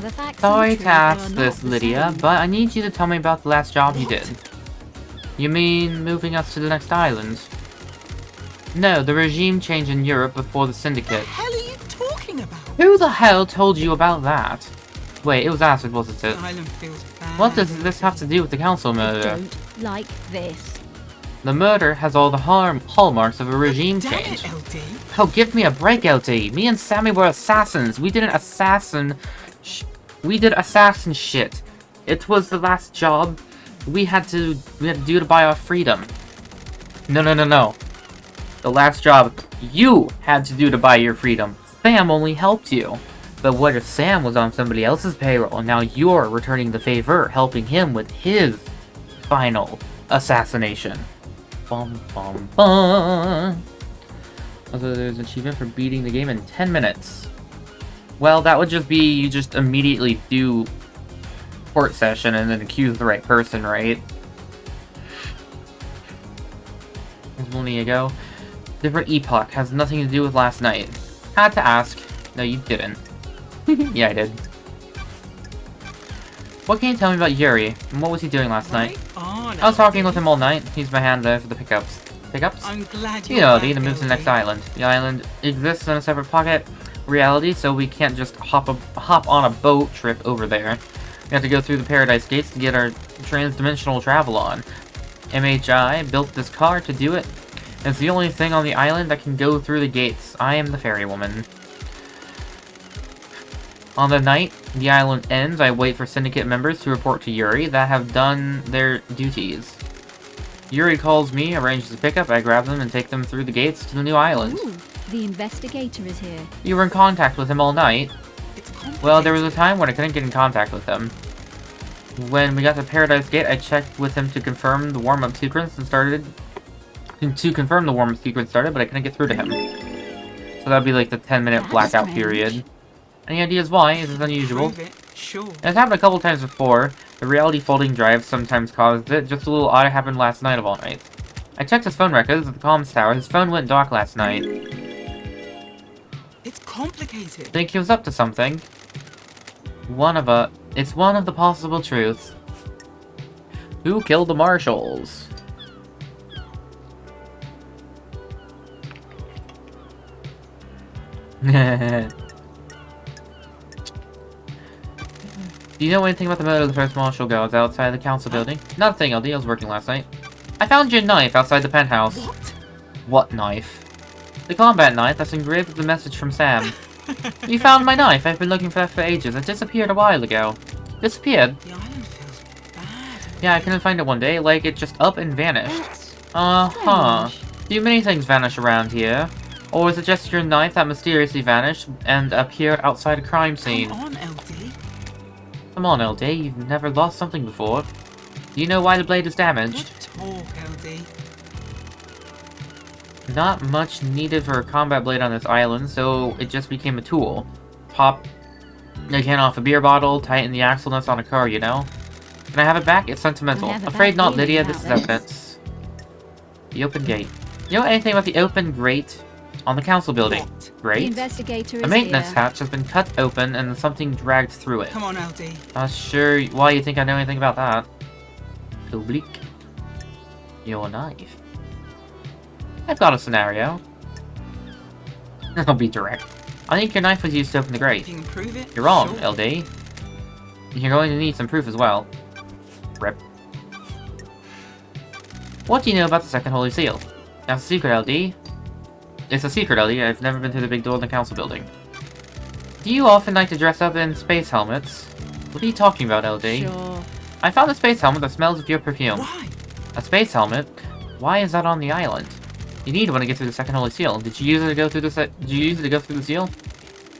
The facts Sorry and to truth are ask not this, the Lydia, same. but I need you to tell me about the last job you did. You mean moving us to the next island? No, the regime change in Europe before the Syndicate. What the hell are you talking about? Who the hell told you about that? Wait, it was Acid, wasn't it? The island feels bad. What does this have to do with the council I murder? don't like this. The murder has all the hallmarks of a regime Damn change. it, LD. Oh, give me a break, LD. Me and Sammy were assassins. We did assassin shit. It was the last job we had to do to buy our freedom. No. The last job you had to do to buy your freedom. Sam only helped you. But what if Sam was on somebody else's payroll and now you're returning the favor, helping him with his final assassination? Bum bum bum. Also, there's an achievement for beating the game in 10 minutes. Well, that would just be you just immediately do court session and then accuse the right person, right? There's one ago. Different epoch has nothing to do with last night. Had to ask. No, you didn't. Yeah, I did. What can you tell me about Yuri? And what was he doing last night? On, I was talking LD. with him all night. He's my hand there for the pickups. Pickups? I'm glad You you're know, back, the move to the next LD. island. The island exists in a separate pocket reality, so we can't just hop on a boat trip over there. We have to go through the Paradise Gates to get our trans-dimensional travel on. MHI built this car to do it. It's the only thing on the island that can go through the gates. I am the ferry woman. On the night the island ends, I wait for Syndicate members to report to Yuri that have done their duties. Yuri calls me, arranges a pickup, I grab them and take them through the gates to the new island. Ooh, the investigator is here. You were in contact with him all night. It's complicated. Well, there was a time when I couldn't get in contact with him. When we got to Paradise Gate, I checked with him to confirm the warm-up sequence and started... but I couldn't get through to him. So that'd be like the 10-minute That's blackout strange. period. Any ideas why? Is this unusual? Prove it. Sure. It's happened a couple times before. The reality folding drive sometimes caused it. Just a little odd happened last night of all nights. I checked his phone records at the comms tower. His phone went dark last night. It's complicated. Think he was up to something? It's one of the possible truths. Who killed the marshals? Do you know anything about the murder of the first marshal guards outside the council building? Not a thing, LD. I was working last night. I found your knife outside the penthouse. What? What knife? The combat knife that's engraved with the message from Sam. You found my knife. I've been looking for that for ages. It disappeared a while ago. Disappeared? The island feels bad. Yeah, I couldn't find it one day. Like, it just up and vanished. That's Uh-huh. strange. Do many things vanish around here? Or is it just your knife that mysteriously vanished and appeared outside a crime scene? Come on, LD. Come on, LD. You've never lost something before. Do you know why the blade is damaged? Good talk, LD. Not much needed for a combat blade on this island, so it just became a tool. Pop the can off a beer bottle, tighten the axle nuts on a car, you know? Can I have it back? It's sentimental. I have a Afraid bad not, feeling Lydia. about This is this. evidence. The open gate. You know anything about the open grate on the council building? What? The Great. investigator is A maintenance here. hatch has been cut open and something dragged through it. Come on, LD. Not sure why you think I know anything about that. Public. Your knife. I've got a scenario. I'll be direct. I think your knife was used to open the If grate. you can prove it. You're wrong, sure. LD. You're going to need some proof as well. Rip. What do you know about the second Holy Seal? That's a secret, LD. It's a secret, LD. I've never been through the big door in the council building. Do you often like to dress up in space helmets? What are you talking about, LD? Sure. I found a space helmet that smells of your perfume. Why? A space helmet? Why is that on the island? You need one to get through the second holy seal. Did you use it to go through the Did you use it to go through the seal?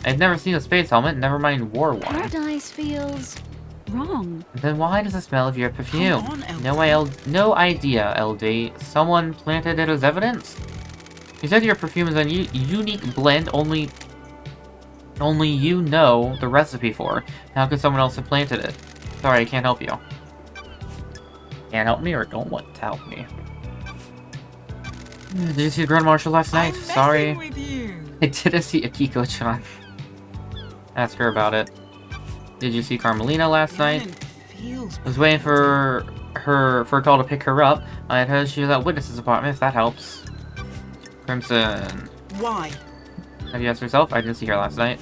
I've never seen a space helmet, never mind war one. Paradise feels wrong. Then why does it smell of your perfume? Hold on, No idea, LD. Someone planted it as evidence? You said your perfume is a unique blend only you know the recipe for. How could someone else have planted it? Sorry, I can't help you. Can't help me or don't want to help me? Did you see the Grand Marshal last night? I'm Sorry. messing with you. I didn't see Akiko-chan. Ask her about it. Did you see Carmelina last night? Even feels I was waiting for a call to pick her up. I had heard she was at Witness's apartment, if that helps. Crimson. why? Have you asked yourself? I didn't see her last night.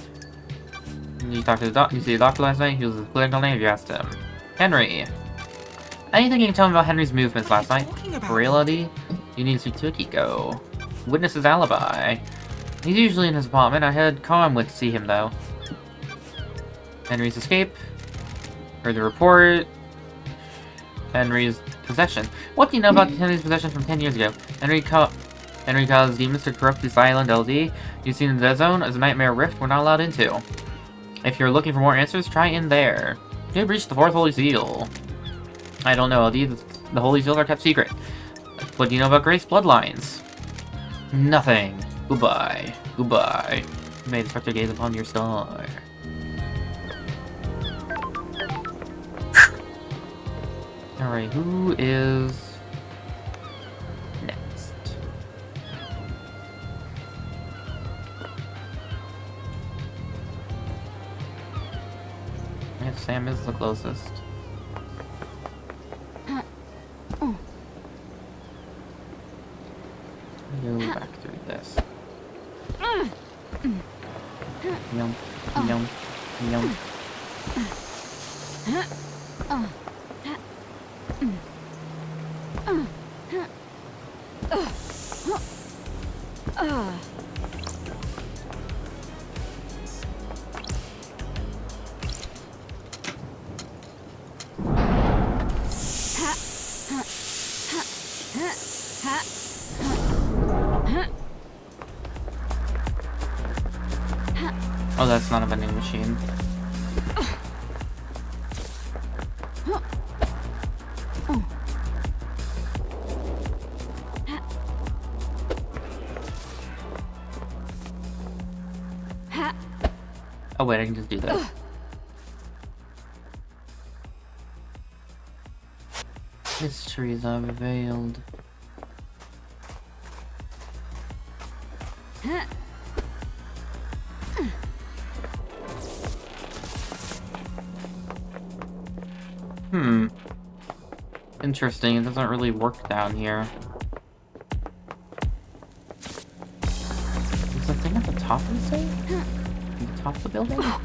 Did you talk to the doctor? You see the doctor last night? He was clinical name. Have you asked him? Henry. Anything you can tell me about Henry's movements last night? Talking about For reality? You need to speak to Akiko. Witness's alibi. He's usually in his apartment. I had Khan went to see him though. Henry's escape. Heard the report. Henry's possession. What do you know about Henry's possession from 10 years ago? Henry caused demons to corrupt this island, LD. You've seen the Dead Zone as a nightmare rift we're not allowed into. If you're looking for more answers, try in there. You breached the 4th Holy Seal. I don't know, LD. The Holy Seals are kept secret. What do you know about Grace bloodlines? Nothing. Goodbye. Goodbye. May the spectre gaze upon your star. Alright, who is next? I guess Sam is the closest. Go back through this. Yum, yum, yum. Oh, that's not a vending machine. Oh wait, I can just do that. Mysteries are revealed. Interesting, it doesn't really work down here. Is the thing at the top of the safe? At the top of the building? I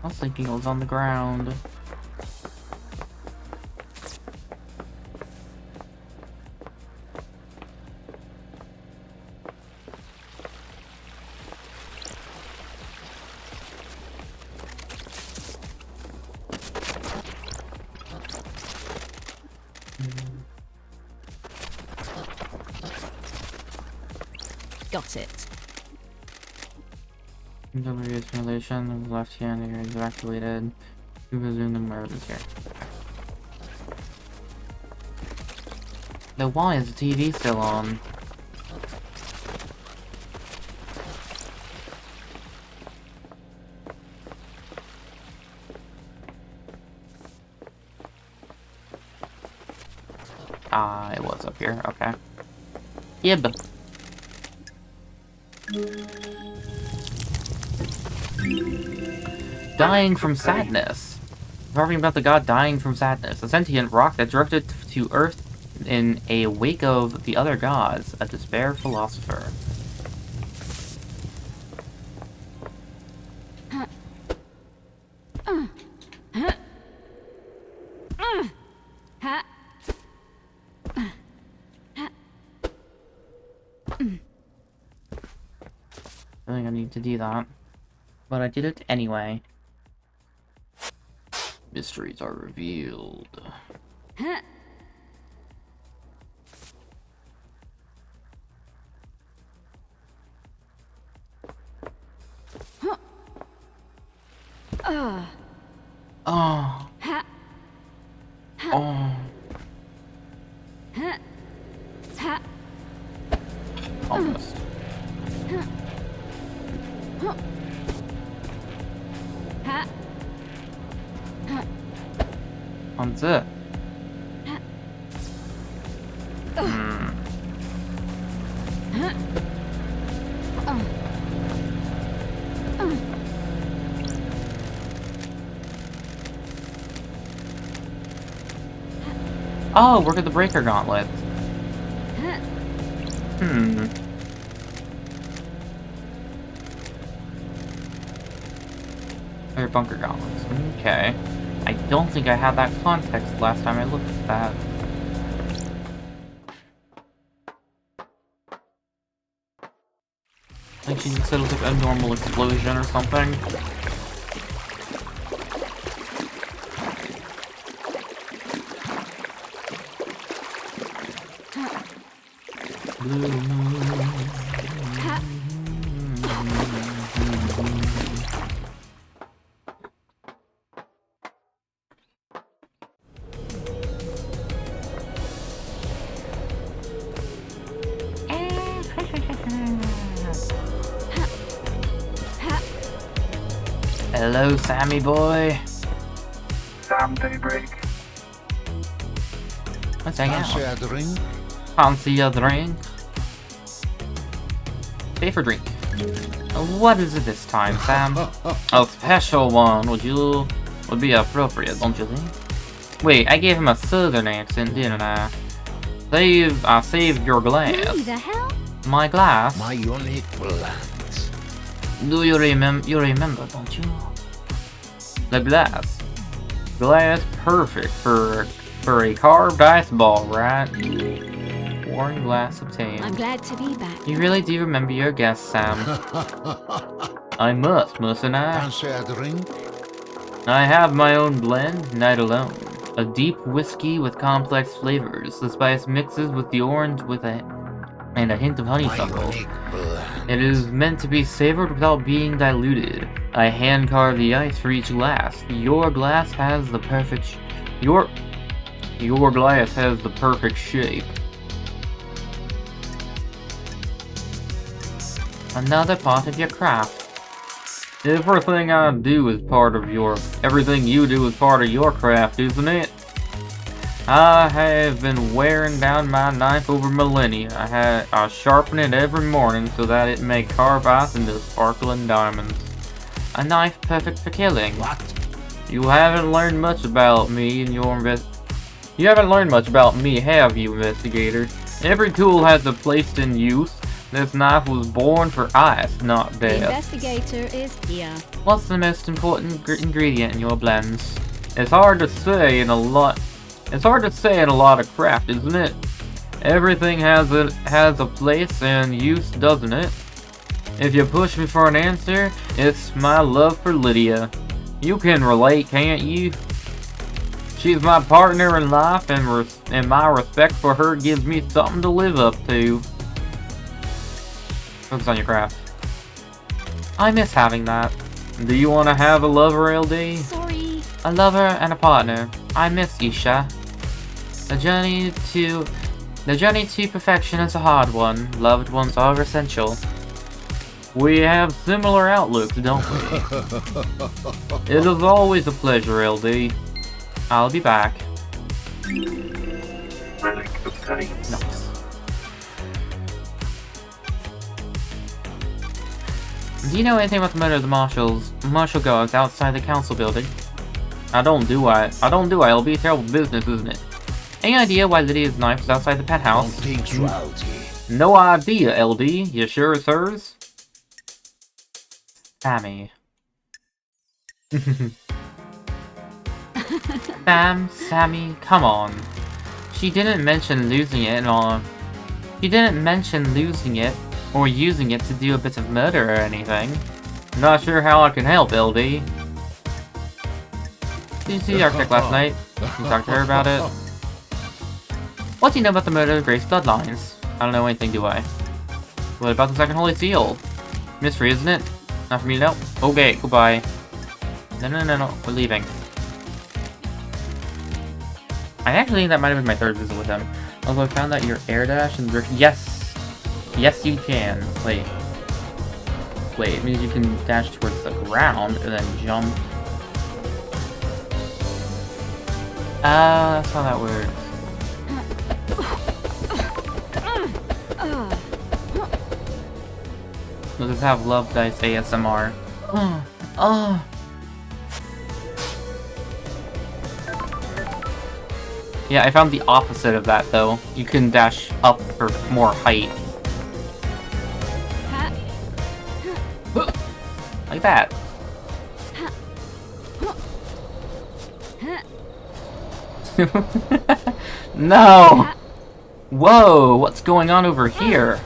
was thinking it was on the ground. Got it. W simulation of the left hand here is activated. We resume the murders here. Then why is the TV still on? Ah, it was up here. Okay. Yib. Dying from sadness. Talking about the god dying from sadness. A sentient rock that drifted to Earth in a wake of the other gods. A despair philosopher. I think I need to do that. But I did it anyway. Mysteries are revealed. Oh. Oh. Almost. That's it. Oh, work at the breaker gauntlet. Or bunker gauntlets. Okay. I don't think I had that context last time I looked at that. Like she said it was like a normal explosion or something. Hello, Sammy boy. Sam Daybreak. Let's hang out. Fancy a drink? Fancy a drink? Pay for drink. What is it this time, Sam? A special one, would be appropriate, don't you think? Wait, I gave him a southern accent, didn't I? I saved your glass. Who the hell? My glass? My unique plants. Do you remember, don't you? The glass. Glass perfect for a carved ice ball, right? Worn glass obtained. I'm glad to be back. You really do remember your guess, Sam. I mustn't I? Fancy a drink? I have my own blend, night alone. A deep whiskey with complex flavors. The spice mixes with the orange and a hint of My honeysuckle. unique blend. It is meant to be savored without being diluted. I hand carve the ice for each glass. Your glass has the perfect your glass has the perfect shape. Another part of your craft. Everything you do is part of your craft, isn't it? I have been wearing down my knife over millennia. I sharpen it every morning so that it may carve ice into sparkling diamonds. A knife perfect for killing. What? You haven't learned much about me You haven't learned much about me, have you, investigator? Every tool has a place in use. This knife was born for ice, not The death. investigator is here. What's the most important ingredient in your blends? It's hard to say in a lot of craft, isn't it? Everything has a place and use, doesn't it? If you push me for an answer, it's my love for Lydia. You can relate, can't you? She's my partner in life, and my respect for her gives me something to live up to. Focus on your craft. I miss having that. Do you want to have a lover, LD? Sorry. A lover and a partner. I miss Isha. The journey to perfection is a hard one. Loved ones are essential. We have similar outlooks, don't we? It is always a pleasure, LD. I'll be back. Relic obtained. Nice. Do you know anything about the murder of the marshal guards outside the council building? I don't do I, it'll be a terrible business, isn't it? Any idea why Lydia's knife is outside the penthouse? Something's rowdy. No idea, LD. You sure it's hers? Sammy. Sammy, come on. She didn't mention losing it or using it to do a bit of murder or anything. Not sure how I can help, LD. Did you see the architect last night? You talked to her about it? What do you know about the murder of Grace Bloodlines? I don't know anything, do I? What about the second Holy Seal? Mystery, isn't it? Not for me to know? Okay, goodbye. No, we're leaving. I actually think that might have been my third visit with him. Although I found that your air dash and yes! Yes, you can. Wait, it means you can dash towards the ground and then jump. That's how that works. Let's just have Love Dice ASMR. Oh. Yeah, I found the opposite of that though. You can dash up for more height. Like that. No! Whoa, what's going on over here?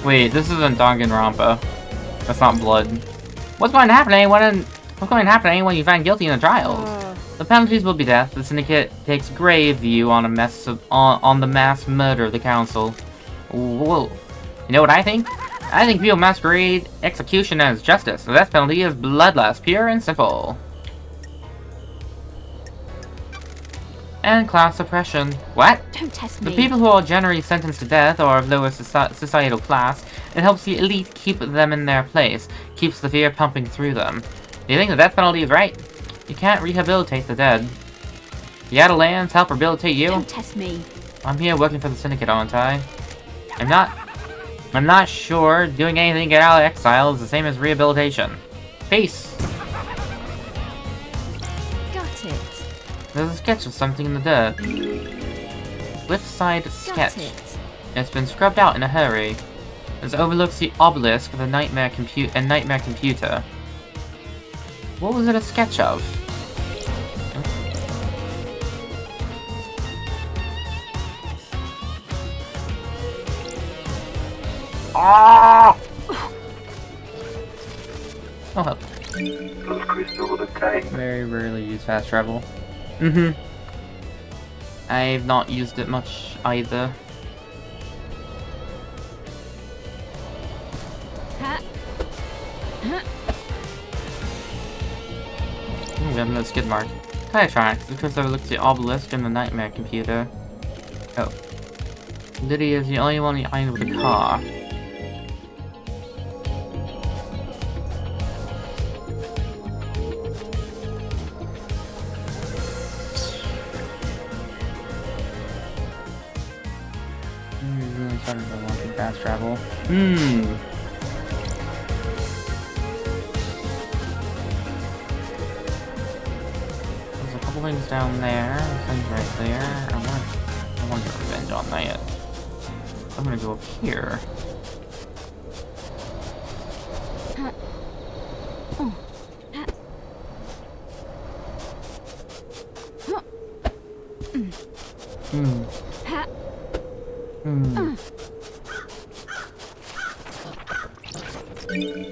Wait, this isn't Danganronpa. That's not blood. What's going to happen to anyone you find guilty in the trials? The penalties will be death. The Syndicate takes grave view on the mass murder of the Council. Whoa. You know what I think? I think people masquerade execution as justice. The death penalty is bloodless, pure and simple. And class oppression. What? Don't test me. The people who are generally sentenced to death are of lower societal class. It helps the elite keep them in their place. Keeps the fear pumping through them. Do you think the death penalty is right? You can't rehabilitate the dead. The Adelans help rehabilitate you? Don't test me. I'm here working for the Syndicate, aren't I? I'm not sure doing anything to get out of exile is the same as rehabilitation. Peace! Got it. There's a sketch of something in the dirt. Lift side sketch. Got it. It's been scrubbed out in a hurry. This overlooks the obelisk of the nightmare computer. What was it a sketch of? Ah! Oh, help. Those crystals obtained. Very rarely use fast travel. Mm-hmm. I've not used it much either. We have no skid mark. Tire tracks. Because overlooks the obelisk and the nightmare computer. Oh. Lydia is the only one behind with a car. Fast travel. There's a couple things down there. Things right there. I want to get revenge on that. I'm gonna go up here.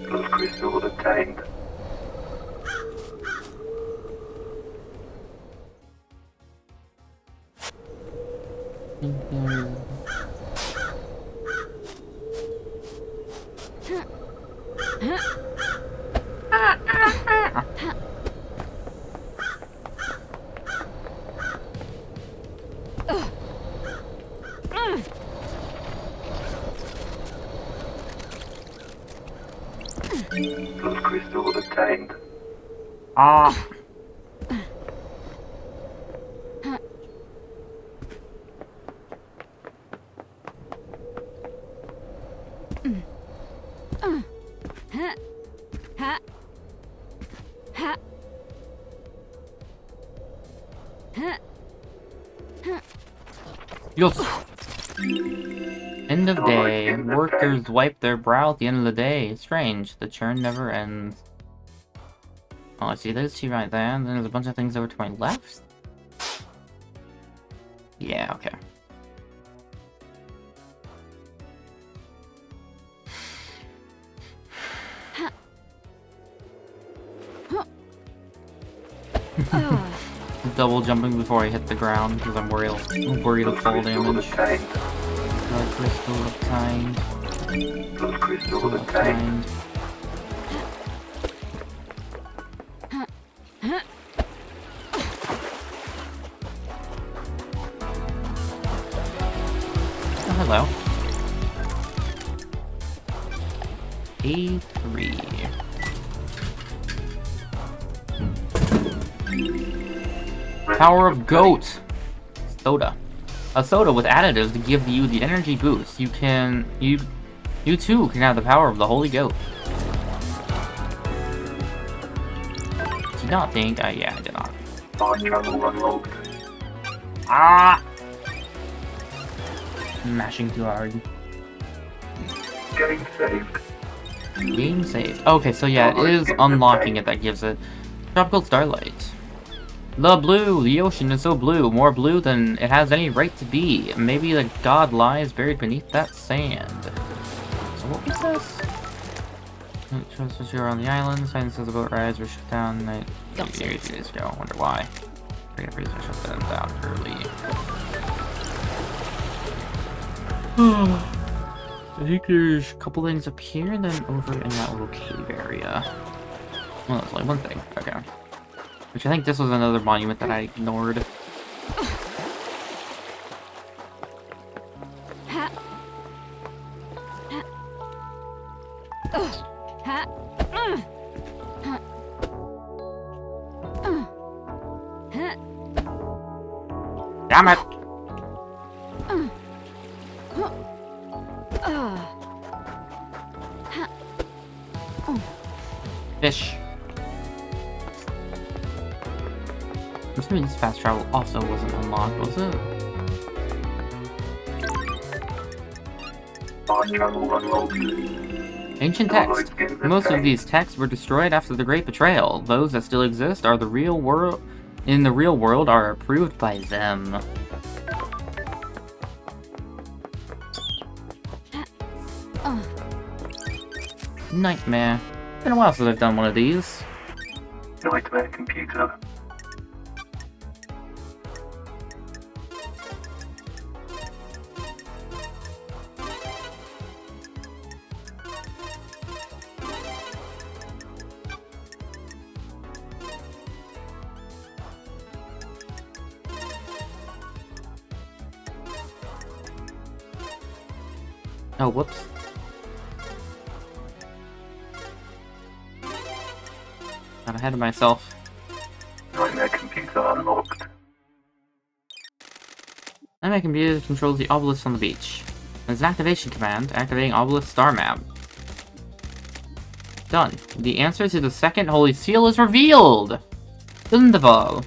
Those crystals obtained. Those crystals obtained. Ah. Yes. End of day. Workers wipe their brow at the end of the day. Strange. The churn never ends. Oh, I see those two right there, and then there's a bunch of things over to my left. Yeah, okay. Double jumping before I hit the ground because I'm worried of fall damage. Blood crystal obtained. Those crystals obtained. hello. A3. Power of Goat. Soda. A soda with additives to give you the energy boost. You too can have the power of the Holy Goat. Did not think? Yeah, I did not. Travel unlocked. Ah! Mashing too hard. Getting saved. Game saved. Okay, so yeah, it is unlocking it that gives it Tropical Starlight. The blue! The ocean is so blue, more blue than it has any right to be. Maybe the god lies buried beneath that sand. So what was this? Transfers here on the island. Sign says the boat rides were shut down night 2 days ago. I wonder why. I shut them down early. I think there's a couple things up here and then over in that little cave area. Well, that's only one thing. Okay. Which I think this was another monument that I ignored. Damn it! Fish. I'm assuming this fast travel also wasn't unlocked, was it? Travel unlocked. Ancient text. Most of these texts were destroyed after the Great Betrayal. Those that still exist are the real world. In the real world, are approved by them. Nightmare. Been a while since I've done one of these. Nightmare computer. Oh, whoops. Got ahead of myself. Nightmare computer unlocked. Nightmare computer controls the obelisk on the beach. There's an activation command, activating obelisk star map. Done. The answer to the second holy seal is revealed! Thunderval.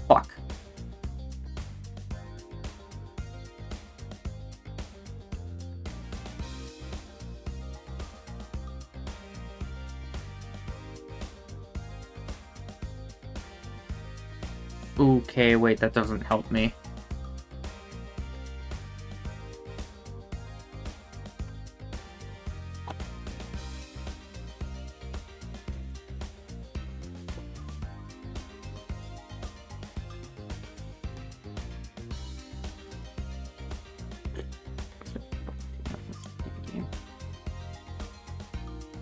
Fuck. Okay, wait, that doesn't help me.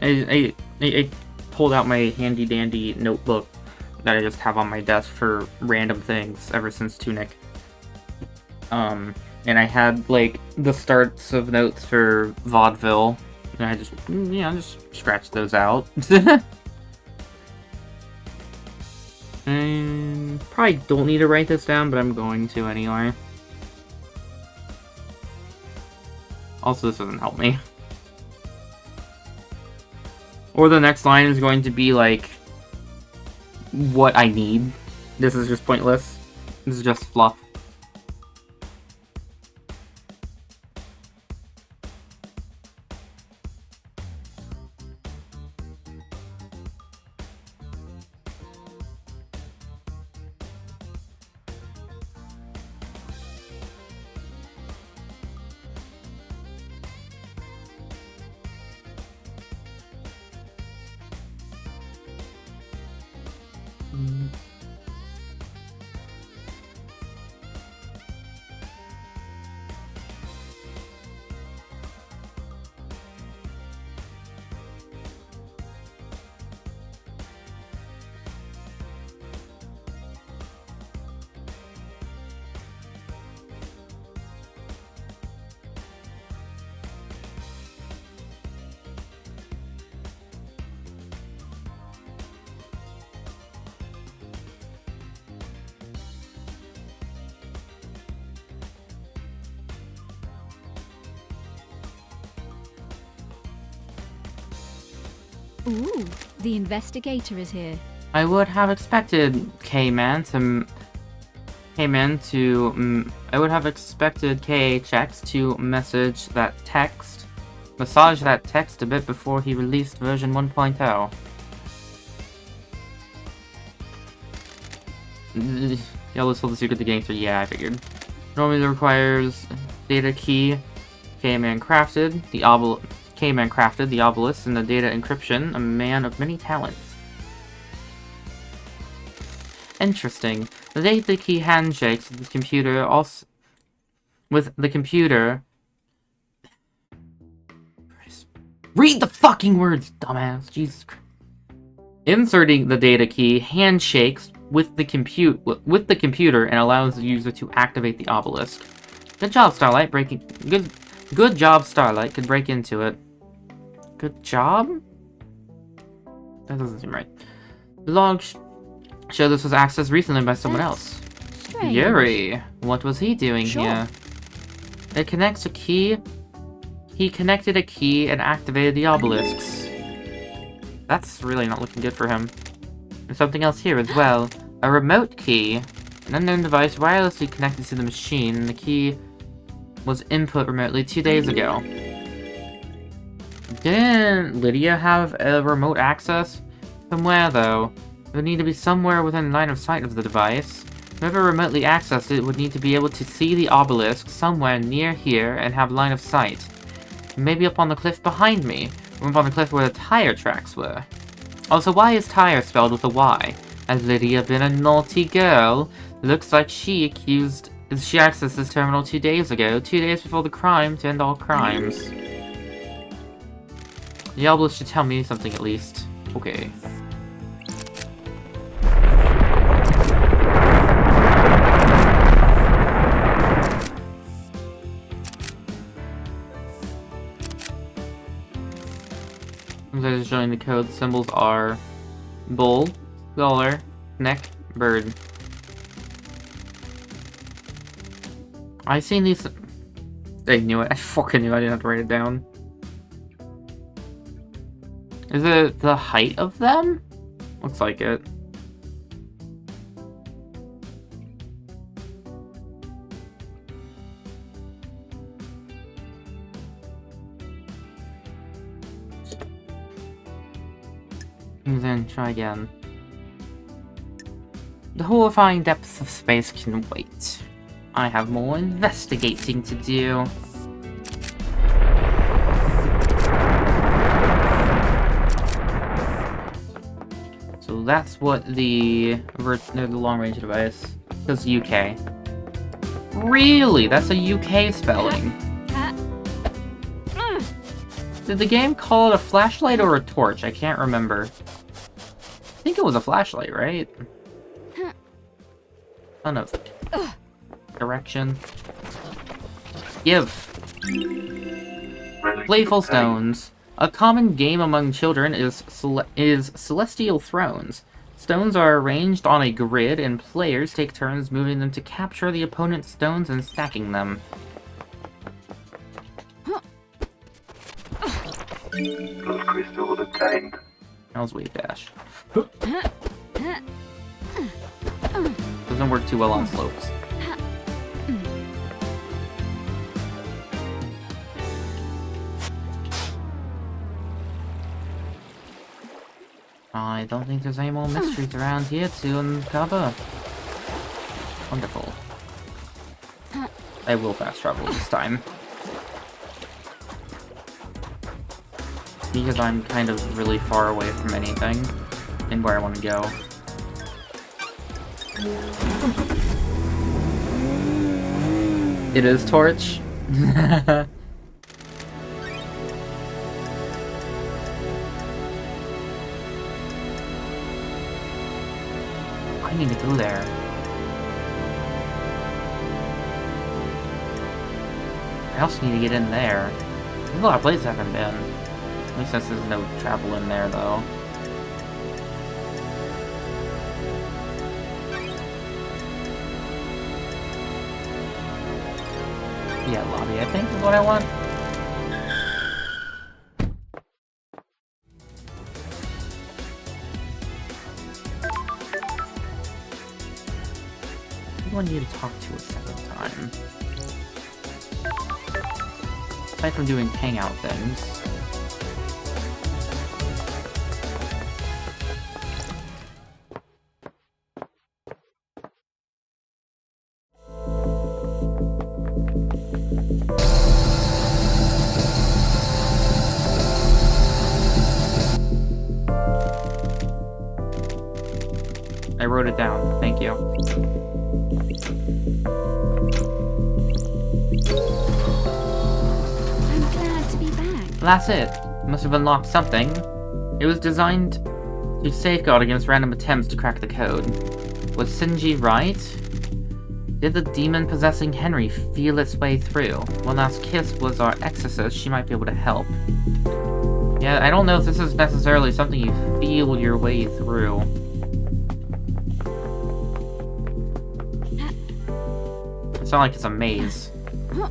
I pulled out my handy dandy notebook that I just have on my desk for random things ever since Tunic. And I had like the starts of notes for vaudeville, and I just scratched those out. And probably don't need to write this down, but I'm going to anyway. Also, this doesn't help me. Or the next line is going to be like what I need. This is just pointless. This is just fluff. Ooh, the investigator is here. I would have expected I would have expected KHX to massage that text a bit before he released version 1.0. Y'all sold the secret to getting through. Yeah, I figured. Normally it requires data key, K-Man crafted the obelisk, and the data encryption, a man of many talents. Interesting. The data key handshakes with the computer Read the fucking words, dumbass. Jesus Christ. Inserting the data key handshakes with the computer and allows the user to activate the obelisk. Good job, Starlight. Good job, Starlight. Could break into it. Good job? That doesn't seem right. The logs show this was accessed recently by someone else. Strange. Yuri. What was he doing here? It connects a key. He connected a key and activated the obelisks. That's really not looking good for him. There's something else here as well. A remote key. An unknown device wirelessly connected to the machine. The key was input remotely 2 days ago. Didn't Lydia have a remote access? Somewhere, though. It would need to be somewhere within line of sight of the device. Whoever remotely accessed it would need to be able to see the obelisk somewhere near here and have line of sight. Maybe up on the cliff behind me, or up on the cliff where the tire tracks were. Also, why is tire spelled with a Y? Has Lydia been a naughty girl? Looks like she accessed this terminal 2 days ago, 2 days before the crime to end all crimes. The obelisk should tell me something at least. Okay. As showing the code, symbols are bull, dollar, neck, bird. I seen these. I knew it. I fucking knew I didn't have to write it down. Is it the height of them? Looks like it. And then try again. The horrifying depths of space can wait. I have more investigating to do. So that's what the long-range device does. UK. Really? That's a UK spelling. Did the game call it a flashlight or a torch? I can't remember. I think it was a flashlight, right? Ton of direction. Give. Playful stones. A common game among children is Celestial Thrones. Stones are arranged on a grid, and players take turns moving them to capture the opponent's stones and stacking them. Those crystals obtained. That was wave dash. Doesn't work too well on slopes. I don't think there's any more mysteries around here to uncover. Wonderful. I will fast travel this time. Because I'm kind of really far away from anything and where I want to go. It is torch. I need to go there. I also need to get in there. There's a lot of places I haven't been. At least since there's no travel in there, though. Yeah, lobby, I think, is what I want. want you to talk to a second time. Aside from doing hangout things. I wrote it down. Thank you. I'm glad to be back. That's it. Must have unlocked something. It was designed to safeguard against random attempts to crack the code. Was Shinji right? Did the demon possessing Henry feel its way through? One Last Kiss was our exorcist. She might be able to help. Yeah, I don't know if this is necessarily something you feel your way through. It's not like it's a maze. Ha.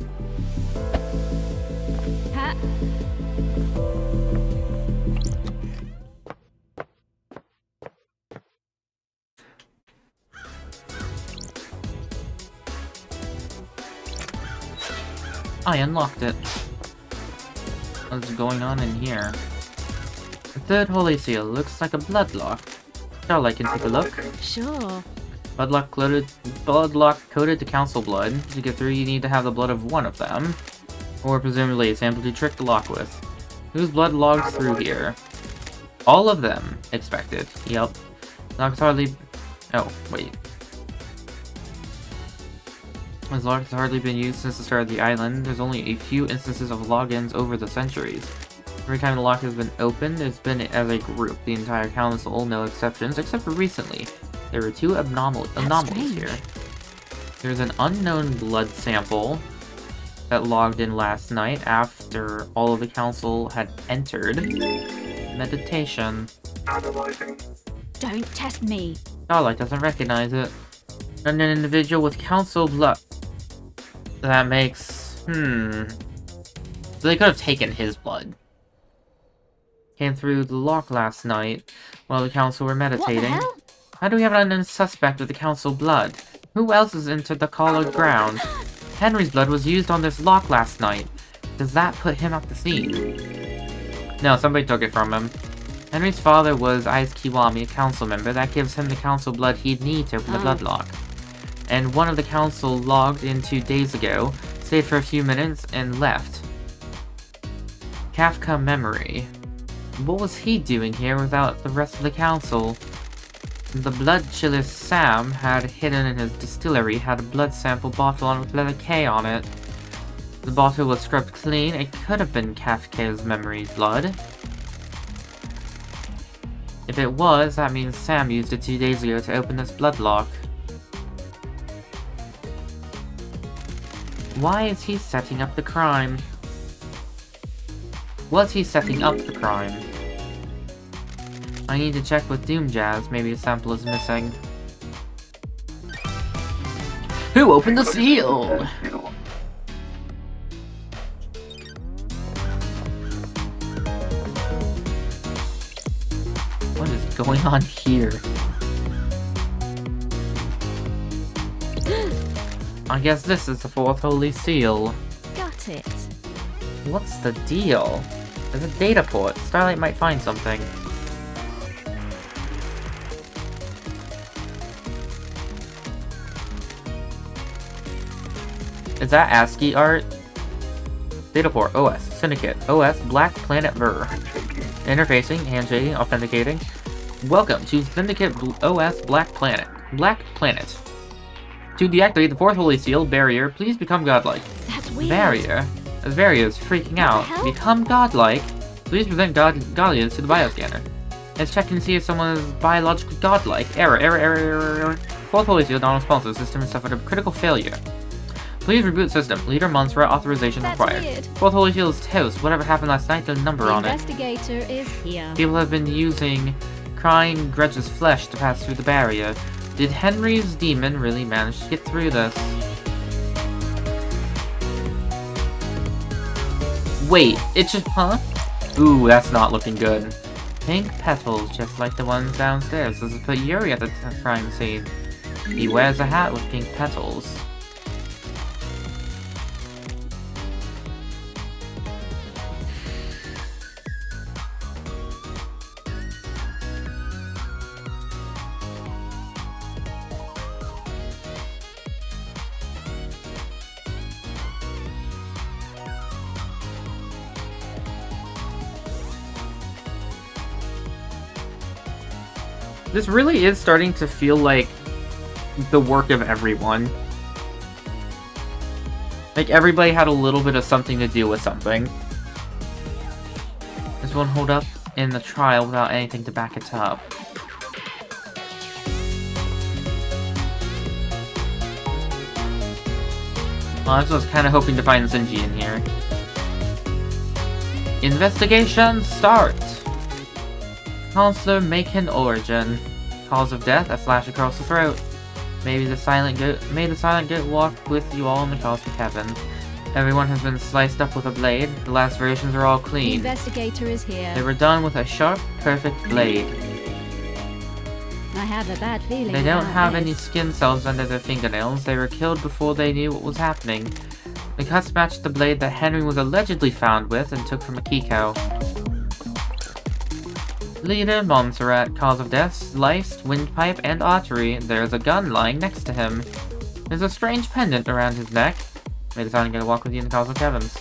I unlocked it. What's going on in here? The third holy seal looks like a bloodlock. Starlight can take a look. Sure. Bloodlock coated to council blood. To get through, you need to have the blood of one of them. Or presumably a sample to trick the lock with. Whose blood logs through here? All of them. Expected. Yep. Lock's hardly... Oh, wait. This lock has hardly been used since the start of the island. There's only a few instances of logins over the centuries. Every time the lock has been opened, it's been as a group. The entire council, no exceptions, except for recently. There were two anomalies here. There's an unknown blood sample that logged in last night after all of the council had entered. Meditation. Don't test me. Starlight doesn't recognize it. And an individual with council blood. That makes... So they could have taken his blood. Came through the lock last night while the council were meditating. What the hell? How do we have an unknown suspect with the council blood? Who else has entered the hallowed ground? Henry's blood was used on this lock last night. Does that put him at the scene? No, somebody took it from him. Henry's father was Aiz Kiwami, a council member. That gives him the council blood he'd need to open the blood lock. And one of the council logged in 2 days ago, stayed for a few minutes, and left. Kafka memory. What was he doing here without the rest of the council? The blood chiller Sam had hidden in his distillery had a blood sample bottle on with letter K on it. The bottle was scrubbed clean. It could have been Kafka's memory's blood. If it was, that means Sam used it 2 days ago to open this blood lock. Why is he setting up the crime? Was he setting up the crime? I need to check with Doom Jazz. Maybe a sample is missing. Who opened the seal? What is going on here? I guess this is the fourth holy seal. Got it. What's the deal? There's a data port. Starlight might find something. Is that ASCII art? Data port, OS, Syndicate, OS, Black Planet Ver. Interfacing, handshaking, authenticating. Welcome to Syndicate OS Black Planet. Black Planet. To deactivate the fourth holy seal, barrier, please become godlike. That's weird. Barrier? As barrier is freaking out. hell? Become godlike. Please present godliness to the bioscanner. Let's check and see if someone is biologically godlike. Error. Fourth holy seal non-responsive. System has suffered a critical failure. Please reboot system. Leader Montserrat authorization That's required. weird. Fourth holy seal is toast. Whatever happened last night, there's a number The on it. investigator is here. People have been using crying Gretch's flesh to pass through the barrier. Did Henry's demon really manage to get through this? Wait, it's just, huh? Ooh, that's not looking good. Pink petals, just like the ones downstairs. This has put Yuri at the crime scene. He wears a hat with pink petals. This really is starting to feel like the work of everyone. Like, everybody had a little bit of something to do with something. This won't hold up in the trial without anything to back it up. I was kind of hoping to find Shinji in here. Investigation start! Counselor Macon origin. Cause of death, a slash across the throat. May the silent goat walk with you all in the cosmic heaven. Everyone has been sliced up with a blade. The lacerations are all The E clean. investigator is here. They were done with a sharp, perfect blade. I have a bad feeling. They don't about have this. any skin cells under their fingernails. They were killed before they knew what was happening. The cuts matched the blade that Henry was allegedly found with and took from Akiko. Leader Montserrat, cause of death, sliced windpipe and artery. There's a gun lying next to him. There's a strange pendant around his neck. May the silent goat walk with you in the cosmic heavens.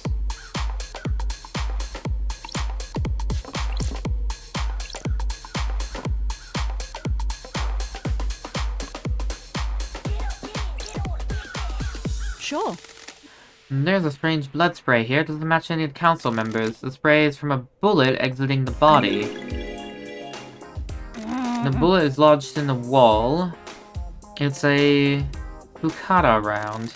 Sure. There's a strange blood spray here. Doesn't match any of the council members. The spray is from a bullet exiting the body. The bullet is lodged in the wall. It's a Fukada round.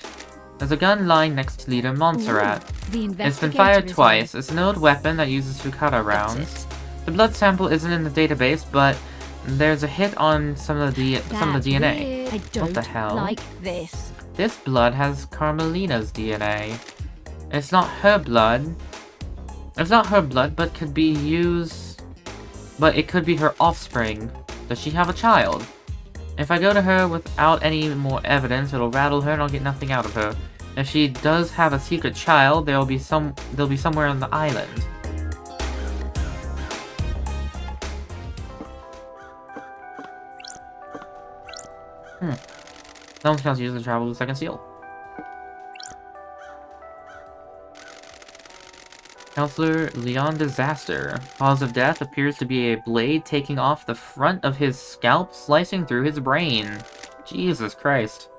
There's a gun lying next to Leader Montserrat. The It's been investigator fired is twice. here. It's an old weapon that uses Fukada That's rounds. it. The blood sample isn't in the database, but there's a hit on some of the That's DNA. weird. I don't the hell? like this. This blood has Carmelina's DNA. It's not her blood. It's not her blood, but could be used. But it could be her offspring. Does she have a child? If I go to her without any more evidence, it'll rattle her and I'll get nothing out of her. If she does have a secret child, they'll be somewhere on the island. Someone's going to use the travel to the second seal. Counselor Leon Disaster. Cause of death appears to be a blade taking off the front of his scalp, slicing through his brain. Jesus Christ.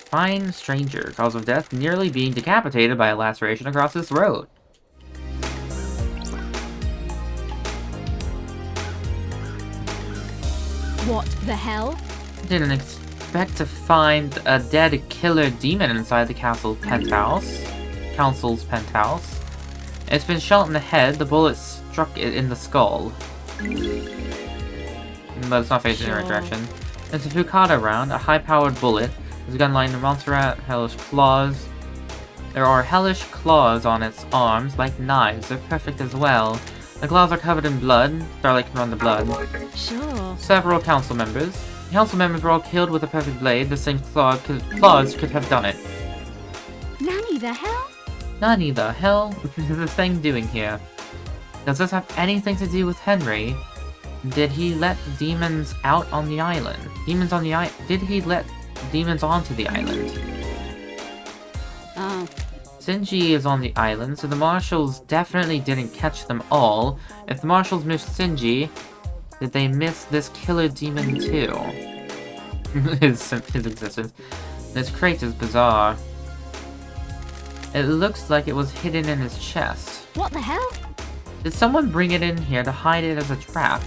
Fine Stranger. Cause of death nearly being decapitated by a laceration across his throat. What the hell? Didn't expect to find a dead killer demon inside the council's penthouse. It's been shot in the head. The bullet struck it in the skull. But it's not facing the right direction. It's a Fukada round, a high-powered bullet. There's a gun lying in Montserrat, hellish claws. There are hellish claws on its arms, like knives. They're perfect as well. The claws are covered in blood. Starlight can run the blood. Sure. Several council members. The council members were all killed with a perfect blade. The same claws could have done it. Nanny the hell? Nani the hell is this thing doing here? Does this have anything to do with Henry? Did he let the demons out on the island? Did he let demons onto the island? Oh. Shinji is on the island, so the marshals definitely didn't catch them all. If the marshals missed Shinji, did they miss this killer demon too? his existence. This crate is bizarre. It looks like it was hidden in his chest. What the hell? Did someone bring it in here to hide it as a trap?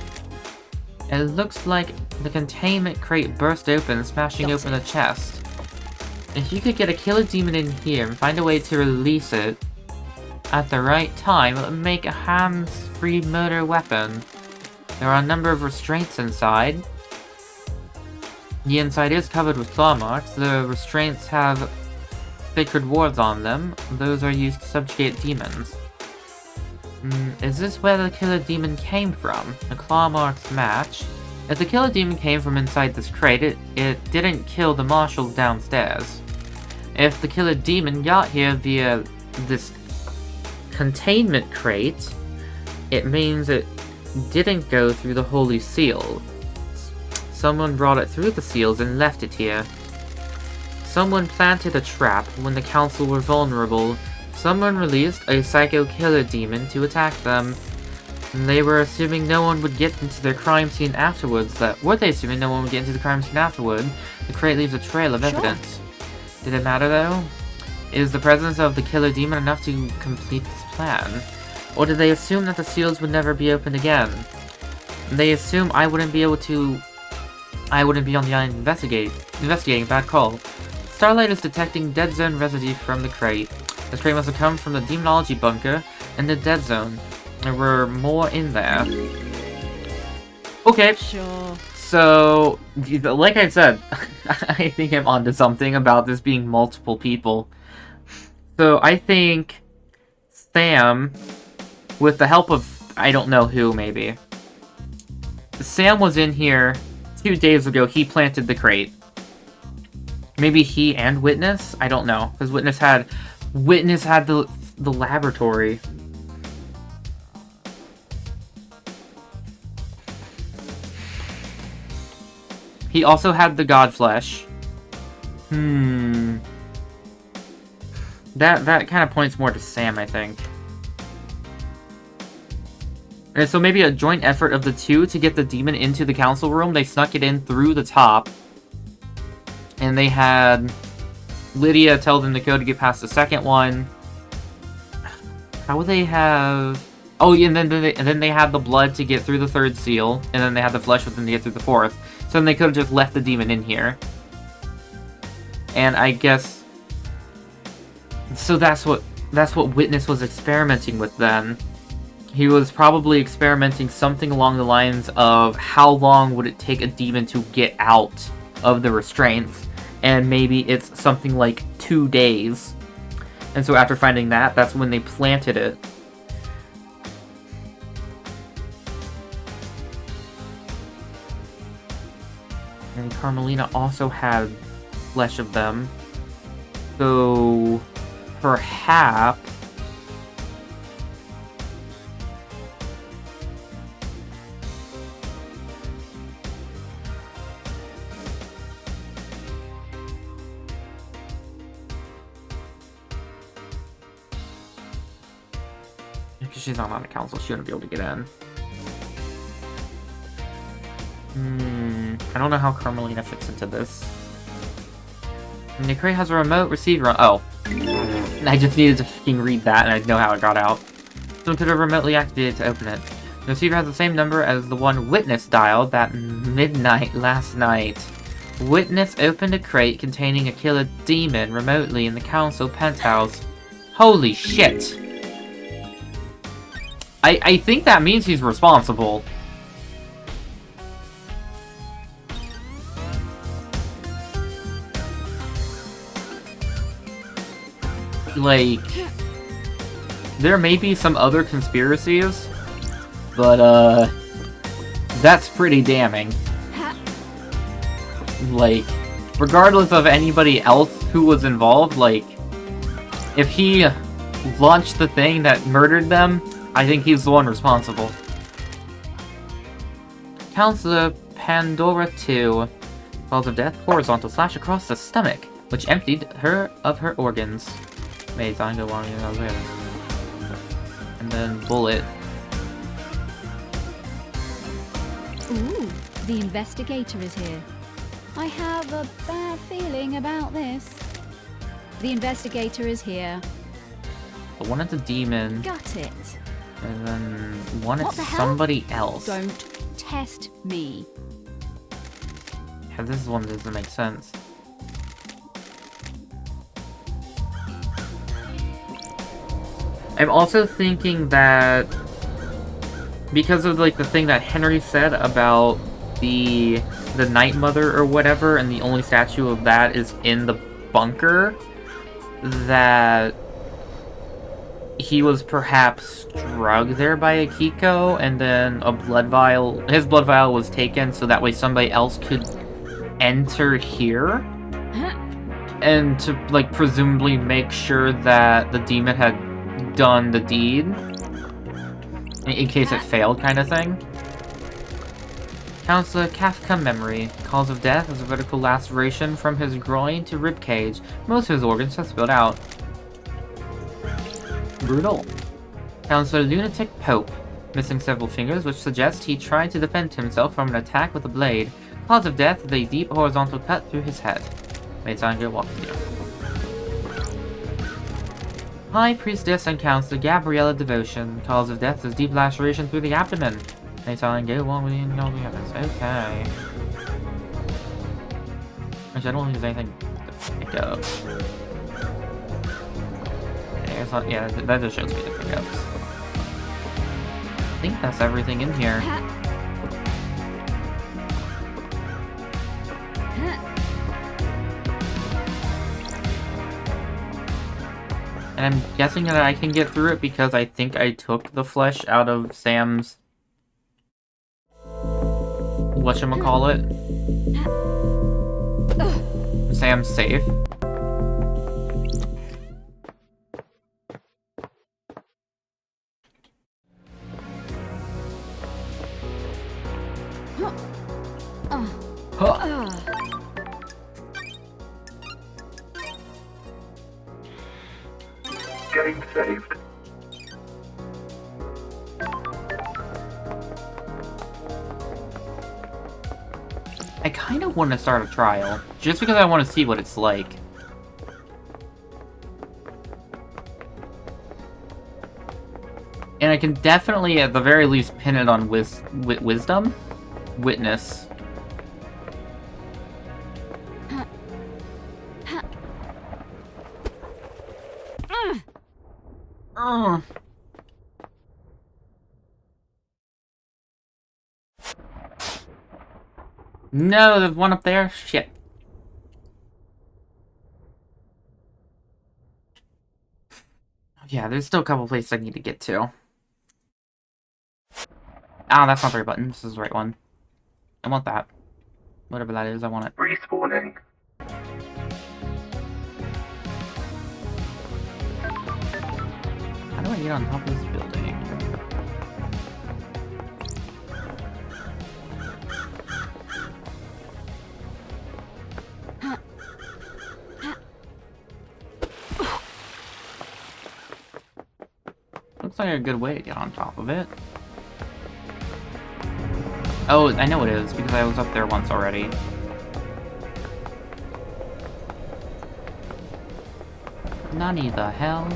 It looks like the containment crate burst open, smashing open the chest. If you could get a killer demon in here and find a way to release it at the right time, it would make a hands-free murder weapon. There are a number of restraints inside. The inside is covered with claw marks. The restraints have sacred wards on them. Those are used to subjugate demons. Is this where the killer demon came from? The claw marks match. If the killer demon came from inside this crate, it didn't kill the marshals downstairs. If the killer demon got here via this containment crate, it means it didn't go through the holy seal. Someone brought it through the seals and left it here. Someone planted a trap when the council were vulnerable. Someone released a psycho killer demon to attack them. And they were assuming no one would get into their crime scene afterwards. Were they assuming no one would get into the crime scene afterward? The crate leaves a trail of evidence. Did it matter though? Is the presence of the killer demon enough to complete this plan? Or did they assume that the seals would never be opened again? They assume I wouldn't be on the island investigating. Bad call. Starlight is detecting dead zone residue from the crate. This crate must have come from the demonology bunker and the dead zone. There were more in there. Okay. Sure. So, like I said, I think I'm onto something about this being multiple people. So I think Sam, with the help of I don't know who, maybe. Sam was in here 2 days ago. He planted the crate. Maybe he and Witness? I don't know, because Witness had the laboratory. He also had the Godflesh. That kind of points more to Sam, I think. And so maybe a joint effort of the two to get the demon into the council room. They snuck it in through the top. And they had Lydia tell them to go to get past the second one. How would they have... Oh, yeah, and then they had the blood to get through the third seal. And then they had the flesh with them to get through the fourth. So then they could have just left the demon in here. And I guess... So that's what Witness was experimenting with then. He was probably experimenting something along the lines of how long would it take a demon to get out of the restraints. And maybe it's something like 2 days. And so after finding that, that's when they planted it. And Carmelina also had flesh of them. So perhaps because she's not on the council, she wouldn't be able to get in. I don't know how Carmelina fits into this. And the crate has a remote receiver on. Oh. I just needed to fucking read that and I know how it got out. Someone could have remotely activated to open it. The receiver has the same number as the one Witness dialed that midnight last night. Witness opened a crate containing a killer demon remotely in the council penthouse. Holy shit! I think that means he's responsible. Like, there may be some other conspiracies, but, that's pretty damning. Like, regardless of anybody else who was involved, like, if he launched the thing that murdered them, I think he's the one responsible. Counselor Pandora 2. Cause of death, horizontal slash across the stomach, which emptied her of her organs. And then bullet. Ooh, the investigator is here. I have a bad feeling about this. The investigator is here. But one is a demon. Got it. And then one is What the hell? somebody else. Don't test me. Yeah, this one doesn't make sense. I'm also thinking that because of like the thing that Henry said about the Night Mother or whatever, and the only statue of that is in the bunker, that he was perhaps drugged there by Akiko, and then a blood vial, his blood vial was taken so that way somebody else could enter here, and to, like, presumably make sure that the demon had done the deed, in case it failed, kind of thing. Counselor Kafka memory. Cause of death is a vertical laceration from his groin to ribcage. Most of his organs have spilled out. Brutal. Counselor Lunatic Pope. Missing several fingers, which suggests he tried to defend himself from an attack with a blade. Cause of death is a deep horizontal cut through his head. Meisange walked here. High Priestess and Counselor Gabriella Devotion. Cause of death is deep laceration through the abdomen. Meisange along with the others. Okay. Actually, I don't think there's anything to pick up. Yeah, that just shows me the pickups. I think that's everything in here. And I'm guessing that I can get through it because I think I took the flesh out of Sam's... whatchamacallit? Sam's safe. Game saved. I kind of want to start a trial, just because I want to see what it's like. And I can definitely, at the very least, pin it on wisdom? Witness. No, there's one up there? Shit. Yeah, there's still a couple places I need to get to. Ah, that's not the right button. This is the right one. I want that. Whatever that is, I want it. Respawning. How do I get on top of this building? Looks like a good way to get on top of it. Oh, I know it is, because I was up there once already. Nani the hell?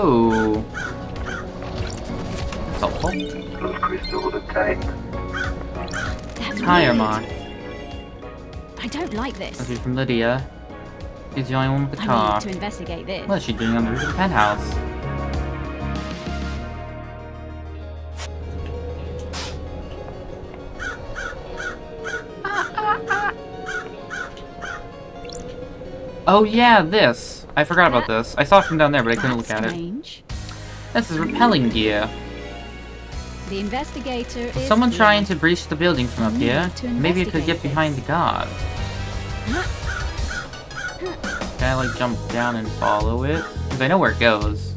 Oh. That's helpful. Those crystals obtained. Hi, Armand. I don't like this. This is from Lydia. She's the only one with the car. I need to investigate this. What is she doing on the roof of the penthouse? Oh yeah, this. I forgot about this. I saw it from down there, but I couldn't look at it. This is repelling gear. The investigator is Someone here. trying to breach the building from up here. Maybe it could get behind the guards. Can I like jump down and follow it? Because I know where it goes.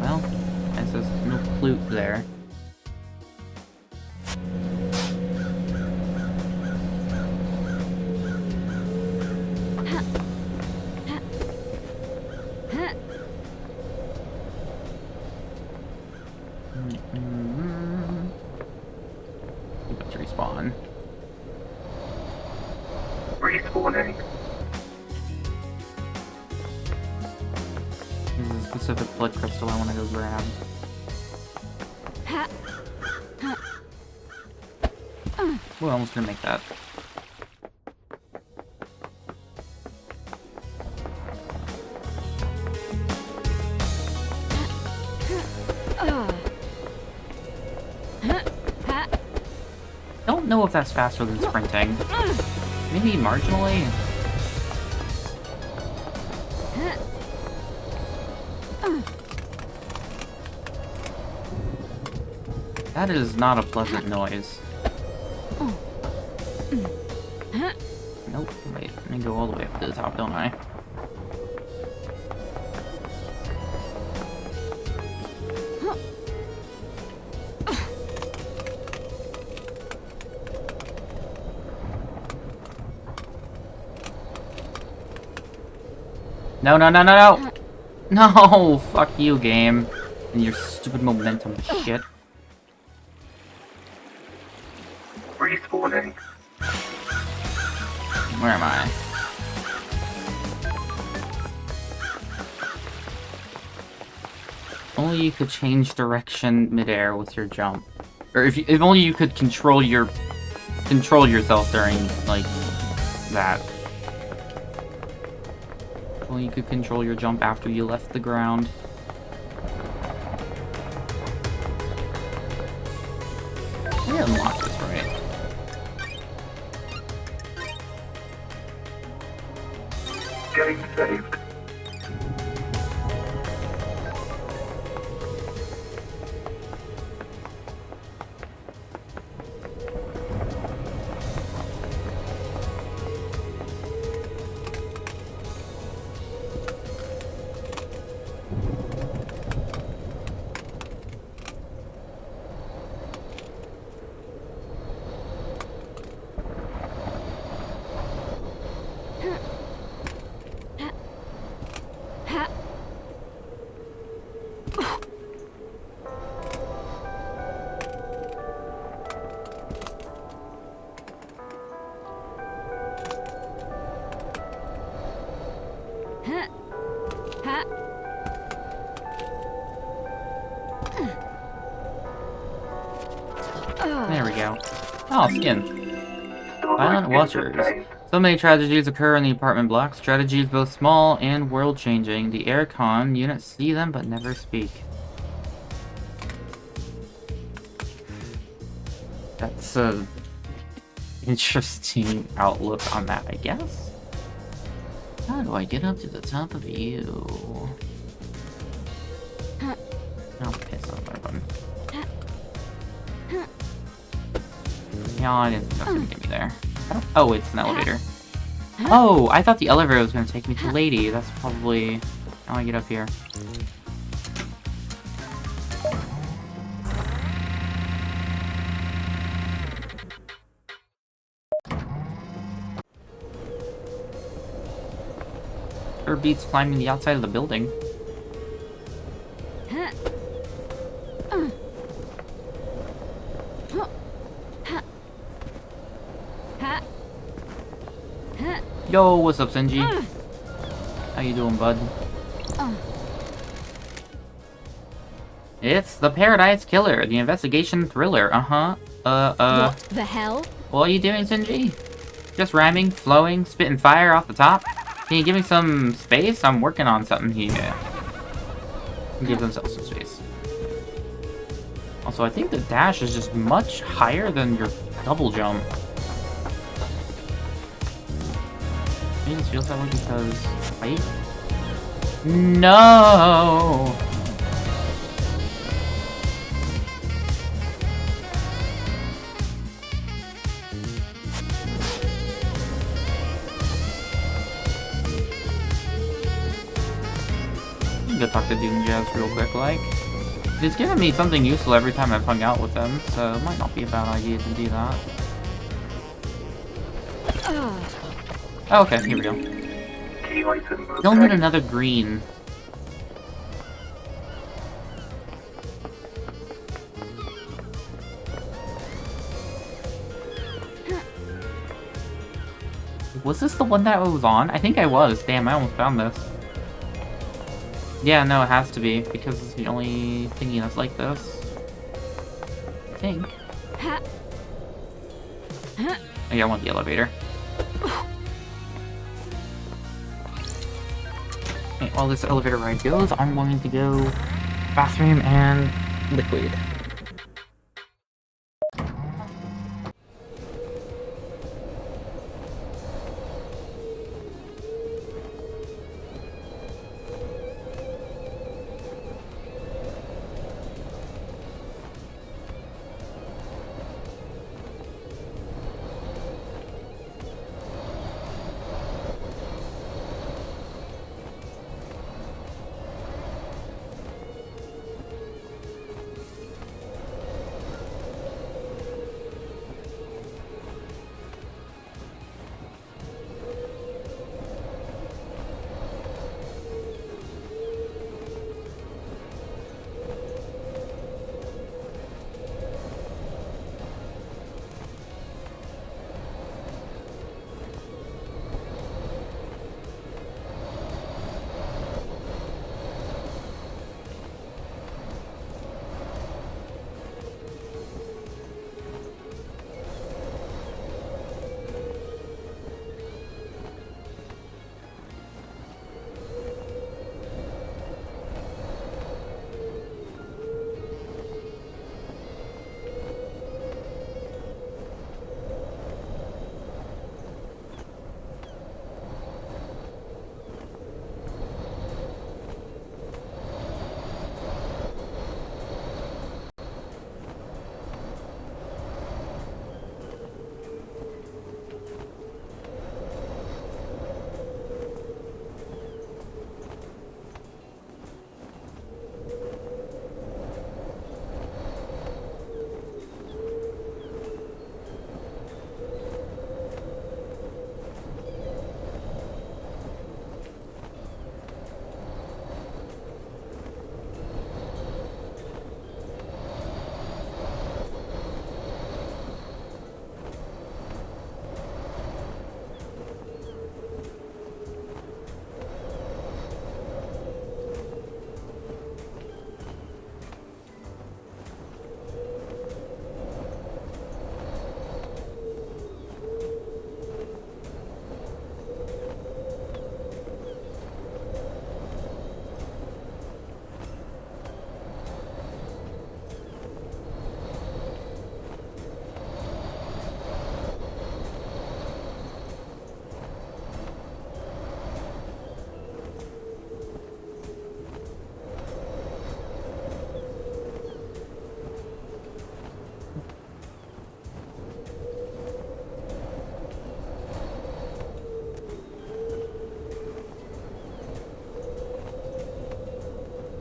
Well, it says no clue there. Respawning. There's a specific blood crystal I want to go grab. We're almost gonna make that. Don't know if that's faster than sprinting. Maybe marginally. That is not a pleasant noise. Nope, wait, let me go all the way up to the top, don't I? No, no, no, no, no! No! Fuck you, game. And your stupid momentum shit. Respawning. Where am I? Only you could change direction midair with your jump. Or if only you could control yourself during, like, that. If only you could control your jump after you left the ground. I unlocked this, right? Getting saved. There we go. Oh, skin. Violent Watchers. So many tragedies occur in the apartment blocks. Tragedies both small and world-changing. The aircon units see them but never speak. That's a interesting outlook on that, I guess. How do I get up to the top of you? Oh, piss off my button. Yeah, that's gonna get me there. Oh, it's an elevator. Oh, I thought the elevator was gonna take me to Lady. That's probably how I get up here. Sure beats climbing the outside of the building. Yo, what's up, Senji? How you doing, bud? It's the Paradise Killer, the investigation thriller. What the hell? What are you doing, Senji? Just rhyming, flowing, spitting fire off the top? Can you give me some space? I'm working on something here. Give themselves some space. Also, I think the dash is just much higher than your double jump. Maybe this feels that way because... Wait. No! I'm gonna talk to Doom Jazz real quick, like. It's given me something useful every time I've hung out with them, so it might not be a bad idea to do that. Oh, okay, here we go. Don't need another green. Was this the one that I was on? I think I was. Damn, I almost found this. Yeah, no, it has to be, because it's the only thingy that's like this. I think. Oh yeah, I want the elevator. Okay, while this elevator ride goes, I'm going to go bathroom and liquid.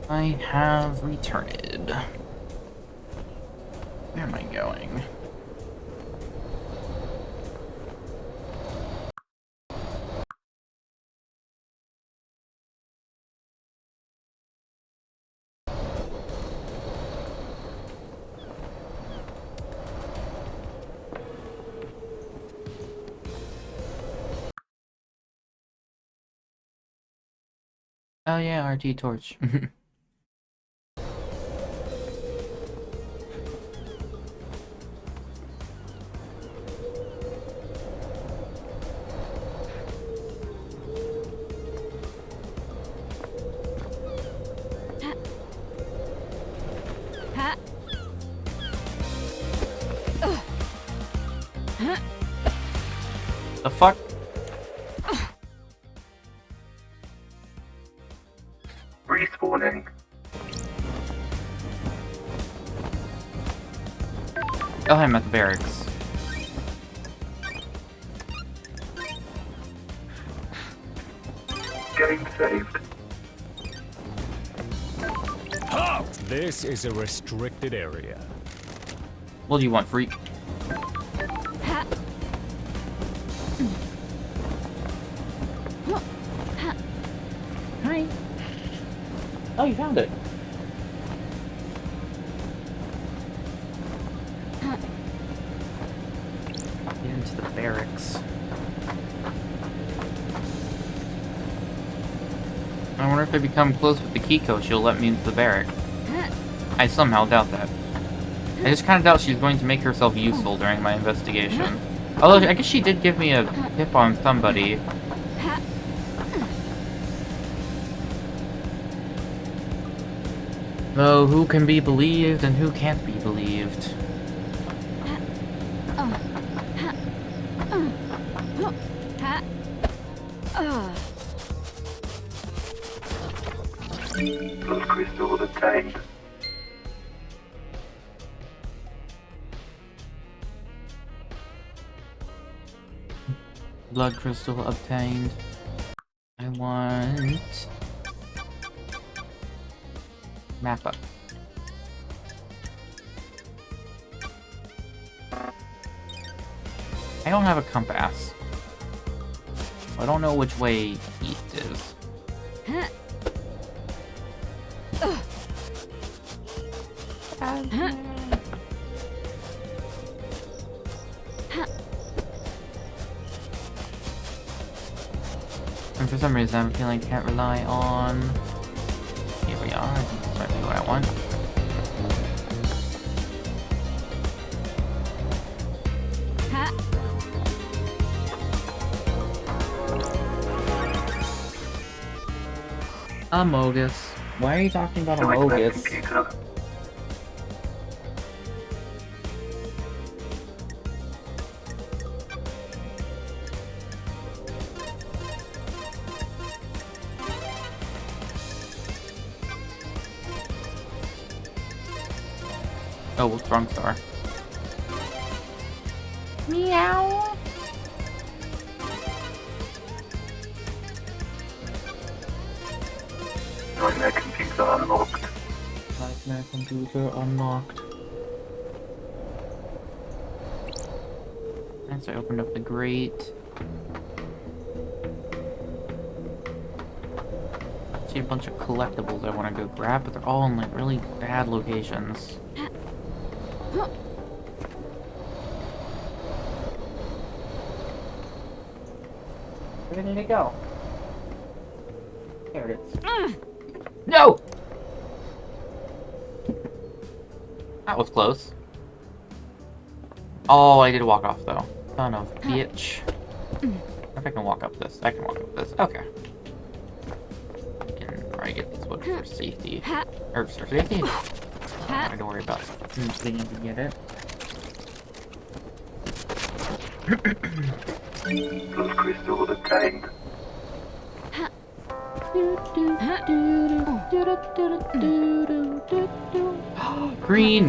I have returned. Where am I going? Oh yeah, RT torch. The fuck? Respawning. Oh, I'm at the barracks. Getting saved. This is a restricted area. What do you want, freak? Hi. Oh, you found it. Get into the barracks. I wonder if I become close with the Kiko, she'll let me into the barracks. I somehow doubt that. I just kind of doubt she's going to make herself useful during my investigation. Although, I guess she did give me a tip on somebody. Though, who can be believed and who can't be believed? Blood crystal obtained. Blood crystal obtained. I want... map up. I don't have a compass. I don't know which way east is. And for some reason, I'm feeling I can't rely on... Here we are. I think this might be what I want. Amogus. Why are you talking about Amogus? Oh, what's wrong, Star? Meow. Nightmare computer unlocked. Nightmare computer unlocked. And so I opened up the grate. See a bunch of collectibles I want to go grab, but they're all in like really bad locations. Where did it go? There it is. No! That was close. Oh, I did walk off though. Son of a bitch. If I can walk up this, I can walk up this. Okay. I can probably get this one for safety. Or for safety? I don't have to worry about needing to get it. Blood crystal obtained. Green!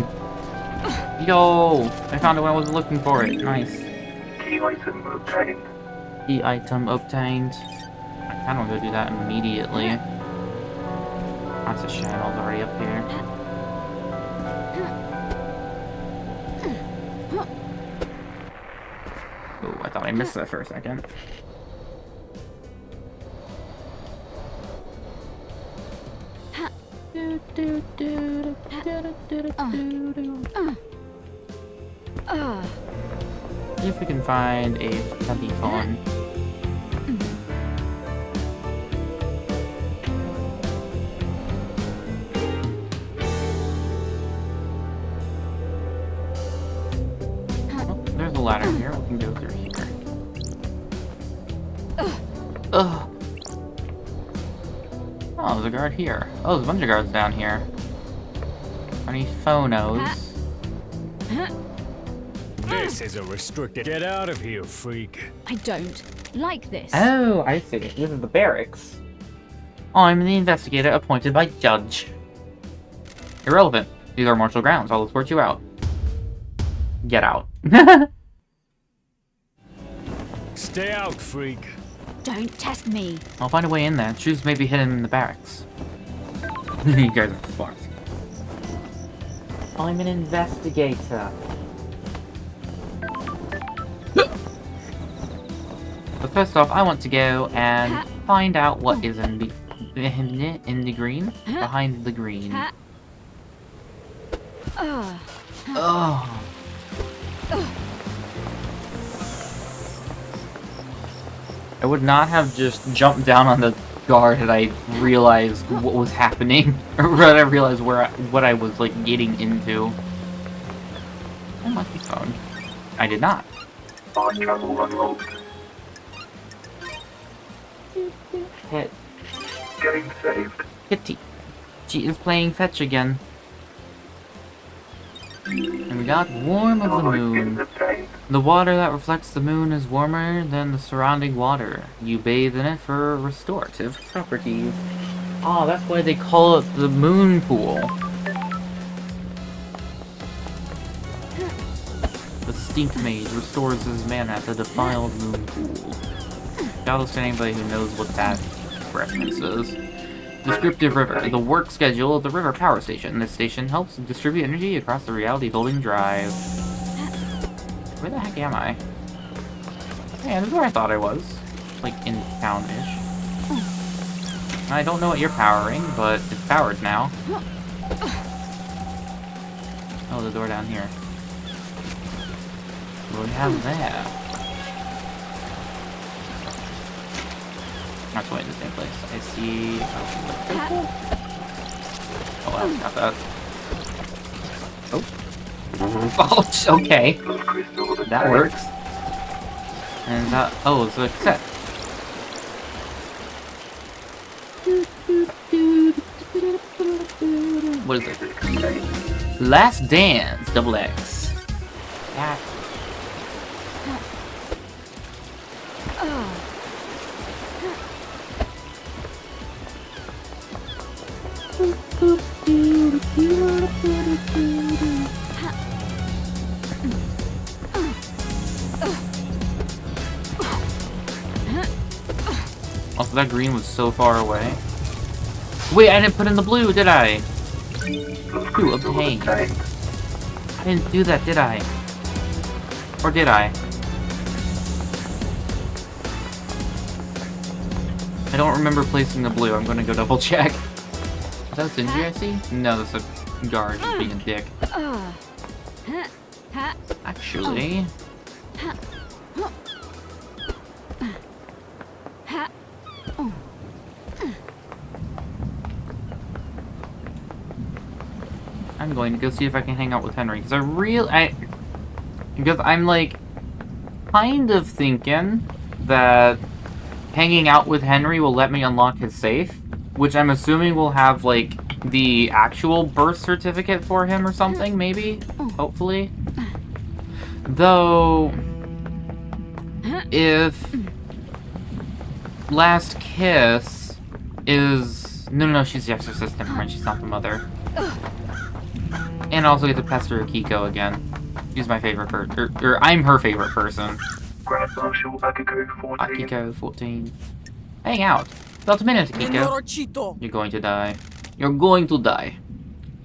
Yo! I found it when I was looking for it. Nice. Key item obtained. Key item obtained. I kind of want to go do that immediately. Lots of channels already up here. Oh, I thought I missed that for a second. See if we can find a telephone. Oh, there's a ladder here. We can go through here. Ugh. Oh, there's a guard here. Oh, there's a bunch of guards down here. Any phonos? This is a restricted. Get out of here, freak. I don't like this. Oh, I see. This is the barracks. I'm the investigator appointed by Judge. Irrelevant. These are martial grounds. I'll escort you out. Get out. Stay out, freak. Don't test me. I'll find a way in there. Shoes may be hidden in the barracks. You guys are fucked. I'm an investigator. But first off, I want to go and find out what is in the green, behind the green. Oh. I would not have just jumped down on the guard had I realized what was happening, or had I realized what I was like getting into. I unlocked the phone. I did not. Fast travel unlocked. Hit. Game saved. Kitty. She is playing fetch again. And we got warm of the moon. The water that reflects the moon is warmer than the surrounding water. You bathe in it for restorative properties. Oh, that's why they call it the moon pool. The stink mage restores his mana at the defiled moon pool. Shoutouts to anybody who knows what that reference is. Descriptive river. The work schedule of the river power station. This station helps distribute energy across the reality folding drive. Where the heck am I? Yeah, this is where I thought I was. Like, in town-ish. I don't know what you're powering, but it's powered now. Oh, the door down here. What do we have there? Not going to the same place. I see... Oh, well, not that. Oh. Oh, okay. That works. And that... Oh, it's a cassette. What is it? Last Dance, double X. Yeah. Also, that green was so far away. Wait, I didn't put in the blue, did I? Ooh, obtain. I didn't do that, did I? Or did I? I don't remember placing the blue. I'm gonna go double check. Is that Sinji I see? No, that's a guard just being a dick. Actually... I'm going to go see if I can hang out with Henry, because because I'm like kind of thinking that hanging out with Henry will let me unlock his safe, which I'm assuming will have like the actual birth certificate for him or something, maybe, hopefully. Though, if Last Kiss is... No, she's the exorcist, never mind, she's not the mother. And I also get to pester Akiko again. She's my favorite person, or I'm her favorite person. Grand Marshal Akiko 14. Akiko 14. Hang out. About a minute, Akiko. Norocito. You're going to die. You're going to die.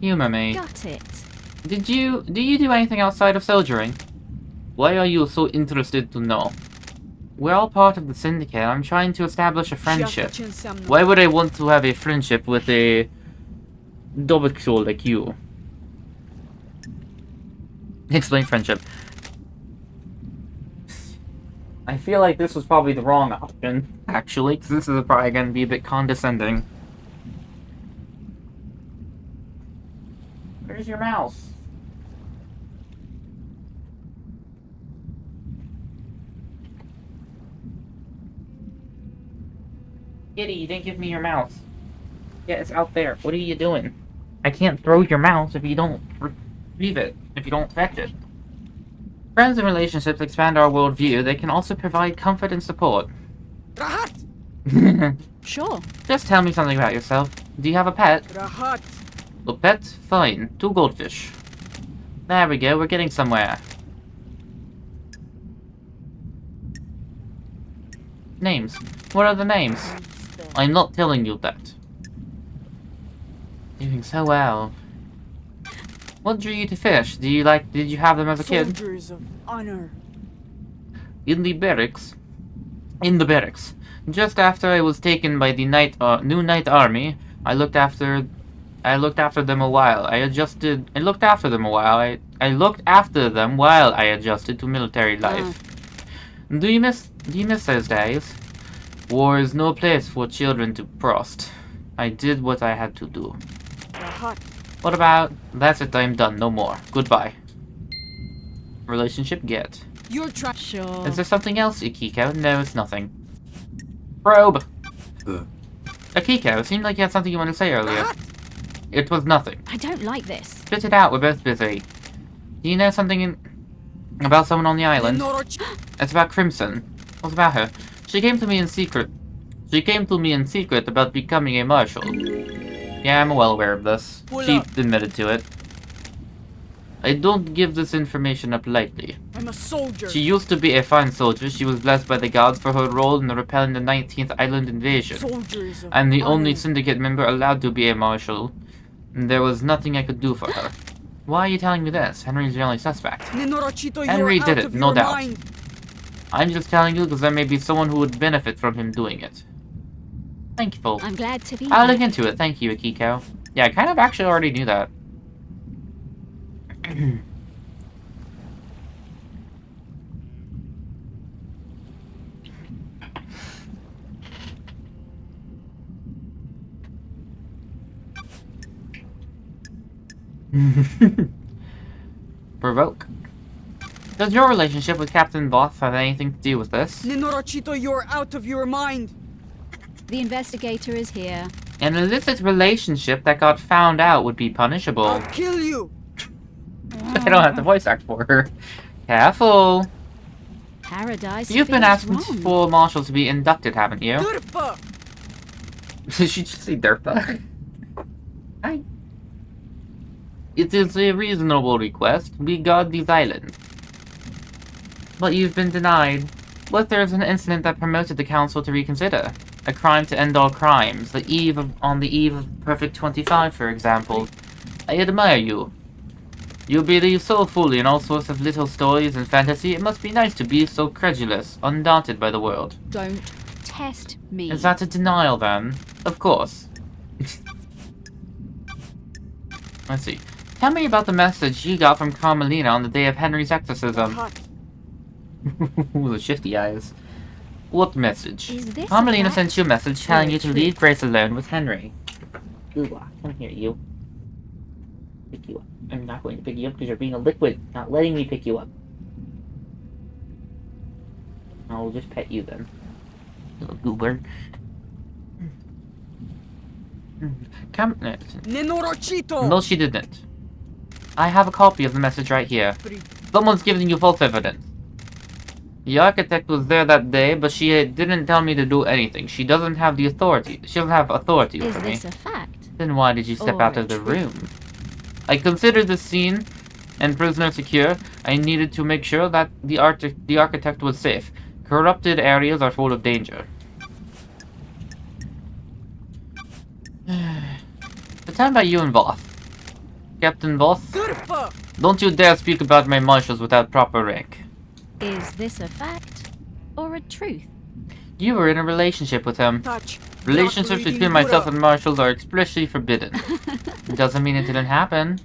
Humor me. Got it. Do you do anything outside of soldiering? Why are you so interested to know? We're all part of the syndicate. I'm trying to establish a friendship. Why would I want to have a friendship with a Dobekshol like you? Explain friendship. I feel like this was probably the wrong option, actually, because this is probably going to be a bit condescending. Where's your mouse? Kitty, you didn't give me your mouse. Yeah, it's out there. What are you doing? I can't throw your mouse if you don't retrieve it, if you don't fetch it. Friends and relationships expand our worldview. They can also provide comfort and support. Rahat. Sure. Just tell me something about yourself. Do you have a pet? Rahat. A pet? Fine. 2 goldfish. There we go. We're getting somewhere. Names. What are the names? I'm not telling you that. Doing so well. What drew you to fish? Did you have them as a kid? Soldiers of honor. In the barracks. In the barracks. Just after I was taken by the new Night Army, I looked after them a while. I looked after them while I adjusted to military life. Do you miss those days? War is no place for children to frost. I did what I had to do. What about... That's it, I'm done. No more. Goodbye. Relationship get. You're trying. Sure. Is there something else, Akiko? No, it's nothing. Probe! Akiko, it seemed like you had something you wanted to say earlier. It was nothing. I don't like this. Spit it out, we're both busy. Do you know something about someone on the island? It's about Crimson. What's about her? She came to me in secret. She came to me in secret about becoming a marshal. Yeah, I'm well aware of this. She admitted to it. I don't give this information up lightly. I'm a soldier. She used to be a fine soldier. She was blessed by the gods for her role in repelling the 19th island invasion. Soldiers of I'm the only honor. syndicate member allowed to be a marshal. And there was nothing I could do for her. Why are you telling me this? Henry's the only suspect. Nenorachito, Henry you're did out it, of no your doubt. mind. I'm just telling you because there may be someone who would benefit from him doing it. Thankful. I'm glad to be I'll back. look into it. Thank you, Akiko. Yeah, I kind of actually already knew that. Provoke. Does your relationship with Captain Voth have anything to do with this? Nenorachito, you're out of your mind. The investigator is here. An illicit relationship that got found out would be punishable. I'll kill you. I don't have to voice act for her. Careful. Paradise You've been feels asking wrong. for Marshall to be inducted, haven't you? Durfa. Did she just say Derpa? Hi. It is a reasonable request. We guard these islands. But you've been denied. What if there's an incident that promoted the council to reconsider? A crime to end all crimes. On the eve of Perfect 25, for example. I admire you. You believe so fully in all sorts of little stories and fantasy. It must be nice to be so credulous, undaunted by the world. Don't test me. Is that a denial, then? Of course. Let's see. Tell me about the message you got from Carmelina on the day of Henry's exorcism. Ooh, the shifty eyes. What message? Is this Carmelina a sent you a message telling or a you to truth? leave Grace alone with Henry. Ooh, come here, you. Pick you up. I'm not going to pick you up because you're being a liquid, not letting me pick you up. I'll just pet you then. Little goober. Come. Nenorachito. No, she didn't. I have a copy of the message right here. Someone's giving you false evidence. The architect was there that day, but she didn't tell me to do anything. She doesn't have the authority. She doesn't have authority Is over me. this a fact? Then why did you step Or out a of the truth? room? I considered the scene and prisoner secure. I needed to make sure that the architect was safe. Corrupted areas are full of danger. The time about you and Voth. Captain Voth, Durfa. don't you dare speak about my marshals without proper rank. Is this a fact or a truth? You were in a relationship with him. Touch. Relationships Not between reading myself Buddha. and marshals are explicitly forbidden. It doesn't mean it didn't happen.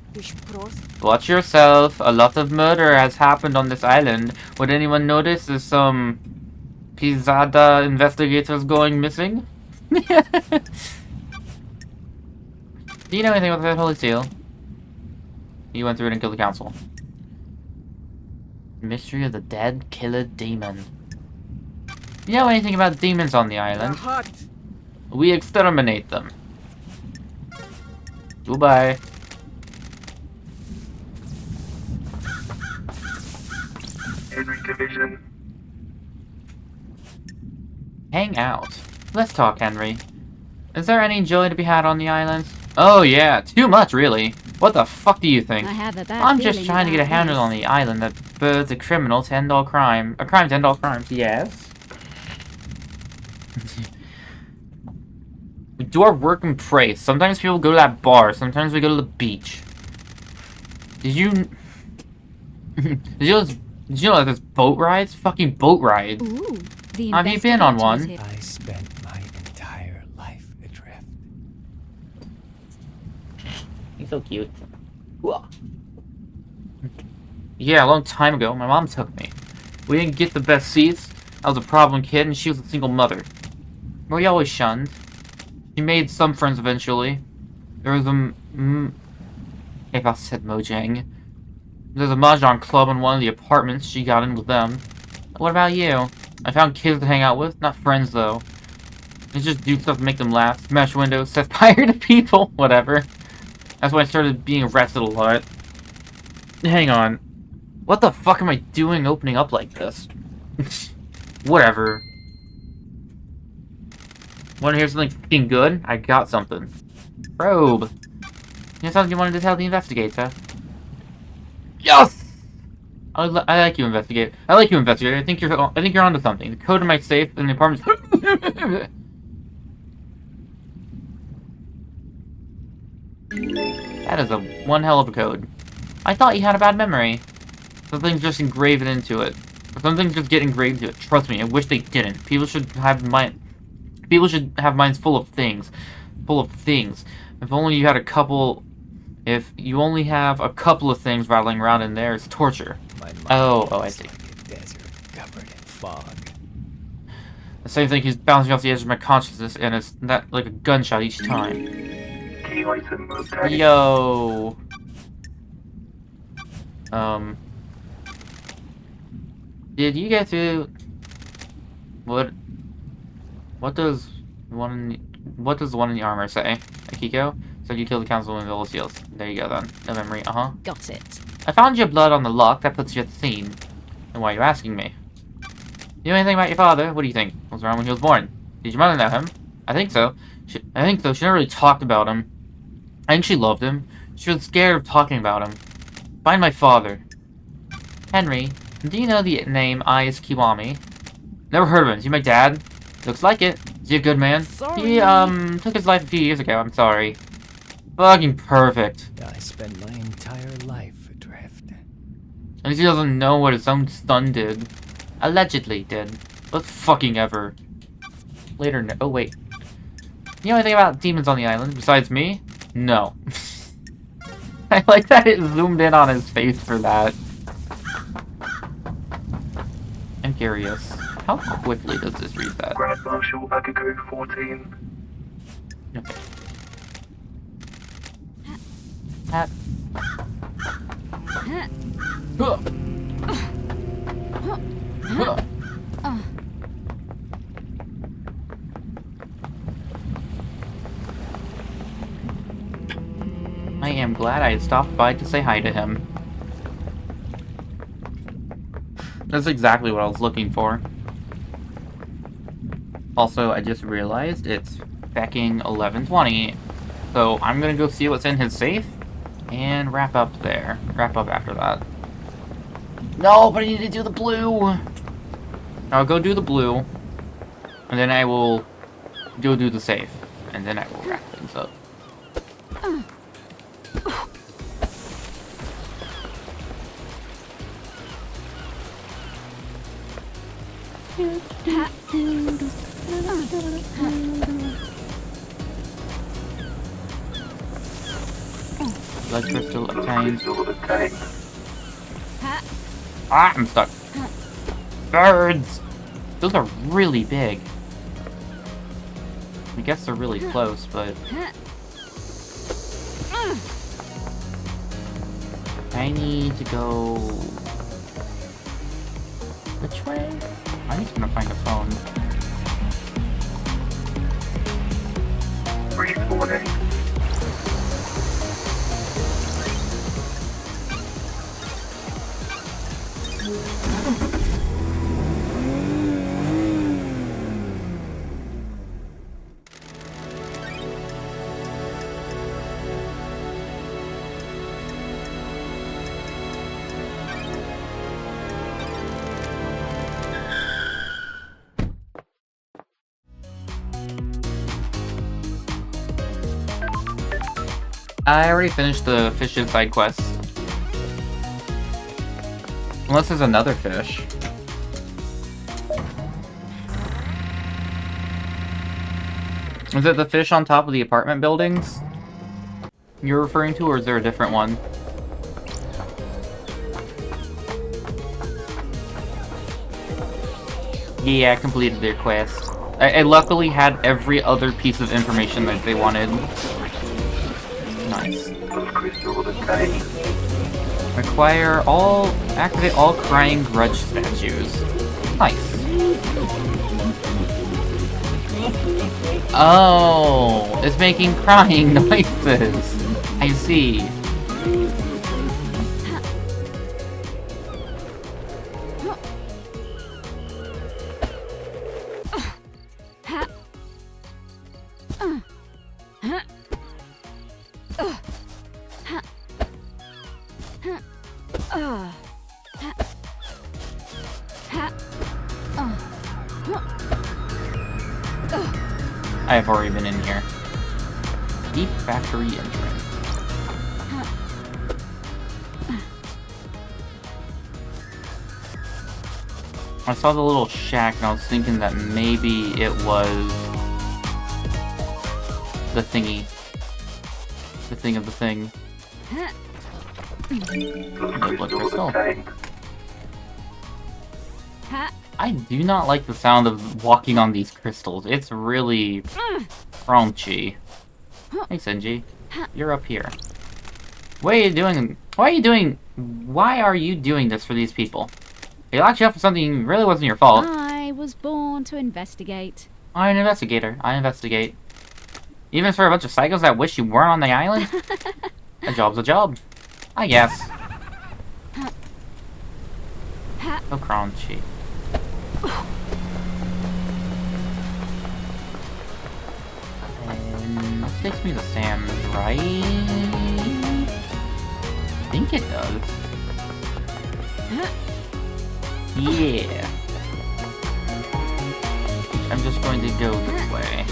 Watch yourself. A lot of murder has happened on this island. Would anyone notice there's some Pizada investigators going missing? Do you know anything about that Holy Seal? You went through it and killed the council. Mystery of the Dead Killer Demon. You know anything about demons on the island? Hot. We exterminate them. Goodbye. Henry Division. Hang out. Let's talk, Henry. Is there any joy to be had on the island? Oh yeah, too much really. What the fuck do you think? I have a bad I'm just feeling trying to get a about handle this. on the island that births a criminal to end all crime. A crime to end all crimes, yes. We do our work and pray. Sometimes people go to that bar, sometimes we go to the beach. Did you... Did you know that there's boat rides? Fucking boat rides. Ooh, the Have you been on investigator one? is here. I spent my entire life adrift. He's so cute. Whoa. Yeah, a long time ago, my mom took me. We didn't get the best seats. I was a problem kid, and she was a single mother. Well, he always shunned. He made some friends eventually. There was a... if I said Mojang. There's a mahjong club in one of the apartments. She got in with them. What about you? I found kids to hang out with. Not friends, though. They just do stuff to make them laugh. Smash windows, set fire to people. Whatever. That's why I started being arrested a lot. Hang on. What the fuck am I doing opening up like this? Whatever. Wanna hear something fucking good? I got something. Probe. You have something you wanted to tell the investigator? Yes! I like you, investigator. I like you, investigator. I think you're onto something. The code in my safe in the apartment. That is one hell of a code. I thought you had a bad memory. Something just engraved into it. Something just get engraved into it. Trust me, I wish they didn't. People should have minds full of things. Full of things. If only you had a couple... If you only have a couple of things rattling around in there, it's torture. Oh, I see. Like a desert covered in fog. The same thing keeps bouncing off the edge of my consciousness, and it's not like a gunshot each time. Key item obtained. Yo. Did you get to... What does the one in the armor say? Akiko? Said you killed the councilman of Villa Seals. There you go then. No memory, Got it. I found your blood on the lock. That puts you at the scene. And why are you asking me? You know anything about your father? What do you think? What was wrong when he was born? Did your mother know him? I think so. I think so. She never really talked about him. I think she loved him. She was scared of talking about him. Find my father. Henry, do you know the name Is Kiwami? Never heard of him. Is he my dad? Looks like it. Is he a good man? Sorry. He, took his life a few years ago. I'm sorry. Fucking perfect. I spent my entire life adrift. At least he doesn't know what his own son did. Allegedly did. But fucking ever. Later, no. Oh, wait. You know anything about demons on the island besides me? No. I like that it zoomed in on his face for that. I'm curious. How quickly does this reset? Grand Marshal Akiko 14. Okay. Hat. Huh. Huh. I am glad I stopped by to say hi to him. That's exactly what I was looking for. Also, I just realized it's fucking 11:20, so I'm gonna go see what's in his safe and wrap up there. Wrap up after that. No, but I need to do the blue! I'll go do the blue, and then I will go do the safe, and then I will wrap things up. Blood crystal obtained. Ah, I'm stuck. Birds! Those are really big. I guess they're really close, but... I need to go... Which way? I'm just gonna find a phone. Respawning. I already finished the fish's side quest. Unless there's another fish. Is it the fish on top of the apartment buildings you're referring to, or is there a different one? Yeah, I completed their quest. I luckily had every other piece of information that they wanted. Nice. Activate all crying grudge statues. Nice. Oh, it's making crying noises. I see. I have already been in here. Deep factory entrance. I saw the little shack and I was thinking that maybe it was the thingy. The thing of the thing. The blood crystal. I do not like the sound of walking on these crystals. It's really crunchy. Hey, Senji. You're up here. What are you doing? Why are you doing this for these people? They locked you up for something really wasn't your fault. I was born to investigate. I'm an investigator. I investigate. Even for a bunch of psychos that wish you weren't on the island? A job's a job. I guess. So crunchy. And this takes me to Sam's, right? I think it does. Yeah. I'm just going to go this way.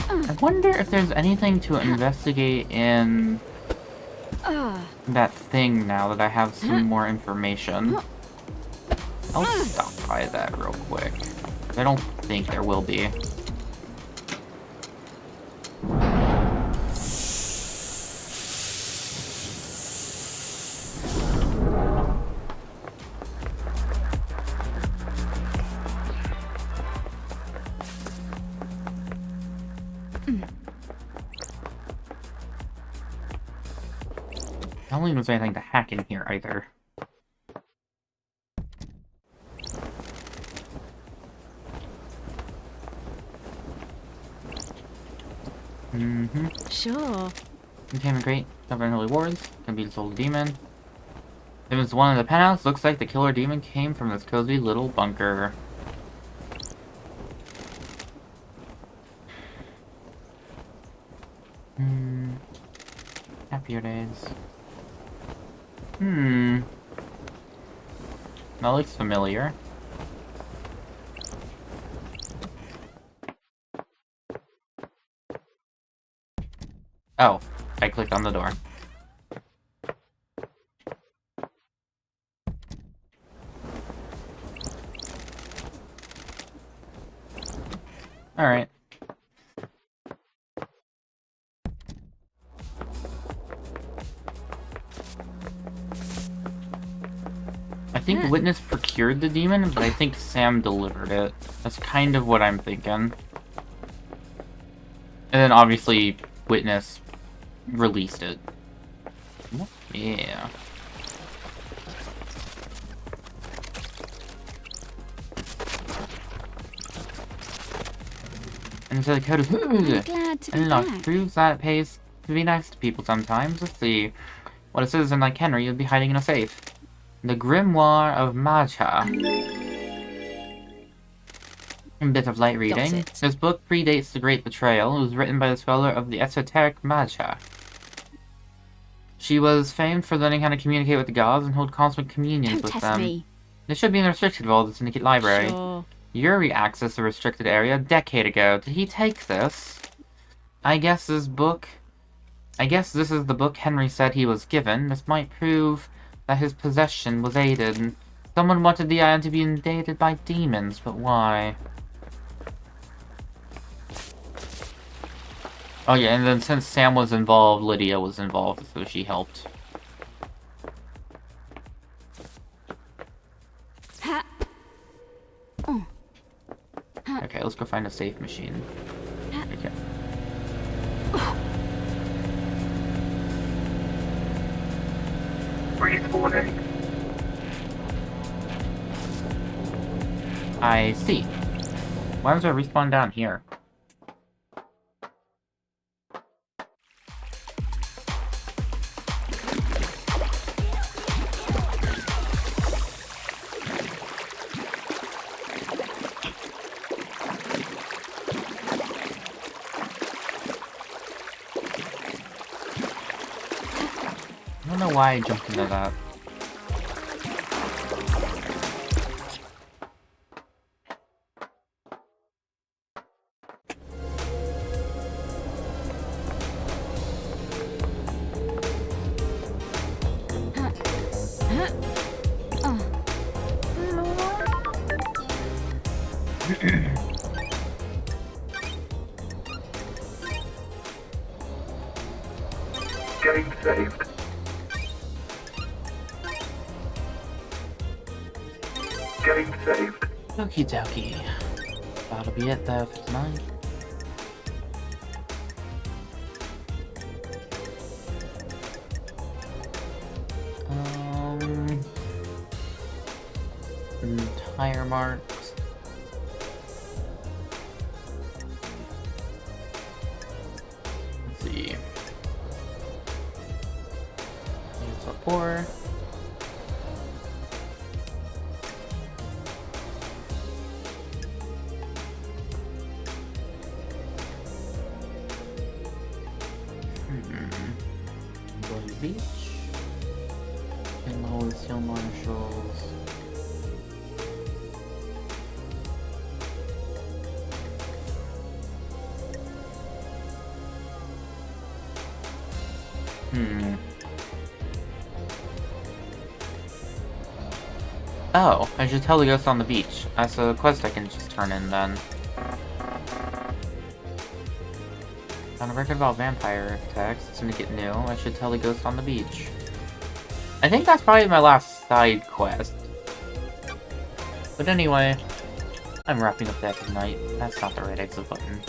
I wonder if there's anything to investigate in that thing now that I have some more information. I'll stop by that real quick. I don't think there will be. I don't think there's anything to hack in here either. Sure. Containment crate, covering holy wards, can be the soul demon. If it's one in the penthouse, looks like the killer demon came from this cozy little bunker. Happier days. That looks familiar. Oh, I clicked on the door. Alright. I think Witness procured the demon, but I think Sam delivered it. That's kind of what I'm thinking. And then obviously Witness released it. Yeah. And so the code is Glad to be unlocked. back. Proves that it pays to be nice to people sometimes. Let's see. What a citizen like Henry would be hiding in a safe. The Grimoire of Matcha. A bit of light reading. This book predates The Great Betrayal. It was written by the scholar of the esoteric Matcha. She was famed for learning how to communicate with the gods and hold constant communions with them. Me. This should be in the restricted vault of the Syndicate Library. Sure. Yuri accessed the restricted area a decade ago. Did he take this? I guess this is the book Henry said he was given. This might prove that his possession was aided. Someone wanted the island to be invaded by demons, but why? Oh yeah, and then since Sam was involved, Lydia was involved, so she helped. Okay, let's go find a safe machine. Okay. Respawning. I see. Why was there a respawn down here? I don't know why I jumped into that. Getting saved. Getting saved. Okie dokie. That'll be it though for tonight. Tire marks. Let's see. Here's a 4. Golden Beach. Demolition Marshals. Oh, I should tell the ghost on the beach. That's a quest I can just turn in then. Found a record about vampire attacks. Syndicate new. I should tell the ghost on the beach. I think that's probably my last side quest. But anyway, I'm wrapping up that tonight. That's not the right exit button.